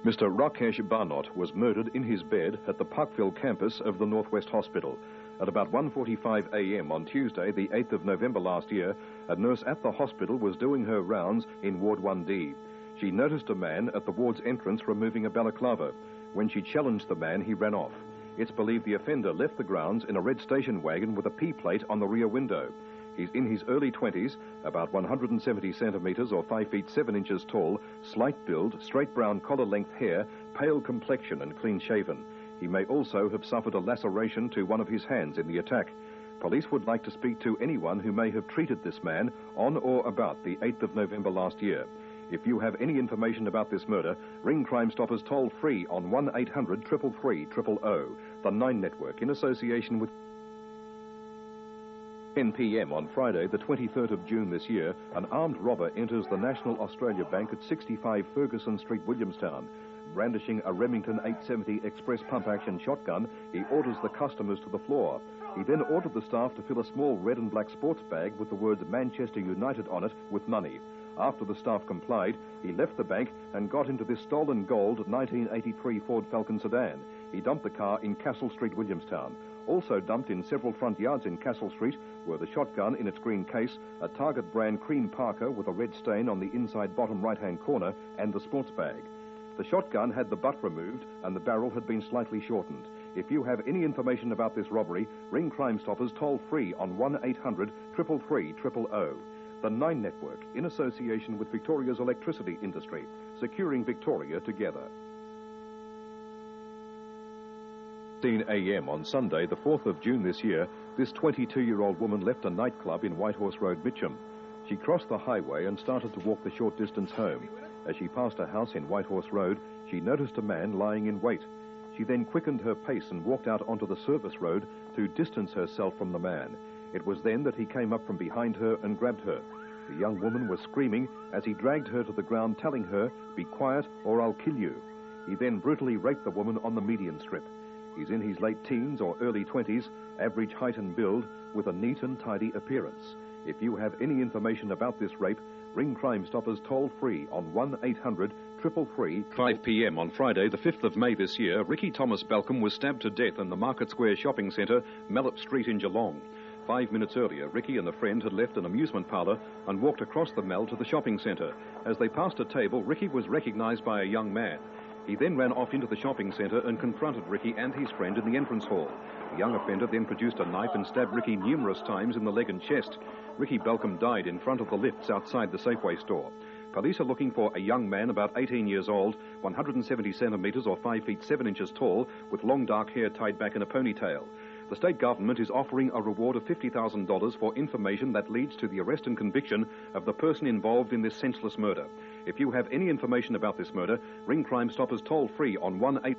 Mr. Rakesh Barnot was murdered in his bed at the Parkville campus of the Northwest Hospital. At about 1:45 a.m. on Tuesday, the 8th of November last year, a nurse at the hospital was doing her rounds in Ward 1D. She noticed a man at the ward's entrance removing a balaclava. When she challenged the man, he ran off. It's believed the offender left the grounds in a red station wagon with a P plate on the rear window. He's in his early 20s, about 170 centimetres or 5 feet 7 inches tall, slight build, straight brown collar-length hair, pale complexion and clean-shaven. He may also have suffered a laceration to one of his hands in the attack. Police would like to speak to anyone who may have treated this man on or about the 8th of November last year. If you have any information about this murder, ring Crime Stoppers toll-free on 1-800-333-000, the 9 Network, in association with 10 p.m. on Friday, the 23rd of June this year, an armed robber enters the National Australia Bank at 65 Ferguson Street, Williamstown. Brandishing a Remington 870 Express pump-action shotgun, he orders the customers to the floor. He then ordered the staff to fill a small red and black sports bag with the words Manchester United on it with money. After the staff complied, he left the bank and got into this stolen gold 1983 Ford Falcon sedan. He dumped the car in Castle Street, Williamstown. Also dumped in several front yards in Castle Street were the shotgun in its green case, a Target brand cream Parker with a red stain on the inside bottom right-hand corner, and the sports bag. The shotgun had the butt removed and the barrel had been slightly shortened. If you have any information about this robbery, ring Crime Stoppers toll-free on 1-800-333-000. The 9 Network, in association with Victoria's electricity industry, securing Victoria together. 10 a.m. on Sunday, the 4th of June this year, this 22-year-old woman left a nightclub in Whitehorse Road, Mitcham. She crossed the highway and started to walk the short distance home. As she passed a house in Whitehorse Road, she noticed a man lying in wait. She then quickened her pace and walked out onto the service road to distance herself from the man. It was then that he came up from behind her and grabbed her. The young woman was screaming as he dragged her to the ground, telling her, "Be quiet or I'll kill you." He then brutally raped the woman on the median strip. He's in his late teens or early 20s, average height and build, with a neat and tidy appearance. If you have any information about this rape, ring Crime Stoppers toll-free on 1-800-333. 5 p.m. on Friday, the 5th of May this year, Ricky Thomas Balcombe was stabbed to death in the Market Square shopping centre, Mallet Street in Geelong. 5 minutes earlier, Ricky and a friend had left an amusement parlour and walked across the Mall to the shopping centre. As they passed a table, Ricky was recognised by a young man. He then ran off into the shopping centre and confronted Ricky and his friend in the entrance hall. The young offender then produced a knife and stabbed Ricky numerous times in the leg and chest. Ricky Balcombe died in front of the lifts outside the Safeway store. Police are looking for a young man about 18 years old, 170 centimetres or 5 feet 7 inches tall, with long dark hair tied back in a ponytail. The state government is offering a reward of $50,000 for information that leads to the arrest and conviction of the person involved in this senseless murder. If you have any information about this murder, ring Crime Stoppers toll-free on 1-8...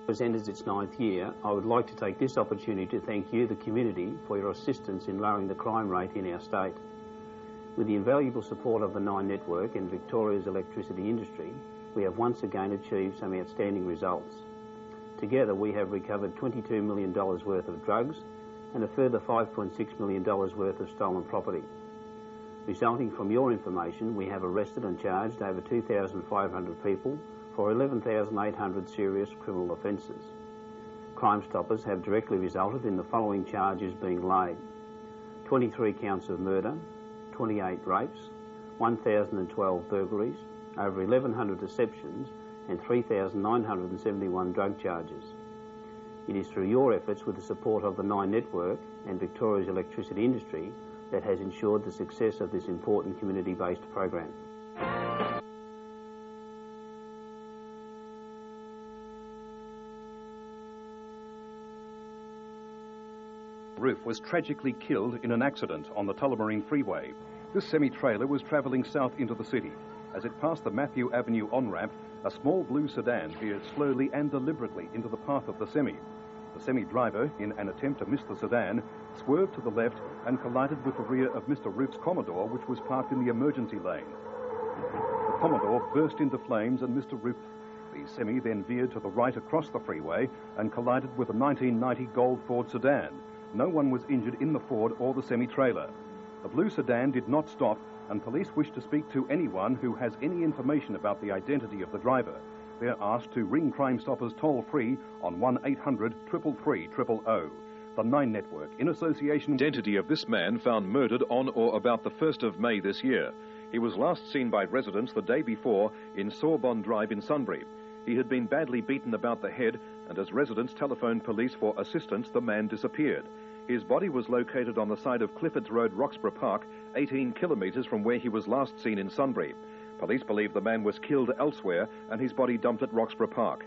As enters its 9th year, I would like to take this opportunity to thank you, the community, for your assistance in lowering the crime rate in our state. With the invaluable support of the 9 Network and Victoria's electricity industry, we have once again achieved some outstanding results. Together, we have recovered $22 million worth of drugs and a further $5.6 million worth of stolen property. Resulting from your information, we have arrested and charged over 2,500 people for 11,800 serious criminal offences. Crime Stoppers have directly resulted in the following charges being laid: 23 counts of murder, 28 rapes, 1,012 burglaries, over 1,100 deceptions, and 3,971 drug charges. It is through your efforts with the support of the 9 Network and Victoria's electricity industry that has ensured the success of this important community-based program. Roof was tragically killed in an accident on the Tullamarine Freeway. This semi-trailer was travelling south into the city. As it passed the Matthew Avenue on-ramp, a small blue sedan veered slowly and deliberately into the path of the semi. The semi-driver, in an attempt to miss the sedan, swerved to the left and collided with the rear of Mr. Roof's Commodore, which was parked in the emergency lane. The Commodore burst into flames and Mr. Roof... The semi then veered to the right across the freeway and collided with a 1990 gold Ford sedan. No one was injured in the Ford or the semi-trailer. The blue sedan did not stop, and police wish to speak to anyone who has any information about the identity of the driver. They're asked to ring Crime Stoppers toll-free on 1-800-333-000. The 9 Network, in association... Identity of this man found murdered on or about the 1st of May this year. He was last seen by residents the day before in Sorbonne Drive in Sunbury. He had been badly beaten about the head, and as residents telephoned police for assistance, the man disappeared. His body was located on the side of Cliffords Road, Roxburgh Park, 18 kilometres from where he was last seen in Sunbury. Police believe the man was killed elsewhere and his body dumped at Roxburgh Park.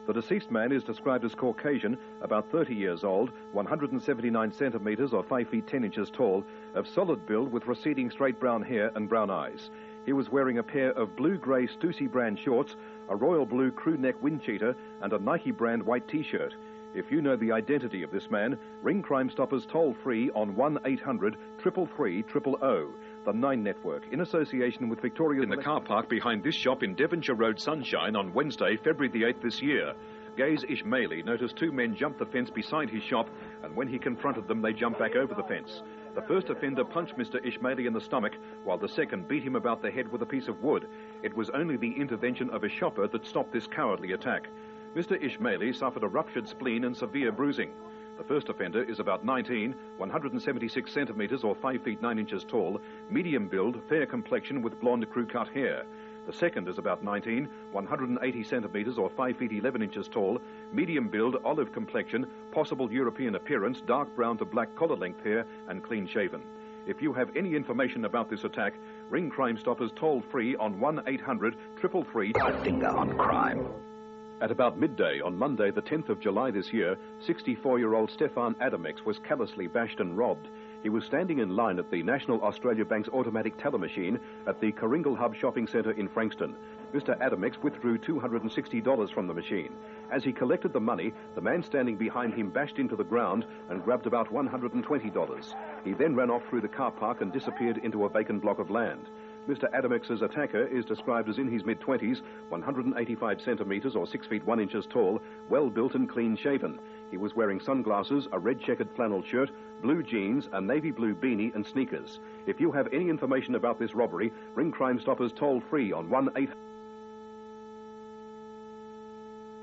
The deceased man is described as Caucasian, about 30 years old, 179 centimetres or 5 feet 10 inches tall, of solid build with receding straight brown hair and brown eyes. He was wearing a pair of blue-grey Stussy brand shorts, a royal blue crew neck wind cheater, and a Nike brand white T-shirt. If you know the identity of this man, ring Crime Stoppers toll-free on 1-800-333-000, the 9 Network, in association with Victoria... In the car park behind this shop in Devonshire Road, Sunshine, on Wednesday, February the 8th this year. Gaze Ishmaeli noticed 2 men jump the fence beside his shop, and when he confronted them, they jumped back over the fence. The first offender punched Mr. Ishmaeli in the stomach, while the second beat him about the head with a piece of wood. It was only the intervention of a shopper that stopped this cowardly attack. Mr. Ishmaeli suffered a ruptured spleen and severe bruising. The first offender is about 19, 176 centimetres or 5 feet 9 inches tall, medium build, fair complexion with blonde crew-cut hair. The second is about 19, 180 centimetres or 5 feet 11 inches tall, medium build, olive complexion, possible European appearance, dark brown to black collar-length hair, and clean-shaven. If you have any information about this attack, ring Crime Stoppers toll-free on 1-800-333... A finger on crime. At about midday on Monday, the 10th of July this year, 64-year-old Stefan Adamex was callously bashed and robbed. He was standing in line at the National Australia Bank's automatic teller machine at the Coringal Hub shopping centre in Frankston. Mr. Adamex withdrew $260 from the machine. As he collected the money, the man standing behind him bashed into the ground and grabbed about $120. He then ran off through the car park and disappeared into a vacant block of land. Mr. Adamex's attacker is described as in his mid-20s, 185 centimetres or 6 feet 1 inches tall, well-built and clean-shaven. He was wearing sunglasses, a red checkered flannel shirt, blue jeans, a navy blue beanie and sneakers. If you have any information about this robbery, ring Crime Stoppers toll-free on 1-800...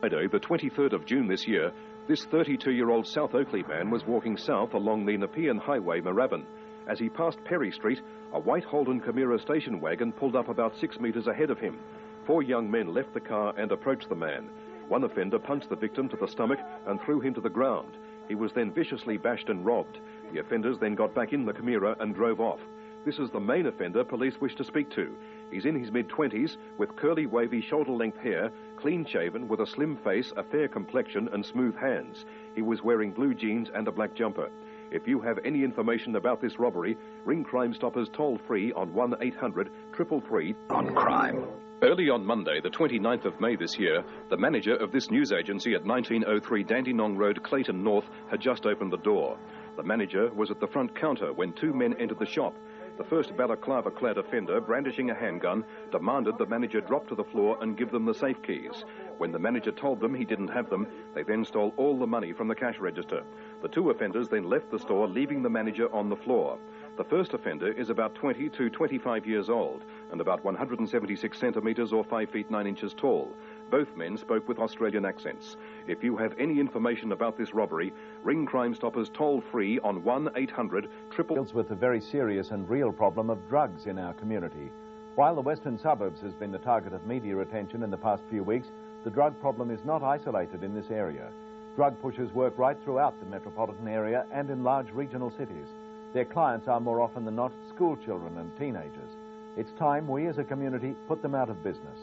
Friday, the 23rd of June this year, this 32-year-old South Oakley man was walking south along the Nepean Highway, Moorabbin. As he passed Perry Street, a white Holden Camira station wagon pulled up about 6 metres ahead of him. 4 young men left the car and approached the man. One offender punched the victim to the stomach and threw him to the ground. He was then viciously bashed and robbed. The offenders then got back in the Camira and drove off. This is the main offender police wish to speak to. He's in his mid-20s, with curly, wavy, shoulder-length hair, clean-shaven, with a slim face, a fair complexion and smooth hands. He was wearing blue jeans and a black jumper. If you have any information about this robbery, ring Crime Stoppers toll-free on 1-800-333... On crime. Early on Monday, the 29th of May this year, the manager of this news agency at 1903 Dandenong Road, Clayton North, had just opened the door. The manager was at the front counter when 2 men entered the shop. The first balaclava-clad offender, brandishing a handgun, demanded the manager drop to the floor and give them the safe keys. When the manager told them he didn't have them, they then stole all the money from the cash register. The 2 offenders then left the store, leaving the manager on the floor. The first offender is about 20 to 25 years old and about 176 centimetres or 5 feet 9 inches tall. Both men spoke with Australian accents. If you have any information about this robbery, ring Crime Stoppers toll-free on 1-800-333... Deals with the very serious and real problem of drugs in our community. While the western suburbs has been the target of media attention in the past few weeks, the drug problem is not isolated in this area. Drug pushers work right throughout the metropolitan area and in large regional cities. Their clients are more often than not school children and teenagers. It's time we as a community put them out of business.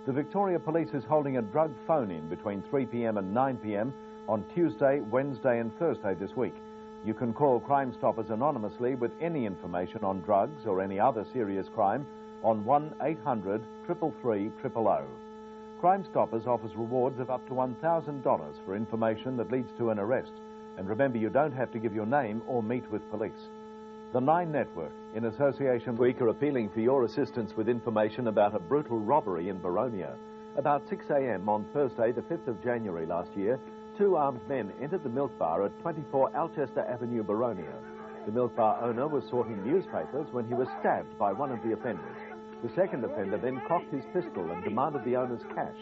The Victoria Police is holding a drug phone-in between 3 p.m. and 9 p.m. on Tuesday, Wednesday and Thursday this week. You can call Crime Stoppers anonymously with any information on drugs or any other serious crime on 1-800-333-000. Crime Stoppers offers rewards of up to $1,000 for information that leads to an arrest. And remember, you don't have to give your name or meet with police. The 9 Network, in association with... are appealing for your assistance with information about a brutal robbery in Boronia. About 6 a.m. on Thursday, the 5th of January last year, 2 armed men entered the milk bar at 24 Alchester Avenue, Boronia. The milk bar owner was sorting newspapers when he was stabbed by one of the offenders. The second offender then cocked his pistol and demanded the owner's cash.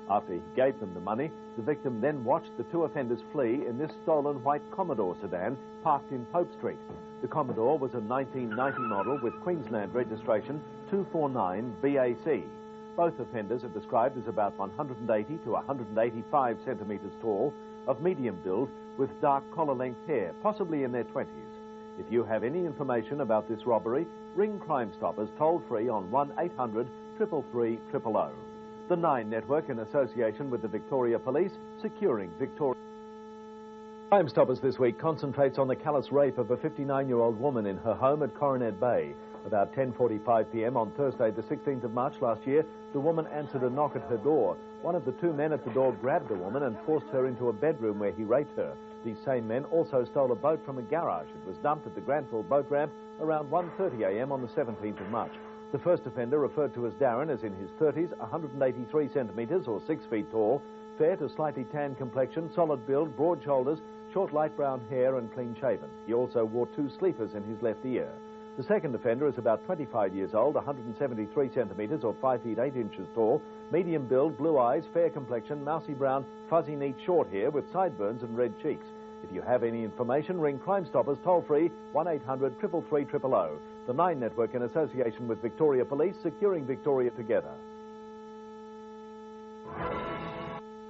After he gave them the money, the victim then watched the 2 offenders flee in this stolen white Commodore sedan parked in Pope Street. The Commodore was a 1990 model with Queensland registration 249 BAC. Both offenders are described as about 180 to 185 centimetres tall, of medium build, with dark collar-length hair, possibly in their 20s. If you have any information about this robbery, ring Crimestoppers toll-free on 1-800 333 000. The Nine Network, in association with the Victoria Police, securing Victoria. Crimestoppers this week concentrates on the callous rape of a 59-year-old woman in her home at Coronet Bay. About 10:45 p.m. on Thursday, the 16th of March last year, the woman answered a knock at her door. One of the two men at the door grabbed the woman and forced her into a bedroom where he raped her. These same men also stole a boat from a garage. It was dumped at the Granville boat ramp around 1:30 a.m. on the 17th of March. The first offender, referred to as Darren, is in his 30s, 183 centimetres or 6 feet tall, fair to slightly tan complexion, solid build, broad shoulders, short light brown hair and clean shaven. He also wore 2 sleepers in his left ear. The second offender is about 25 years old, 173 centimetres or 5 feet 8 inches tall, medium build, blue eyes, fair complexion, mousy brown, fuzzy neat short hair with sideburns and red cheeks. If you have any information, ring Crimestoppers toll-free 1-800 333 000. The Nine Network, in association with Victoria Police, securing Victoria together.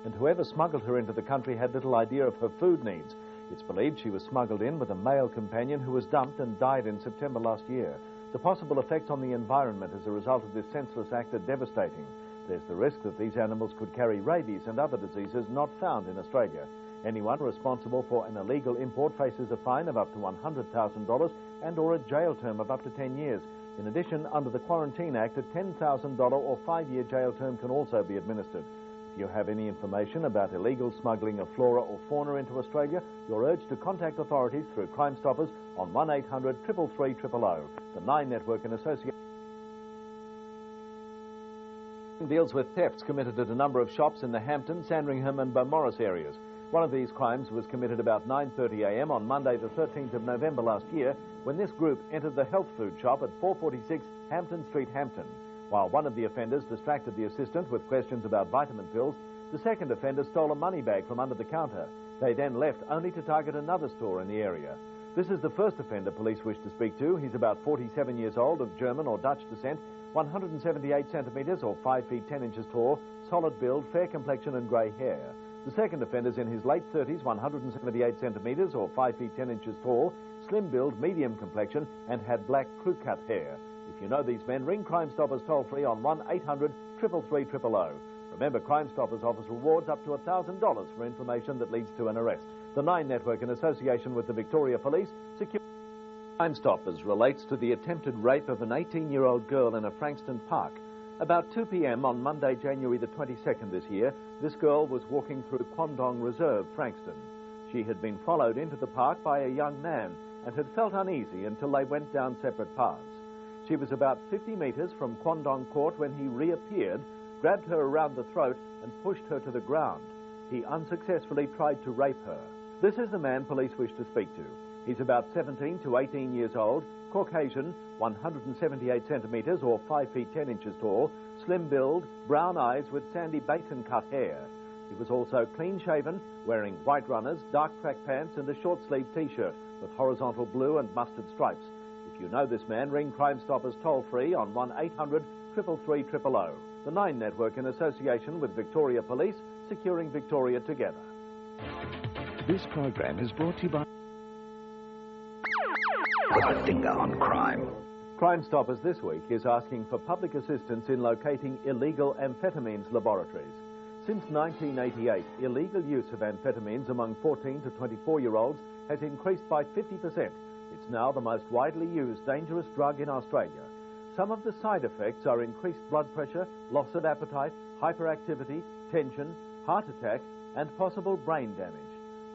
And whoever smuggled her into the country had little idea of her food needs. It's believed she was smuggled in with a male companion who was dumped and died in September last year. The possible effects on the environment as a result of this senseless act are devastating. There's the risk that these animals could carry rabies and other diseases not found in Australia. Anyone responsible for an illegal import faces a fine of up to $100,000 and or a jail term of up to 10 years. In addition, under the Quarantine Act, a $10,000 or 5-year jail term can also be administered. If you have any information about illegal smuggling of flora or fauna into Australia, you're urged to contact authorities through Crimestoppers on 1-800 333 000. The Nine Network, in association, deals with thefts committed at a number of shops in the Hampton, Sandringham and Beaumaris areas. One of these crimes was committed about 9:30 a.m. on Monday the 13th of November last year, when this group entered the health food shop at 446 Hampton Street, Hampton. While one of the offenders distracted the assistant with questions about vitamin pills, the second offender stole a money bag from under the counter. They then left, only to target another store in the area. This is the first offender police wish to speak to. He's about 47 years old, of German or Dutch descent, 178 centimetres or 5 feet 10 inches tall, solid build, fair complexion and grey hair. The second offender's in his late 30s, 178 centimetres or 5 feet 10 inches tall, slim build, medium complexion and had black crew-cut hair. If you know these men, ring Crimestoppers toll-free on 1-800 333 000. Remember, Crimestoppers offers rewards up to $1,000 for information that leads to an arrest. The Nine Network, in association with the Victoria Police, secure. Crimestoppers relates to the attempted rape of an 18-year-old girl in a Frankston park. About 2 p.m. on Monday, January the 22nd this year, this girl was walking through Quandong Reserve, Frankston. She had been followed into the park by a young man and had felt uneasy until they went down separate paths. She was about 50 metres from Quandong Court when he reappeared, grabbed her around the throat and pushed her to the ground. He unsuccessfully tried to rape her. This is the man police wish to speak to. He's about 17 to 18 years old, Caucasian, 178 centimetres or 5 feet 10 inches tall, slim build, brown eyes with sandy basin-cut hair. He was also clean-shaven, wearing white runners, dark track pants and a short-sleeved T-shirt with horizontal blue and mustard stripes. If you know this man, ring Crimestoppers toll-free on 1-800 333 000. The Nine Network, in association with Victoria Police, securing Victoria together. This program is brought to you by... Put a finger on crime. Crimestoppers this week is asking for public assistance in locating illegal amphetamines laboratories. Since 1988, illegal use of amphetamines among 14 to 24-year-olds has increased by 50%. It's now the most widely used dangerous drug in Australia. Some of the side effects are increased blood pressure, loss of appetite, hyperactivity, tension, heart attack, and possible brain damage.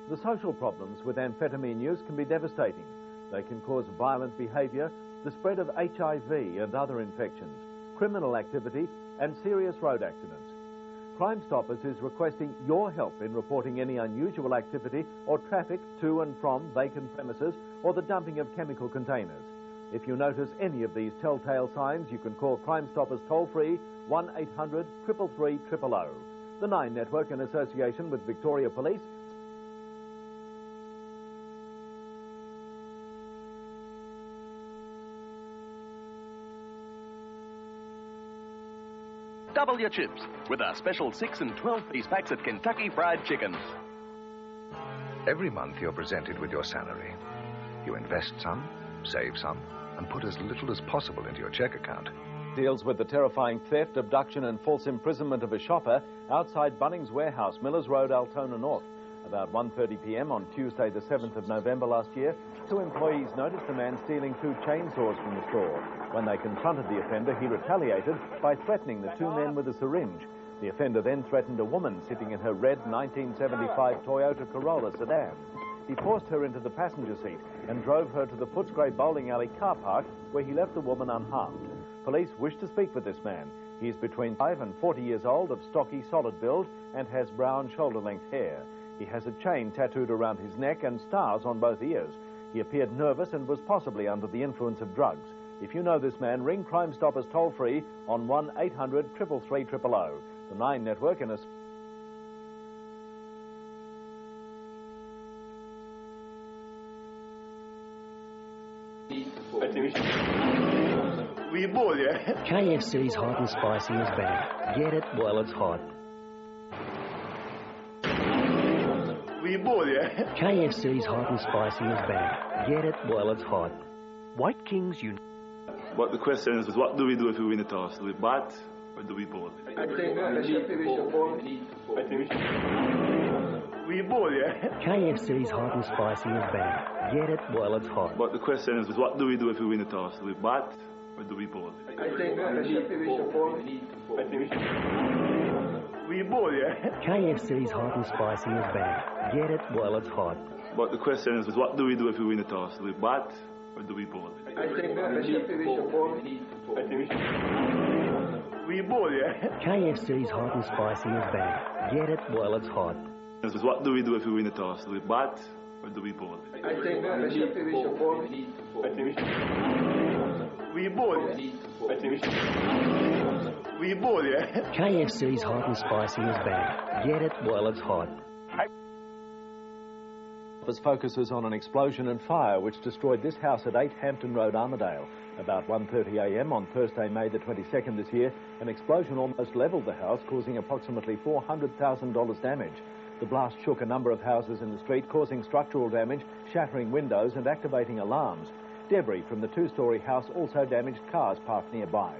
The social problems with amphetamine use can be devastating. They can cause violent behaviour, the spread of HIV and other infections, criminal activity, and serious road accidents. Crimestoppers is requesting your help in reporting any unusual activity or traffic to and from vacant premises or the dumping of chemical containers. If you notice any of these telltale signs, you can call Crimestoppers toll-free 1-800 333 000. The Nine Network, in association with Victoria Police, Double your chips with our special 6 and 12-piece packs of Kentucky Fried Chicken. Every month you're presented with your salary. You invest some, save some, and put as little as possible into your check account. Deals with the terrifying theft, abduction and false imprisonment of a shopper outside Bunnings Warehouse, Millers Road, Altona North. About 1:30 p.m. on Tuesday the 7th of November last year, 2 employees noticed a man stealing 2 chainsaws from the store. When they confronted the offender, he retaliated by threatening the 2 men with a syringe. The offender then threatened a woman sitting in her red 1975 Toyota Corolla sedan. He forced her into the passenger seat and drove her to the Footscray Bowling Alley car park, where he left the woman unharmed. Police wish to speak with this man. He is between 5 and 40 years old, of stocky, solid build, and has brown shoulder-length hair. He has a chain tattooed around his neck and stars on both ears. He appeared nervous and was possibly under the influence of drugs. If you know this man, ring Crime Stoppers toll-free on 1-800-333-000. The 9 Network in a... KFC's hot and spicy is back. Get it while it's hot. KFC's hot and spicy is back. Get it while it's hot. White Kings, you... But the question is, what do we do if we win the toss? Do we bat or do we bowl? I think we bowl, yeah? KFC's hot and spicy is back. Get it while it's hot. But the question is, what do we do if we win the toss? Do we bat or do we bowl? I think we bowl, yeah? KFC's hot and spicy is back. Get it while it's hot. But the question is, what do we do if we win the toss? Do we bat or do we bowl? I think we bowl, yeah? KFC's hot and spicy is back. Get it while it's hot. What do we do if we win the toss? Do we bat or do we bowl? I think we bowl. We bowl, yeah? KFC's hot and spicy is back. Get it while it's hot. Focuses on an explosion and fire which destroyed this house at 8 Hampton Road, Armidale. About 1:30 a.m. on Thursday, May the 22nd this year, an explosion almost levelled the house, causing approximately $400,000 damage. The blast shook a number of houses in the street, causing structural damage, shattering windows and activating alarms. Debris from the 2-storey house also damaged cars parked nearby.